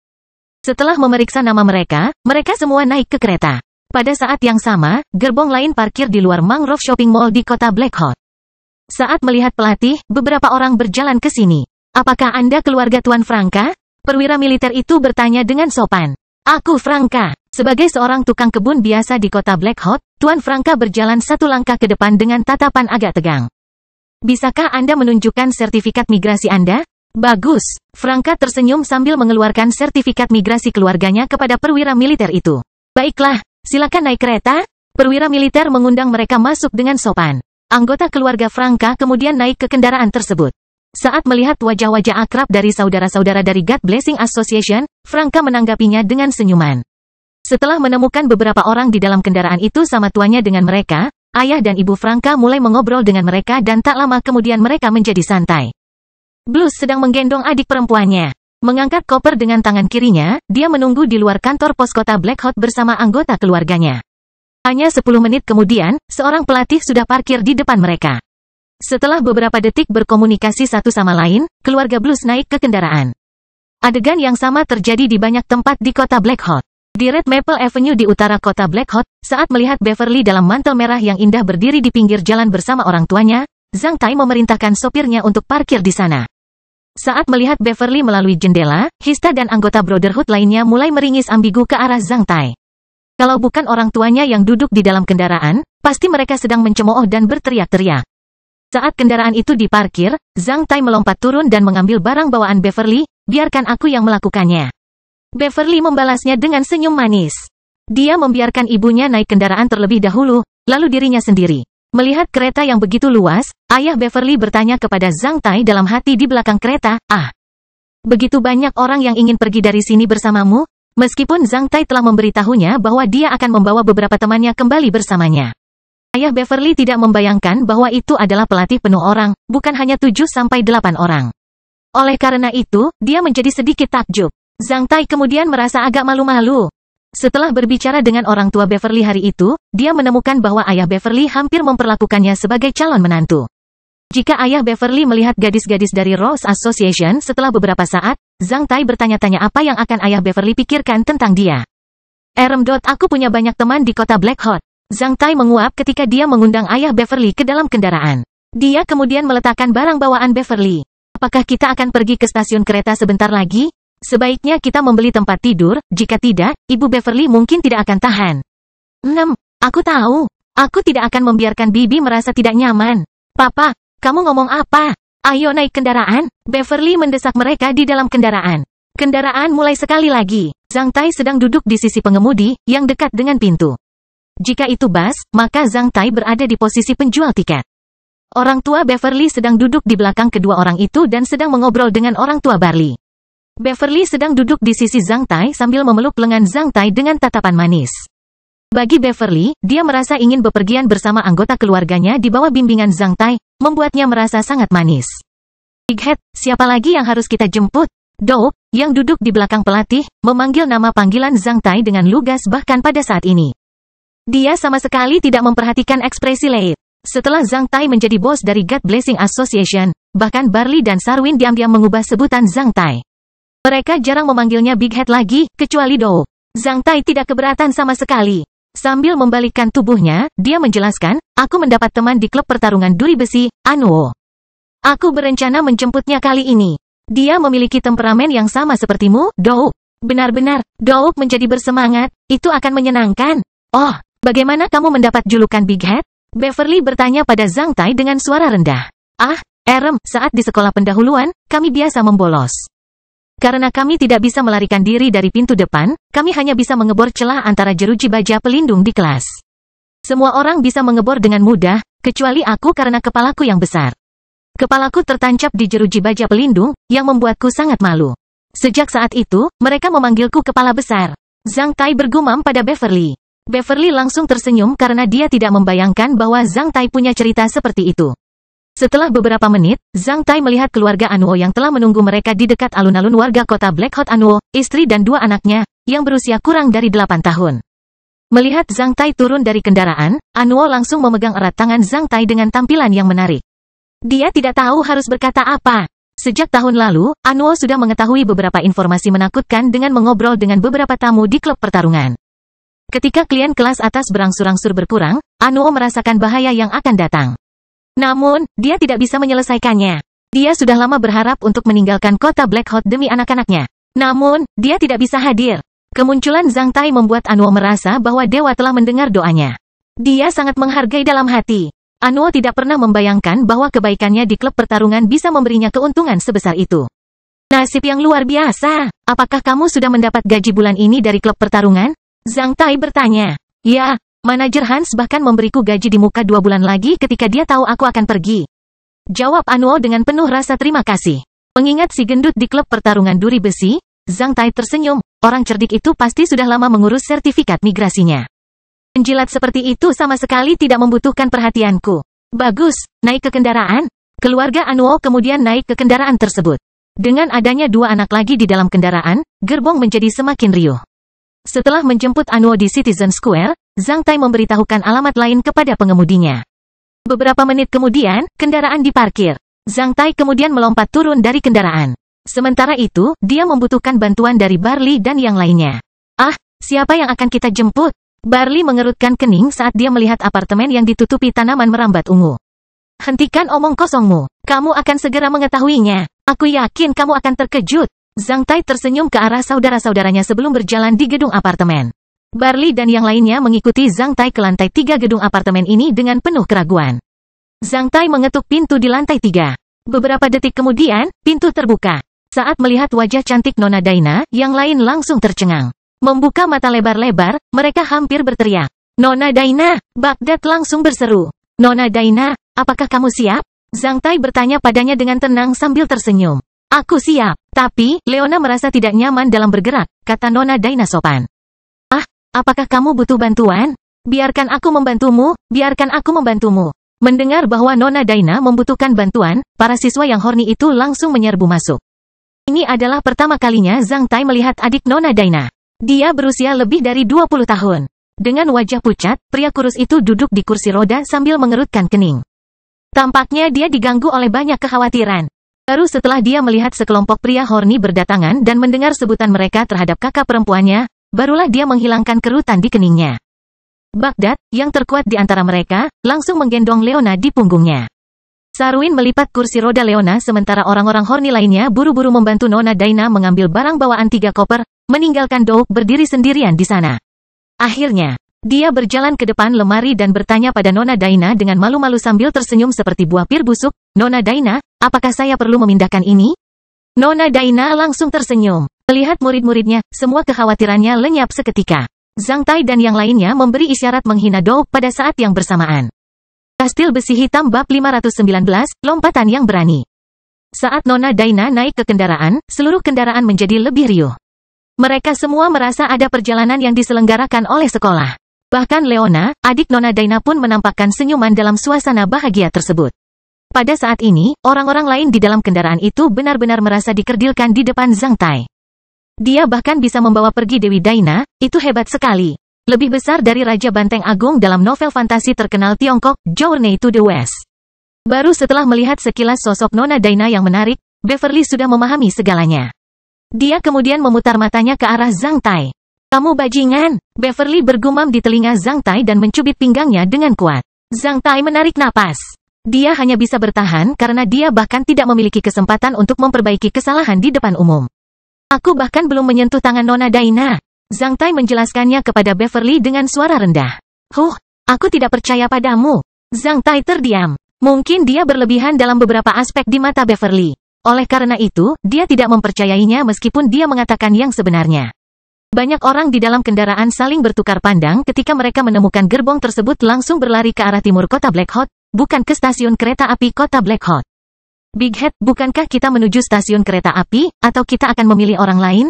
Setelah memeriksa nama mereka, mereka semua naik ke kereta. Pada saat yang sama, gerbong lain parkir di luar Mangrove Shopping Mall di kota Black Hot. Saat melihat pelatih, beberapa orang berjalan ke sini. Apakah Anda keluarga Tuan Franka? Perwira militer itu bertanya dengan sopan. Aku Franka. Sebagai seorang tukang kebun biasa di kota Black Hot, Tuan Franka berjalan satu langkah ke depan dengan tatapan agak tegang. Bisakah Anda menunjukkan sertifikat migrasi Anda? Bagus. Franka tersenyum sambil mengeluarkan sertifikat migrasi keluarganya kepada perwira militer itu. Baiklah, silakan naik kereta. Perwira militer mengundang mereka masuk dengan sopan. Anggota keluarga Franka kemudian naik ke kendaraan tersebut. Saat melihat wajah-wajah akrab dari saudara-saudara dari God Blessing Association, Franka menanggapinya dengan senyuman. Setelah menemukan beberapa orang di dalam kendaraan itu sama tuannya dengan mereka, ayah dan ibu Franka mulai mengobrol dengan mereka dan tak lama kemudian mereka menjadi santai. Blues sedang menggendong adik perempuannya. Mengangkat koper dengan tangan kirinya, dia menunggu di luar kantor pos kota Black Hot bersama anggota keluarganya. Hanya 10 menit kemudian, seorang pelatih sudah parkir di depan mereka. Setelah beberapa detik berkomunikasi satu sama lain, keluarga Blues naik ke kendaraan. Adegan yang sama terjadi di banyak tempat di kota Black Hot. Di Red Maple Avenue di utara kota Black Hot, saat melihat Beverly dalam mantel merah yang indah berdiri di pinggir jalan bersama orang tuanya, Zhang Tai memerintahkan sopirnya untuk parkir di sana. Saat melihat Beverly melalui jendela, Hista dan anggota Brotherhood lainnya mulai meringis ambigu ke arah Zhang Tai. Kalau bukan orang tuanya yang duduk di dalam kendaraan, pasti mereka sedang mencemooh dan berteriak-teriak. Saat kendaraan itu diparkir, Zhang Tai melompat turun dan mengambil barang bawaan Beverly, biarkan aku yang melakukannya. Beverly membalasnya dengan senyum manis. Dia membiarkan ibunya naik kendaraan terlebih dahulu, lalu dirinya sendiri. Melihat kereta yang begitu luas, ayah Beverly bertanya kepada Zhang Tai dalam hati di belakang kereta, begitu banyak orang yang ingin pergi dari sini bersamamu? Meskipun Zhang Tai telah memberitahunya bahwa dia akan membawa beberapa temannya kembali bersamanya. Ayah Beverly tidak membayangkan bahwa itu adalah pelatih penuh orang, bukan hanya 7-8 orang. Oleh karena itu, dia menjadi sedikit takjub. Zhang Tai kemudian merasa agak malu-malu. Setelah berbicara dengan orang tua Beverly hari itu, dia menemukan bahwa ayah Beverly hampir memperlakukannya sebagai calon menantu. Jika ayah Beverly melihat gadis-gadis dari Rose Association setelah beberapa saat, Zhang Tai bertanya-tanya apa yang akan ayah Beverly pikirkan tentang dia. Aku punya banyak teman di kota Black Hot. Zhang Tai menguap ketika dia mengundang ayah Beverly ke dalam kendaraan. Dia kemudian meletakkan barang bawaan Beverly. Apakah kita akan pergi ke stasiun kereta sebentar lagi? Sebaiknya kita membeli tempat tidur, jika tidak, ibu Beverly mungkin tidak akan tahan. Aku tahu. Aku tidak akan membiarkan Bibi merasa tidak nyaman. Papa, kamu ngomong apa? Ayo naik kendaraan. Beverly mendesak mereka di dalam kendaraan. Kendaraan mulai sekali lagi. Zhang Tai sedang duduk di sisi pengemudi, yang dekat dengan pintu. Jika itu bus, maka Zhang Tai berada di posisi penjual tiket. Orang tua Beverly sedang duduk di belakang kedua orang itu dan sedang mengobrol dengan orang tua Barley. Beverly sedang duduk di sisi Zhang Tai sambil memeluk lengan Zhang Tai dengan tatapan manis. Bagi Beverly, dia merasa ingin bepergian bersama anggota keluarganya di bawah bimbingan Zhang Tai, membuatnya merasa sangat manis. Big Head, siapa lagi yang harus kita jemput? Dope, yang duduk di belakang pelatih, memanggil nama panggilan Zhang Tai dengan lugas bahkan pada saat ini. Dia sama sekali tidak memperhatikan ekspresi Lei. Setelah Zhang Tai menjadi bos dari God Blessing Association, bahkan Barley dan Sarwin diam-diam mengubah sebutan Zhang Tai. Mereka jarang memanggilnya Big Head lagi, kecuali Dope. Zhang Tai tidak keberatan sama sekali. Sambil membalikkan tubuhnya, dia menjelaskan, aku mendapat teman di klub pertarungan duri besi, Anuo. Aku berencana menjemputnya kali ini. Dia memiliki temperamen yang sama sepertimu, Douk. Benar-benar, Douk menjadi bersemangat, itu akan menyenangkan. Oh, bagaimana kamu mendapat julukan Big Head? Beverly bertanya pada Zhang Tai dengan suara rendah. Ah, saat di sekolah pendahuluan, kami biasa membolos. Karena kami tidak bisa melarikan diri dari pintu depan, kami hanya bisa mengebor celah antara jeruji baja pelindung di kelas. Semua orang bisa mengebor dengan mudah, kecuali aku karena kepalaku yang besar. Kepalaku tertancap di jeruji baja pelindung, yang membuatku sangat malu. Sejak saat itu, mereka memanggilku kepala besar. Zhang Tai bergumam pada Beverly. Beverly langsung tersenyum karena dia tidak membayangkan bahwa Zhang Tai punya cerita seperti itu. Setelah beberapa menit, Zhang Tai melihat keluarga Anuo yang telah menunggu mereka di dekat alun-alun warga kota Black Hot Anuo, istri dan 2 anaknya, yang berusia kurang dari 8 tahun. Melihat Zhang Tai turun dari kendaraan, Anuo langsung memegang erat tangan Zhang Tai dengan tampilan yang menarik. Dia tidak tahu harus berkata apa. Sejak tahun lalu, Anuo sudah mengetahui beberapa informasi menakutkan dengan mengobrol dengan beberapa tamu di klub pertarungan. Ketika klien kelas atas berangsur-angsur berkurang, Anuo merasakan bahaya yang akan datang. Namun, dia tidak bisa menyelesaikannya. Dia sudah lama berharap untuk meninggalkan kota Black Hot demi anak-anaknya. Namun, dia tidak bisa hadir. Kemunculan Zhang Tai membuat Anuo merasa bahwa dewa telah mendengar doanya. Dia sangat menghargai dalam hati. Anuo tidak pernah membayangkan bahwa kebaikannya di klub pertarungan bisa memberinya keuntungan sebesar itu. Nasib yang luar biasa. Apakah kamu sudah mendapat gaji bulan ini dari klub pertarungan? Zhang Tai bertanya. Ya, manajer Hans bahkan memberiku gaji di muka 2 bulan lagi ketika dia tahu aku akan pergi. Jawab Anuo dengan penuh rasa terima kasih. Mengingat si gendut di klub pertarungan duri besi, Zhang Tai tersenyum. Orang cerdik itu pasti sudah lama mengurus sertifikat migrasinya. Penjilat seperti itu sama sekali tidak membutuhkan perhatianku. Bagus, naik ke kendaraan. Keluarga Anuo kemudian naik ke kendaraan tersebut. Dengan adanya 2 anak lagi di dalam kendaraan, gerbong menjadi semakin riuh. Setelah menjemput Anuo di Citizen Square, Zhang Tai memberitahukan alamat lain kepada pengemudinya. Beberapa menit kemudian, kendaraan diparkir. Zhang Tai kemudian melompat turun dari kendaraan. Sementara itu, dia membutuhkan bantuan dari Barley dan yang lainnya. Ah, siapa yang akan kita jemput? Barley mengerutkan kening saat dia melihat apartemen yang ditutupi tanaman merambat ungu. Hentikan omong kosongmu. Kamu akan segera mengetahuinya. Aku yakin kamu akan terkejut. Zhang Tai tersenyum ke arah saudara-saudaranya sebelum berjalan di gedung apartemen. Barley dan yang lainnya mengikuti Zhang Tai ke lantai 3 gedung apartemen ini dengan penuh keraguan. Zhang Tai mengetuk pintu di lantai 3. Beberapa detik kemudian, pintu terbuka. Saat melihat wajah cantik Nona Daina, yang lain langsung tercengang. Membuka mata lebar-lebar, mereka hampir berteriak. Nona Daina! Baghdad langsung berseru. Nona Daina, apakah kamu siap? Zhang Tai bertanya padanya dengan tenang sambil tersenyum. Aku siap, tapi, Leona merasa tidak nyaman dalam bergerak, kata Nona Daina sopan. Ah, apakah kamu butuh bantuan? Biarkan aku membantumu, biarkan aku membantumu. Mendengar bahwa Nona Daina membutuhkan bantuan, para siswa yang horny itu langsung menyerbu masuk. Ini adalah pertama kalinya Zhang Tai melihat adik Nona Daina. Dia berusia lebih dari 20 tahun. Dengan wajah pucat, pria kurus itu duduk di kursi roda sambil mengerutkan kening. Tampaknya dia diganggu oleh banyak kekhawatiran. Baru setelah dia melihat sekelompok pria horny berdatangan dan mendengar sebutan mereka terhadap kakak perempuannya, barulah dia menghilangkan kerutan di keningnya. Baghdad, yang terkuat di antara mereka, langsung menggendong Leona di punggungnya. Sarwin melipat kursi roda Leona sementara orang-orang horny lainnya buru-buru membantu Nona Daina mengambil barang bawaan 3 koper, meninggalkan Douk berdiri sendirian di sana. Akhirnya, dia berjalan ke depan lemari dan bertanya pada Nona Daina dengan malu-malu sambil tersenyum seperti buah pir busuk, Nona Daina, apakah saya perlu memindahkan ini? Nona Daina langsung tersenyum. Melihat murid-muridnya, semua kekhawatirannya lenyap seketika. Zhang Tai dan yang lainnya memberi isyarat menghina Douk pada saat yang bersamaan. Kastil Besi Hitam Bab 519, Lompatan yang Berani. Saat Nona Daina naik ke kendaraan, seluruh kendaraan menjadi lebih riuh. Mereka semua merasa ada perjalanan yang diselenggarakan oleh sekolah. Bahkan Leona, adik Nona Daina pun menampakkan senyuman dalam suasana bahagia tersebut. Pada saat ini, orang-orang lain di dalam kendaraan itu benar-benar merasa dikerdilkan di depan Zhang Tai. Dia bahkan bisa membawa pergi Dewi Daina, itu hebat sekali. Lebih besar dari Raja Banteng Agung dalam novel fantasi terkenal Tiongkok, Journey to the West. Baru setelah melihat sekilas sosok Nona Daina yang menarik, Beverly sudah memahami segalanya. Dia kemudian memutar matanya ke arah Zhang Tai. Kamu bajingan, Beverly bergumam di telinga Zhang Tai dan mencubit pinggangnya dengan kuat. Zhang Tai menarik napas. Dia hanya bisa bertahan karena dia bahkan tidak memiliki kesempatan untuk memperbaiki kesalahan di depan umum. Aku bahkan belum menyentuh tangan Nona Daina. Zhang Tai menjelaskannya kepada Beverly dengan suara rendah. Aku tidak percaya padamu. Zhang Tai terdiam. Mungkin dia berlebihan dalam beberapa aspek di mata Beverly. Oleh karena itu, dia tidak mempercayainya meskipun dia mengatakan yang sebenarnya. Banyak orang di dalam kendaraan saling bertukar pandang ketika mereka menemukan gerbong tersebut langsung berlari ke arah timur kota Black Hawk, bukan ke stasiun kereta api kota Black Hawk. Big Head, bukankah kita menuju stasiun kereta api, atau kita akan memilih orang lain?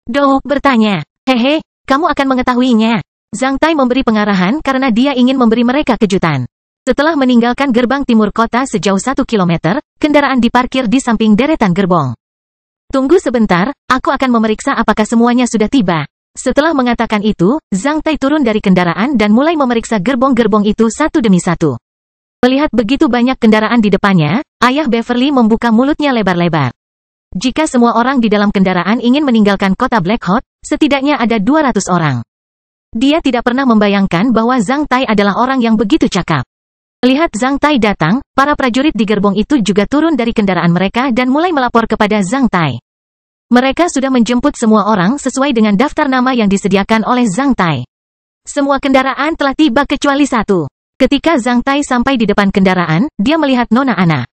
Dou bertanya. Hehe, kamu akan mengetahuinya. Zhang Tai memberi pengarahan karena dia ingin memberi mereka kejutan. Setelah meninggalkan gerbang timur kota sejauh 1 kilometer, kendaraan diparkir di samping deretan gerbong. Tunggu sebentar, aku akan memeriksa apakah semuanya sudah tiba. Setelah mengatakan itu, Zhang Tai turun dari kendaraan dan mulai memeriksa gerbong-gerbong itu satu demi satu. Melihat begitu banyak kendaraan di depannya, ayah Beverly membuka mulutnya lebar-lebar. Jika semua orang di dalam kendaraan ingin meninggalkan kota Black Hawk, setidaknya ada 200 orang. Dia tidak pernah membayangkan bahwa Zhang Tai adalah orang yang begitu cakap. Melihat Zhang Tai datang, para prajurit di gerbong itu juga turun dari kendaraan mereka dan mulai melapor kepada Zhang Tai. Mereka sudah menjemput semua orang sesuai dengan daftar nama yang disediakan oleh Zhang Tai. Semua kendaraan telah tiba kecuali satu. Ketika Zhang Tai sampai di depan kendaraan, dia melihat Nona Ana.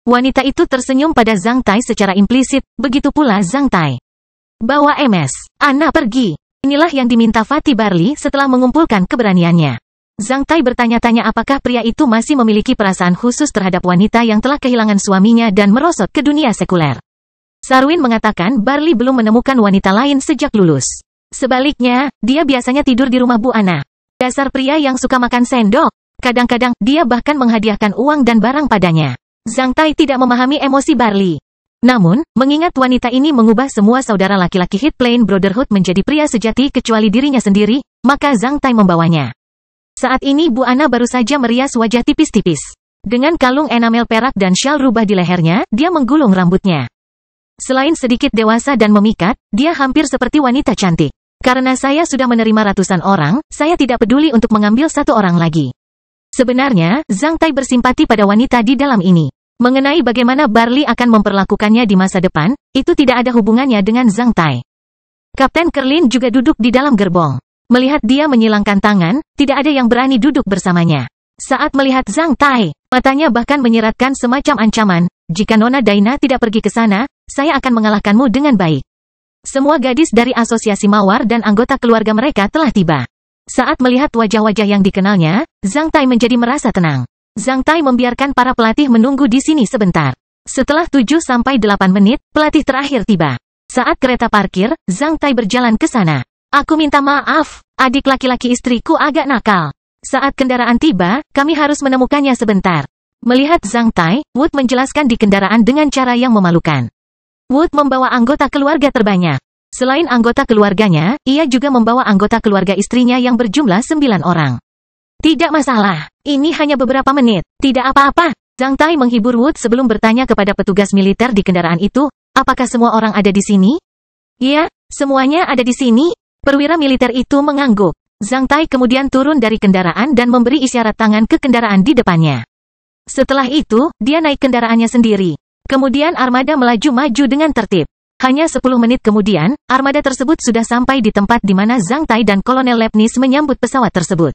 Wanita itu tersenyum pada Zhang Tai secara implisit, begitu pula Zhang Tai. Bawa MS. Ana pergi. Inilah yang diminta Fatih Barli setelah mengumpulkan keberaniannya. Zhang Tai bertanya-tanya apakah pria itu masih memiliki perasaan khusus terhadap wanita yang telah kehilangan suaminya dan merosot ke dunia sekuler. Sarwin mengatakan Barli belum menemukan wanita lain sejak lulus. Sebaliknya, dia biasanya tidur di rumah Bu Ana. Dasar pria yang suka makan sendok. Kadang-kadang, dia bahkan menghadiahkan uang dan barang padanya. Zhang Tai tidak memahami emosi Barli. Namun, mengingat wanita ini mengubah semua saudara laki-laki Hit Plain Brotherhood menjadi pria sejati kecuali dirinya sendiri, maka Zhang Tai membawanya. Saat ini Bu Ana baru saja merias wajah tipis-tipis. Dengan kalung enamel perak dan syal rubah di lehernya, dia menggulung rambutnya. Selain sedikit dewasa dan memikat, dia hampir seperti wanita cantik. Karena saya sudah menerima ratusan orang, saya tidak peduli untuk mengambil satu orang lagi. Sebenarnya, Zhang Tai bersimpati pada wanita di dalam ini. Mengenai bagaimana Barli akan memperlakukannya di masa depan, itu tidak ada hubungannya dengan Zhang Tai. Kapten Kerlin juga duduk di dalam gerbong. Melihat dia menyilangkan tangan, tidak ada yang berani duduk bersamanya. Saat melihat Zhang Tai, matanya bahkan menyiratkan semacam ancaman, jika Nona Daina tidak pergi ke sana, saya akan mengalahkanmu dengan baik. Semua gadis dari asosiasi Mawar dan anggota keluarga mereka telah tiba. Saat melihat wajah-wajah yang dikenalnya, Zhang Tai menjadi merasa tenang. Zhang Tai membiarkan para pelatih menunggu di sini sebentar. Setelah 7-8 menit, pelatih terakhir tiba. Saat kereta parkir, Zhang Tai berjalan ke sana. Aku minta maaf, adik laki-laki istriku agak nakal. Saat kendaraan tiba, kami harus menemukannya sebentar. Melihat Zhang Tai, Wood menjelaskan di kendaraan dengan cara yang memalukan. Wood membawa anggota keluarga terbanyak. Selain anggota keluarganya, ia juga membawa anggota keluarga istrinya yang berjumlah 9 orang. Tidak masalah, ini hanya beberapa menit, tidak apa-apa. Zhang Tai menghibur Wood sebelum bertanya kepada petugas militer di kendaraan itu, apakah semua orang ada di sini? Ya, semuanya ada di sini. Perwira militer itu mengangguk. Zhang Tai kemudian turun dari kendaraan dan memberi isyarat tangan ke kendaraan di depannya. Setelah itu, dia naik kendaraannya sendiri. Kemudian armada melaju-maju dengan tertib. Hanya 10 menit kemudian, armada tersebut sudah sampai di tempat di mana Zhang Tai dan Kolonel Lepnis menyambut pesawat tersebut.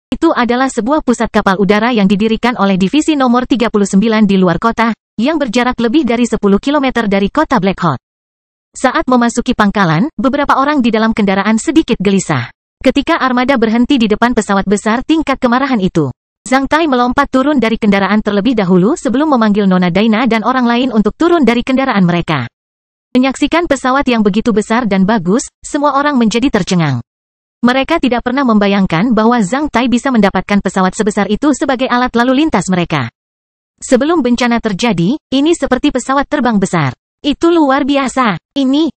Itu adalah sebuah pusat kapal udara yang didirikan oleh divisi nomor 39 di luar kota, yang berjarak lebih dari 10 km dari kota Black Hawk. Saat memasuki pangkalan, beberapa orang di dalam kendaraan sedikit gelisah. Ketika armada berhenti di depan pesawat besar tingkat kemarahan itu, Zhang Tai melompat turun dari kendaraan terlebih dahulu sebelum memanggil Nona Daina dan orang lain untuk turun dari kendaraan mereka. Menyaksikan pesawat yang begitu besar dan bagus, semua orang menjadi tercengang. Mereka tidak pernah membayangkan bahwa Zhang Tai bisa mendapatkan pesawat sebesar itu sebagai alat lalu lintas mereka. Sebelum bencana terjadi, ini seperti pesawat terbang besar. Itu luar biasa. Ini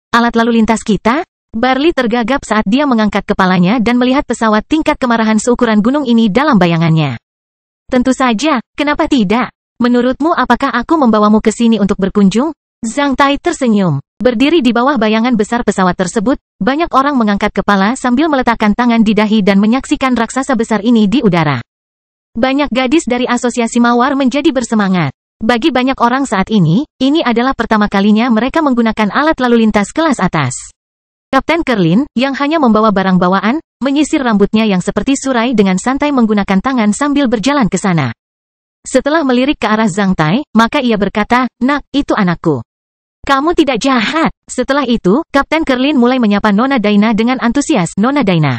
alat lalu lintas kita? Barli tergagap saat dia mengangkat kepalanya dan melihat pesawat tingkat kemarahan seukuran gunung ini dalam bayangannya. Tentu saja, kenapa tidak? Menurutmu apakah aku membawamu ke sini untuk berkunjung? Zhang Tai tersenyum. Berdiri di bawah bayangan besar pesawat tersebut, banyak orang mengangkat kepala sambil meletakkan tangan di dahi dan menyaksikan raksasa besar ini di udara. Banyak gadis dari asosiasi mawar menjadi bersemangat. Bagi banyak orang saat ini adalah pertama kalinya mereka menggunakan alat lalu lintas kelas atas. Kapten Kerlin, yang hanya membawa barang bawaan, menyisir rambutnya yang seperti surai dengan santai menggunakan tangan sambil berjalan ke sana. Setelah melirik ke arah Zhang Tai, maka ia berkata, "Nak, itu anakku. Kamu tidak jahat." Setelah itu, Kapten Kerlin mulai menyapa Nona Daina dengan antusias. "Nona Daina,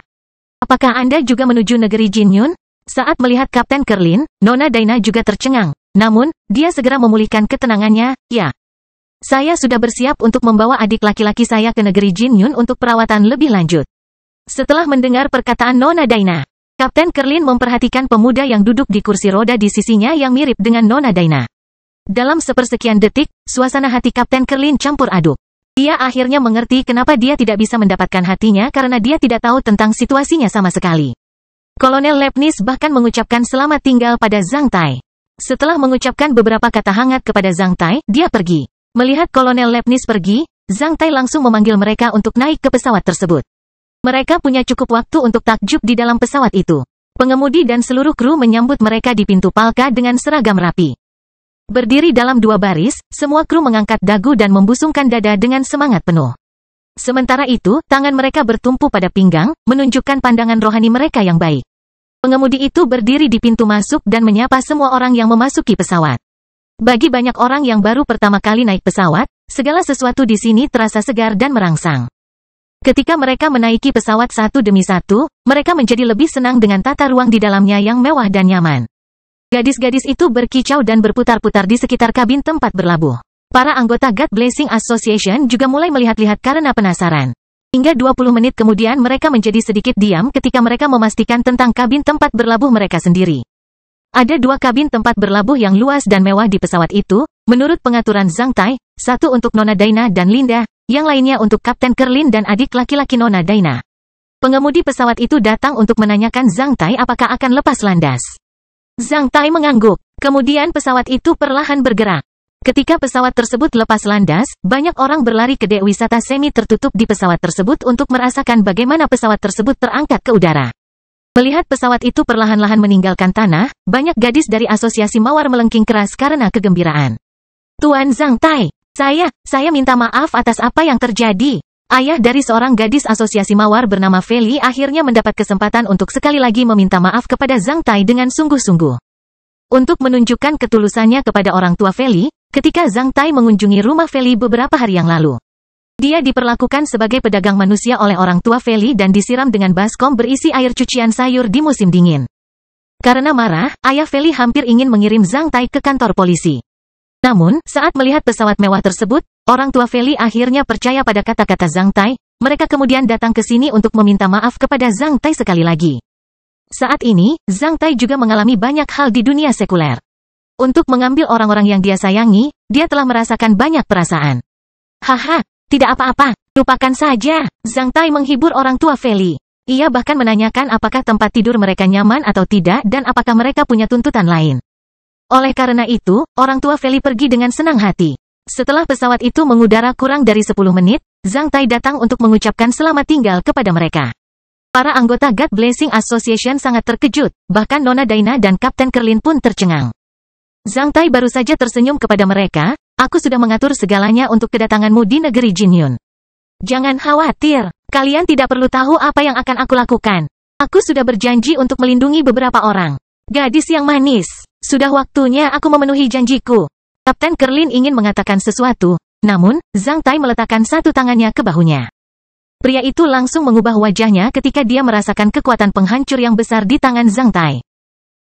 apakah Anda juga menuju negeri Jinyun?" Saat melihat Kapten Kerlin, Nona Daina juga tercengang. Namun, dia segera memulihkan ketenangannya. "Ya. Saya sudah bersiap untuk membawa adik laki-laki saya ke negeri Jinyun untuk perawatan lebih lanjut." Setelah mendengar perkataan Nona Daina, Kapten Kerlin memperhatikan pemuda yang duduk di kursi roda di sisinya yang mirip dengan Nona Daina. Dalam sepersekian detik, suasana hati Kapten Kerlin campur aduk. Dia akhirnya mengerti kenapa dia tidak bisa mendapatkan hatinya karena dia tidak tahu tentang situasinya sama sekali. Kolonel Lepnis bahkan mengucapkan selamat tinggal pada Zhang Tai. Setelah mengucapkan beberapa kata hangat kepada Zhang Tai, dia pergi. Melihat Kolonel Lepnis pergi, Zhang Tai langsung memanggil mereka untuk naik ke pesawat tersebut. Mereka punya cukup waktu untuk takjub di dalam pesawat itu. Pengemudi dan seluruh kru menyambut mereka di pintu Palka dengan seragam rapi. Berdiri dalam dua baris, semua kru mengangkat dagu dan membusungkan dada dengan semangat penuh. Sementara itu, tangan mereka bertumpu pada pinggang, menunjukkan pandangan rohani mereka yang baik. Pengemudi itu berdiri di pintu masuk dan menyapa semua orang yang memasuki pesawat. Bagi banyak orang yang baru pertama kali naik pesawat, segala sesuatu di sini terasa segar dan merangsang. Ketika mereka menaiki pesawat satu demi satu, mereka menjadi lebih senang dengan tata ruang di dalamnya yang mewah dan nyaman. Gadis-gadis itu berkicau dan berputar-putar di sekitar kabin tempat berlabuh. Para anggota God Blessing Association juga mulai melihat-lihat karena penasaran. Hingga 20 menit kemudian mereka menjadi sedikit diam ketika mereka memastikan tentang kabin tempat berlabuh mereka sendiri. Ada dua kabin tempat berlabuh yang luas dan mewah di pesawat itu, menurut pengaturan Zhang Tai, satu untuk Nona Daina dan Linda, yang lainnya untuk Kapten Kerlin dan adik laki-laki Nona Daina. Pengemudi pesawat itu datang untuk menanyakan Zhang Tai apakah akan lepas landas. Zhang Tai mengangguk. Kemudian pesawat itu perlahan bergerak. Ketika pesawat tersebut lepas landas, banyak orang berlari ke dek wisata semi tertutup di pesawat tersebut untuk merasakan bagaimana pesawat tersebut terangkat ke udara. Melihat pesawat itu perlahan-lahan meninggalkan tanah, banyak gadis dari asosiasi mawar melengking keras karena kegembiraan. "Tuan Zhang Tai, saya minta maaf atas apa yang terjadi." Ayah dari seorang gadis asosiasi mawar bernama Feli akhirnya mendapat kesempatan untuk sekali lagi meminta maaf kepada Zhang Tai dengan sungguh-sungguh. Untuk menunjukkan ketulusannya kepada orang tua Feli, ketika Zhang Tai mengunjungi rumah Feli beberapa hari yang lalu. Dia diperlakukan sebagai pedagang manusia oleh orang tua Feli dan disiram dengan baskom berisi air cucian sayur di musim dingin. Karena marah, ayah Feli hampir ingin mengirim Zhang Tai ke kantor polisi. Namun, saat melihat pesawat mewah tersebut, orang tua Feli akhirnya percaya pada kata-kata Zhang Tai. Mereka kemudian datang ke sini untuk meminta maaf kepada Zhang Tai sekali lagi. Saat ini, Zhang Tai juga mengalami banyak hal di dunia sekuler. Untuk mengambil orang-orang yang dia sayangi, dia telah merasakan banyak perasaan. "Haha, tidak apa-apa, lupakan saja." Zhang Tai menghibur orang tua Feli. Ia bahkan menanyakan apakah tempat tidur mereka nyaman atau tidak dan apakah mereka punya tuntutan lain. Oleh karena itu, orang tua Feli pergi dengan senang hati. Setelah pesawat itu mengudara kurang dari 10 menit, Zhang Tai datang untuk mengucapkan selamat tinggal kepada mereka. Para anggota God Blessing Association sangat terkejut, bahkan Nona Daina dan Kapten Kerlin pun tercengang. Zhang Tai baru saja tersenyum kepada mereka, "Aku sudah mengatur segalanya untuk kedatanganmu di negeri Jinyun. Jangan khawatir, kalian tidak perlu tahu apa yang akan aku lakukan. Aku sudah berjanji untuk melindungi beberapa orang. Gadis yang manis, sudah waktunya aku memenuhi janjiku." Kapten Kerlin ingin mengatakan sesuatu, namun, Zhang Tai meletakkan satu tangannya ke bahunya. Pria itu langsung mengubah wajahnya ketika dia merasakan kekuatan penghancur yang besar di tangan Zhang Tai.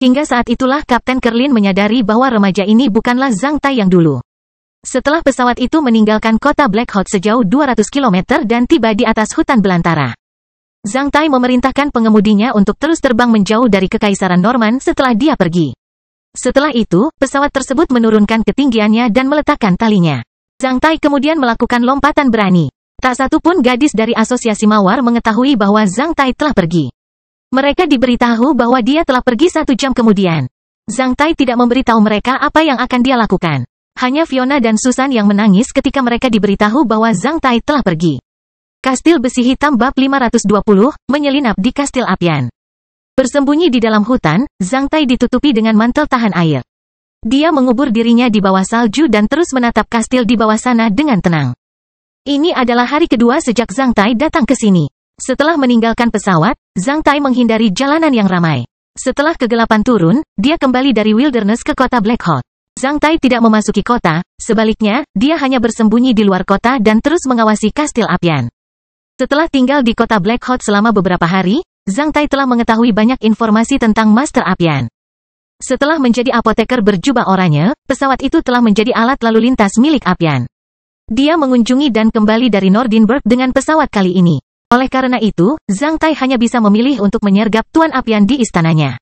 Hingga saat itulah Kapten Kerlin menyadari bahwa remaja ini bukanlah Zhang Tai yang dulu. Setelah pesawat itu meninggalkan kota Black Hot sejauh 200 km dan tiba di atas hutan belantara, Zhang Tai memerintahkan pengemudinya untuk terus terbang menjauh dari Kekaisaran Norman setelah dia pergi. Setelah itu, pesawat tersebut menurunkan ketinggiannya dan meletakkan talinya. Zhang Tai kemudian melakukan lompatan berani. Tak satu pun gadis dari asosiasi mawar mengetahui bahwa Zhang Tai telah pergi. Mereka diberitahu bahwa dia telah pergi 1 jam kemudian. Zhang Tai tidak memberitahu mereka apa yang akan dia lakukan. Hanya Fiona dan Susan yang menangis ketika mereka diberitahu bahwa Zhang Tai telah pergi. Kastil Besi Hitam Bab 520, menyelinap di Kastil Apian. Bersembunyi di dalam hutan, Zhang Tai ditutupi dengan mantel tahan air. Dia mengubur dirinya di bawah salju dan terus menatap kastil di bawah sana dengan tenang. Ini adalah hari kedua sejak Zhang Tai datang ke sini. Setelah meninggalkan pesawat, Zhang Tai menghindari jalanan yang ramai. Setelah kegelapan turun, dia kembali dari wilderness ke kota Black Hawk. Zhang Tai tidak memasuki kota, sebaliknya, dia hanya bersembunyi di luar kota dan terus mengawasi Kastil Apian. Setelah tinggal di kota Black Hawk selama beberapa hari, Zhang Tai telah mengetahui banyak informasi tentang Master Apian. Setelah menjadi apoteker berjubah oranye, pesawat itu telah menjadi alat lalu lintas milik Apian. Dia mengunjungi dan kembali dari Nordinburg dengan pesawat kali ini. Oleh karena itu, Zhang Tai hanya bisa memilih untuk menyergap Tuan Apian di istananya.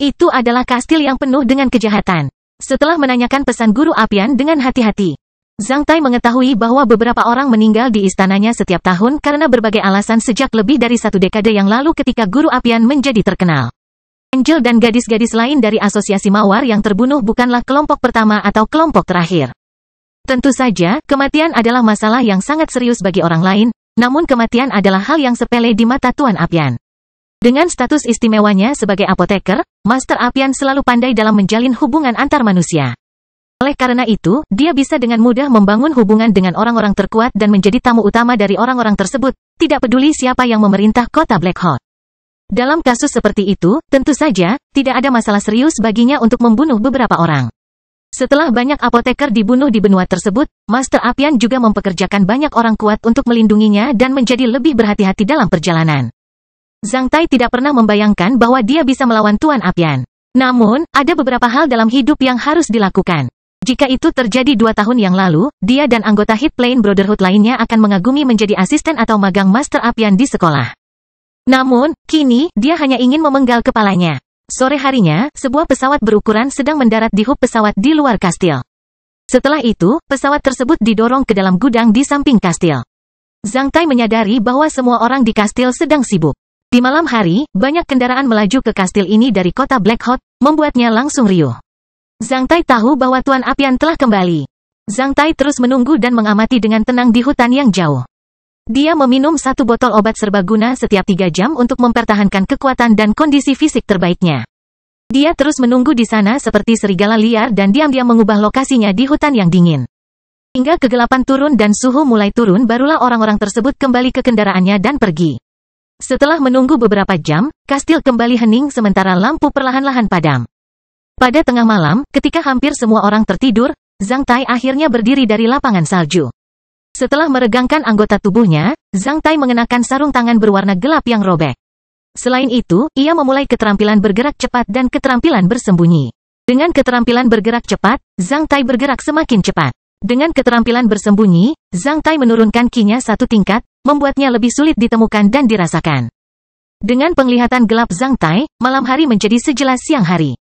Itu adalah kastil yang penuh dengan kejahatan. Setelah menanyakan pesan Guru Apian dengan hati-hati, Zhang Tai mengetahui bahwa beberapa orang meninggal di istananya setiap tahun karena berbagai alasan sejak lebih dari 1 dekade yang lalu ketika Guru Apian menjadi terkenal. Angel dan gadis-gadis lain dari asosiasi Mawar yang terbunuh bukanlah kelompok pertama atau kelompok terakhir. Tentu saja, kematian adalah masalah yang sangat serius bagi orang lain, namun kematian adalah hal yang sepele di mata Tuan Apian. Dengan status istimewanya sebagai apoteker, Master Apian selalu pandai dalam menjalin hubungan antar manusia. Oleh karena itu, dia bisa dengan mudah membangun hubungan dengan orang-orang terkuat dan menjadi tamu utama dari orang-orang tersebut, tidak peduli siapa yang memerintah kota Black Hawk. Dalam kasus seperti itu, tentu saja, tidak ada masalah serius baginya untuk membunuh beberapa orang. Setelah banyak apoteker dibunuh di benua tersebut, Master Apian juga mempekerjakan banyak orang kuat untuk melindunginya dan menjadi lebih berhati-hati dalam perjalanan. Zhang Tai tidak pernah membayangkan bahwa dia bisa melawan Tuan Apian. Namun, ada beberapa hal dalam hidup yang harus dilakukan. Jika itu terjadi 2 tahun yang lalu, dia dan anggota Hit Plain Brotherhood lainnya akan mengagumi menjadi asisten atau magang Master Apian di sekolah. Namun, kini, dia hanya ingin memenggal kepalanya. Sore harinya, sebuah pesawat berukuran sedang mendarat di hub pesawat di luar kastil. Setelah itu, pesawat tersebut didorong ke dalam gudang di samping kastil. Zhang Tai menyadari bahwa semua orang di kastil sedang sibuk. Di malam hari, banyak kendaraan melaju ke kastil ini dari kota Black Hawk, membuatnya langsung riuh. Zhang Tai tahu bahwa Tuan Apian telah kembali. Zhang Tai terus menunggu dan mengamati dengan tenang di hutan yang jauh. Dia meminum 1 botol obat serbaguna setiap 3 jam untuk mempertahankan kekuatan dan kondisi fisik terbaiknya. Dia terus menunggu di sana seperti serigala liar dan diam-diam mengubah lokasinya di hutan yang dingin. Hingga kegelapan turun dan suhu mulai turun barulah orang-orang tersebut kembali ke kendaraannya dan pergi. Setelah menunggu beberapa jam, kastil kembali hening sementara lampu perlahan-lahan padam. Pada tengah malam, ketika hampir semua orang tertidur, Zhang Tai akhirnya berdiri dari lapangan salju. Setelah meregangkan anggota tubuhnya, Zhang Tai mengenakan sarung tangan berwarna gelap yang robek. Selain itu, ia memulai keterampilan bergerak cepat dan keterampilan bersembunyi. Dengan keterampilan bergerak cepat, Zhang Tai bergerak semakin cepat. Dengan keterampilan bersembunyi, Zhang Tai menurunkan ki-nya 1 tingkat, membuatnya lebih sulit ditemukan dan dirasakan. Dengan penglihatan gelap Zhang Tai, malam hari menjadi sejelas siang hari.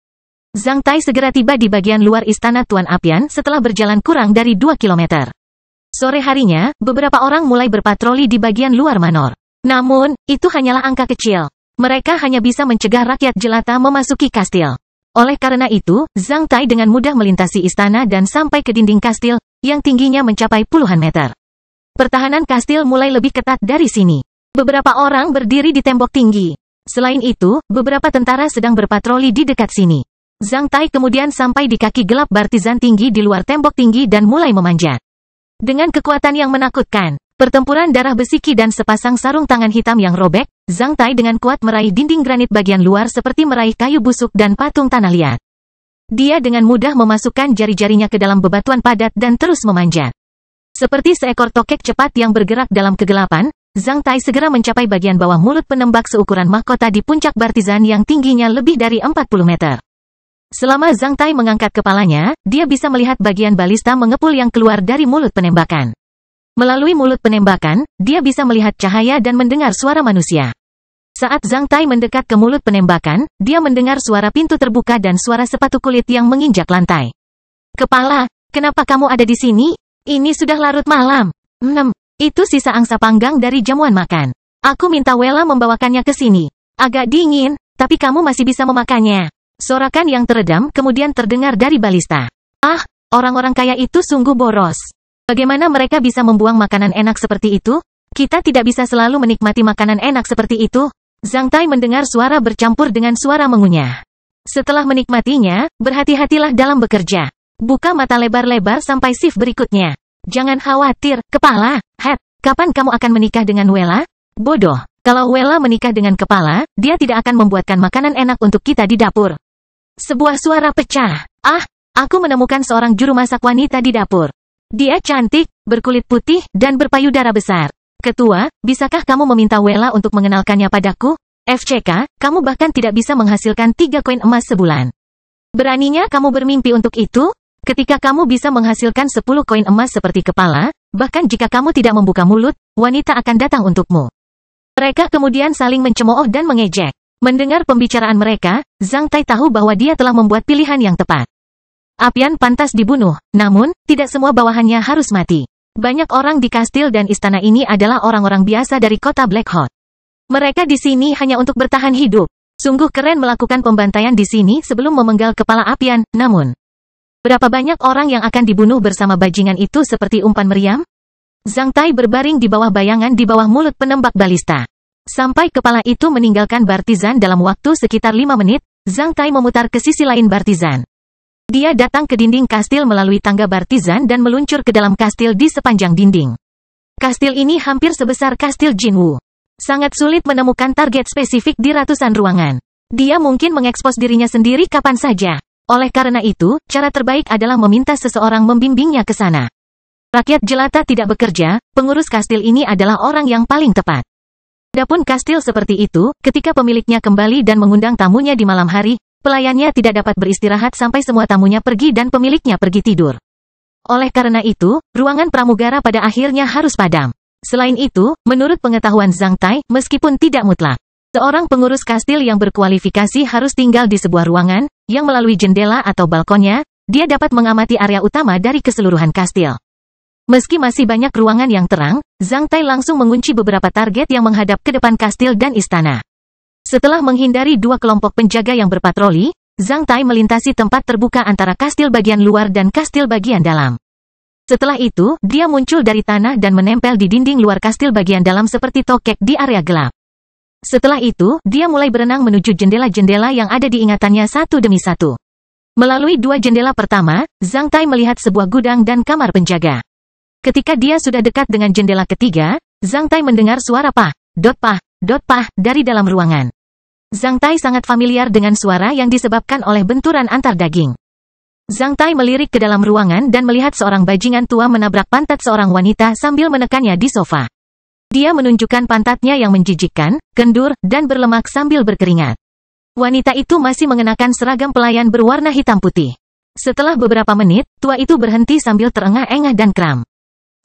Zhang Tai segera tiba di bagian luar istana Tuan Apian setelah berjalan kurang dari 2 kilometer. Sore harinya, beberapa orang mulai berpatroli di bagian luar manor. Namun, itu hanyalah angka kecil. Mereka hanya bisa mencegah rakyat jelata memasuki kastil. Oleh karena itu, Zhang Tai dengan mudah melintasi istana dan sampai ke dinding kastil, yang tingginya mencapai puluhan meter. Pertahanan kastil mulai lebih ketat dari sini. Beberapa orang berdiri di tembok tinggi. Selain itu, beberapa tentara sedang berpatroli di dekat sini. Zhang Tai kemudian sampai di kaki gelap Bartizan tinggi di luar tembok tinggi dan mulai memanjat. Dengan kekuatan yang menakutkan, pertempuran darah besi ki dan sepasang sarung tangan hitam yang robek, Zhang Tai dengan kuat meraih dinding granit bagian luar seperti meraih kayu busuk dan patung tanah liat. Dia dengan mudah memasukkan jari-jarinya ke dalam bebatuan padat dan terus memanjat. Seperti seekor tokek cepat yang bergerak dalam kegelapan, Zhang Tai segera mencapai bagian bawah mulut penembak seukuran mahkota di puncak Bartizan yang tingginya lebih dari 40 meter. Selama Zhang Tai mengangkat kepalanya, dia bisa melihat bagian balista mengepul yang keluar dari mulut penembakan. Melalui mulut penembakan, dia bisa melihat cahaya dan mendengar suara manusia. Saat Zhang Tai mendekat ke mulut penembakan, dia mendengar suara pintu terbuka dan suara sepatu kulit yang menginjak lantai. Kepala, kenapa kamu ada di sini? Ini sudah larut malam. Itu sisa angsa panggang dari jamuan makan. Aku minta Wella membawakannya ke sini. Agak dingin, tapi kamu masih bisa memakannya. Sorakan yang teredam kemudian terdengar dari balista. Ah, Orang-orang kaya itu sungguh boros. Bagaimana mereka bisa membuang makanan enak seperti itu? Kita tidak bisa selalu menikmati makanan enak seperti itu. Zhang Tai mendengar suara bercampur dengan suara mengunyah. Setelah menikmatinya, berhati-hatilah dalam bekerja. Buka mata lebar-lebar sampai shift berikutnya. Jangan khawatir, kepala. Kapan kamu akan menikah dengan Wella? Bodoh. Kalau Wella menikah dengan kepala, dia tidak akan membuatkan makanan enak untuk kita di dapur. Sebuah suara pecah. Aku menemukan seorang juru masak wanita di dapur. Dia cantik, berkulit putih, dan berpayudara besar. Ketua, bisakah kamu meminta Wella untuk mengenalkannya padaku? FCK, kamu bahkan tidak bisa menghasilkan 3 koin emas sebulan. Beraninya kamu bermimpi untuk itu? Ketika kamu bisa menghasilkan 10 koin emas seperti kepala, bahkan jika kamu tidak membuka mulut, wanita akan datang untukmu. Mereka kemudian saling mencemooh dan mengejek. Mendengar pembicaraan mereka, Zhang Tai tahu bahwa dia telah membuat pilihan yang tepat. Apian pantas dibunuh, namun, tidak semua bawahannya harus mati. Banyak orang di kastil dan istana ini adalah orang-orang biasa dari kota Blackhawk. Mereka di sini hanya untuk bertahan hidup. Sungguh keren melakukan pembantaian di sini sebelum memenggal kepala Apian, namun, berapa banyak orang yang akan dibunuh bersama bajingan itu seperti umpan meriam? Zhang Tai berbaring di bawah bayangan di bawah mulut penembak balista. Sampai kepala itu meninggalkan Bartizan dalam waktu sekitar 5 menit, Zhang Tai memutar ke sisi lain Bartizan. Dia datang ke dinding kastil melalui tangga Bartizan dan meluncur ke dalam kastil di sepanjang dinding. Kastil ini hampir sebesar kastil Jinwu. Sangat sulit menemukan target spesifik di ratusan ruangan. Dia mungkin mengekspos dirinya sendiri kapan saja. Oleh karena itu, cara terbaik adalah meminta seseorang membimbingnya ke sana. Rakyat jelata tidak bekerja, pengurus kastil ini adalah orang yang paling tepat. Adapun kastil seperti itu, ketika pemiliknya kembali dan mengundang tamunya di malam hari, pelayannya tidak dapat beristirahat sampai semua tamunya pergi dan pemiliknya pergi tidur. Oleh karena itu, ruangan pramugara pada akhirnya harus padam. Selain itu, menurut pengetahuan Zhang Tai, meskipun tidak mutlak, seorang pengurus kastil yang berkualifikasi harus tinggal di sebuah ruangan, yang melalui jendela atau balkonnya, dia dapat mengamati area utama dari keseluruhan kastil. Meski masih banyak ruangan yang terang, Zhang Tai langsung mengunci beberapa target yang menghadap ke depan kastil dan istana. Setelah menghindari 2 kelompok penjaga yang berpatroli, Zhang Tai melintasi tempat terbuka antara kastil bagian luar dan kastil bagian dalam. Setelah itu, dia muncul dari tanah dan menempel di dinding luar kastil bagian dalam seperti tokek di area gelap. Setelah itu, dia mulai berenang menuju jendela-jendela yang ada di ingatannya satu demi satu. Melalui 2 jendela pertama, Zhang Tai melihat sebuah gudang dan kamar penjaga. Ketika dia sudah dekat dengan jendela ketiga, Zhang Tai mendengar suara pah dari dalam ruangan. Zhang Tai sangat familiar dengan suara yang disebabkan oleh benturan antar daging. Zhang Tai melirik ke dalam ruangan dan melihat seorang bajingan tua menabrak pantat seorang wanita sambil menekannya di sofa. Dia menunjukkan pantatnya yang menjijikkan, kendur, dan berlemak sambil berkeringat. Wanita itu masih mengenakan seragam pelayan berwarna hitam putih. Setelah beberapa menit, tua itu berhenti sambil terengah-engah dan kram.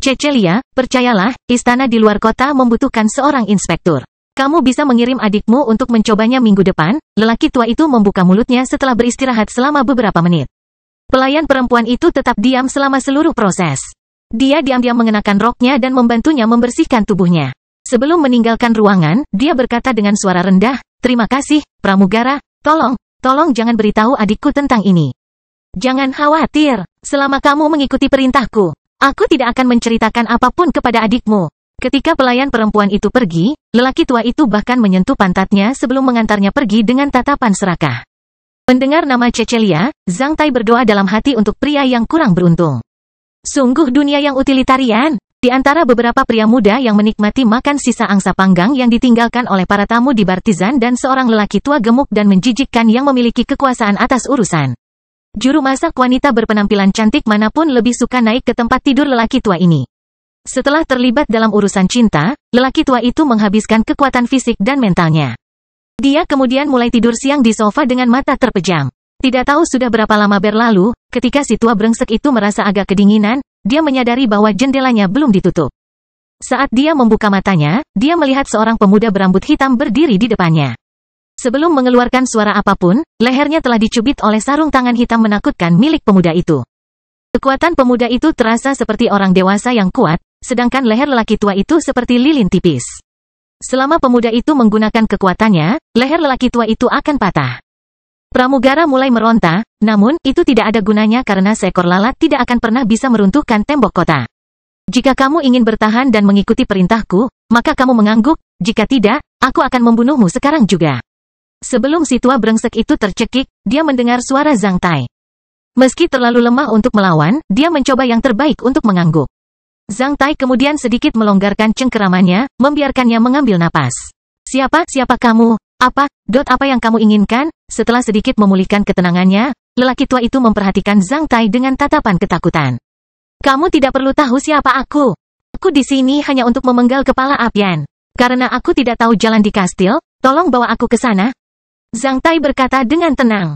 Cecelia, percayalah, istana di luar kota membutuhkan seorang inspektur. Kamu bisa mengirim adikmu untuk mencobanya minggu depan. Lelaki tua itu membuka mulutnya setelah beristirahat selama beberapa menit. Pelayan perempuan itu tetap diam selama seluruh proses. Dia diam-diam mengenakan roknya dan membantunya membersihkan tubuhnya. Sebelum meninggalkan ruangan, dia berkata dengan suara rendah, "Terima kasih, pramugara, tolong jangan beritahu adikku tentang ini. Jangan khawatir, selama kamu mengikuti perintahku, aku tidak akan menceritakan apapun kepada adikmu." Ketika pelayan perempuan itu pergi, lelaki tua itu bahkan menyentuh pantatnya sebelum mengantarnya pergi dengan tatapan serakah. Mendengar nama Cecelia, Zhang Tai berdoa dalam hati untuk pria yang kurang beruntung. Sungguh dunia yang utilitarian. Di antara beberapa pria muda yang menikmati makan sisa angsa panggang yang ditinggalkan oleh para tamu di Bartizan dan seorang lelaki tua gemuk dan menjijikkan yang memiliki kekuasaan atas urusan. Juru masak wanita berpenampilan cantik manapun lebih suka naik ke tempat tidur lelaki tua ini. Setelah terlibat dalam urusan cinta, lelaki tua itu menghabiskan kekuatan fisik dan mentalnya. Dia kemudian mulai tidur siang di sofa dengan mata terpejam. Tidak tahu sudah berapa lama berlalu, ketika si tua brengsek itu merasa agak kedinginan, dia menyadari bahwa jendelanya belum ditutup. Saat dia membuka matanya, dia melihat seorang pemuda berambut hitam berdiri di depannya. Sebelum mengeluarkan suara apapun, lehernya telah dicubit oleh sarung tangan hitam menakutkan milik pemuda itu. Kekuatan pemuda itu terasa seperti orang dewasa yang kuat, sedangkan leher lelaki tua itu seperti lilin tipis. Selama pemuda itu menggunakan kekuatannya, leher lelaki tua itu akan patah. Pramugara mulai meronta, namun itu tidak ada gunanya karena seekor lalat tidak akan pernah bisa meruntuhkan tembok kota. Jika kamu ingin bertahan dan mengikuti perintahku, maka kamu mengangguk, jika tidak, aku akan membunuhmu sekarang juga. Sebelum si tua brengsek itu tercekik, dia mendengar suara Zhang Tai. Meski terlalu lemah untuk melawan, dia mencoba yang terbaik untuk mengangguk. Zhang Tai kemudian sedikit melonggarkan cengkeramannya, membiarkannya mengambil napas. Siapa kamu? Apa yang kamu inginkan? Setelah sedikit memulihkan ketenangannya, lelaki tua itu memperhatikan Zhang Tai dengan tatapan ketakutan. Kamu tidak perlu tahu siapa aku. Aku di sini hanya untuk memenggal kepala Apian. Karena aku tidak tahu jalan di kastil, tolong bawa aku ke sana. Zhang Tai berkata dengan tenang.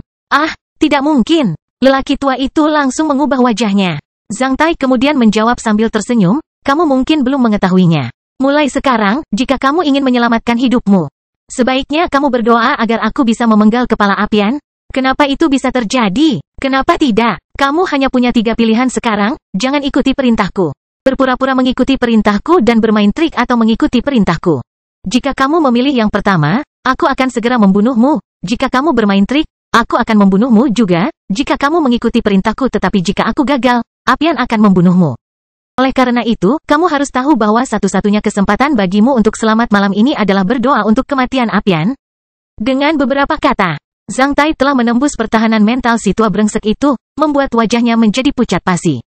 Tidak mungkin. Lelaki tua itu langsung mengubah wajahnya. Zhang Tai kemudian menjawab sambil tersenyum, kamu mungkin belum mengetahuinya. Mulai sekarang, jika kamu ingin menyelamatkan hidupmu, sebaiknya kamu berdoa agar aku bisa memenggal kepala Apian. Kenapa itu bisa terjadi? Kenapa tidak? Kamu hanya punya 3 pilihan sekarang, jangan ikuti perintahku. Berpura-pura mengikuti perintahku dan bermain trik atau mengikuti perintahku. Jika kamu memilih yang pertama, aku akan segera membunuhmu. Jika kamu bermain trik, aku akan membunuhmu juga. Jika kamu mengikuti perintahku tetapi jika aku gagal, Apian akan membunuhmu. Oleh karena itu, kamu harus tahu bahwa satu-satunya kesempatan bagimu untuk selamat malam ini adalah berdoa untuk kematian Apian. Dengan beberapa kata, Zhang Tai telah menembus pertahanan mental si tua brengsek itu, membuat wajahnya menjadi pucat pasi.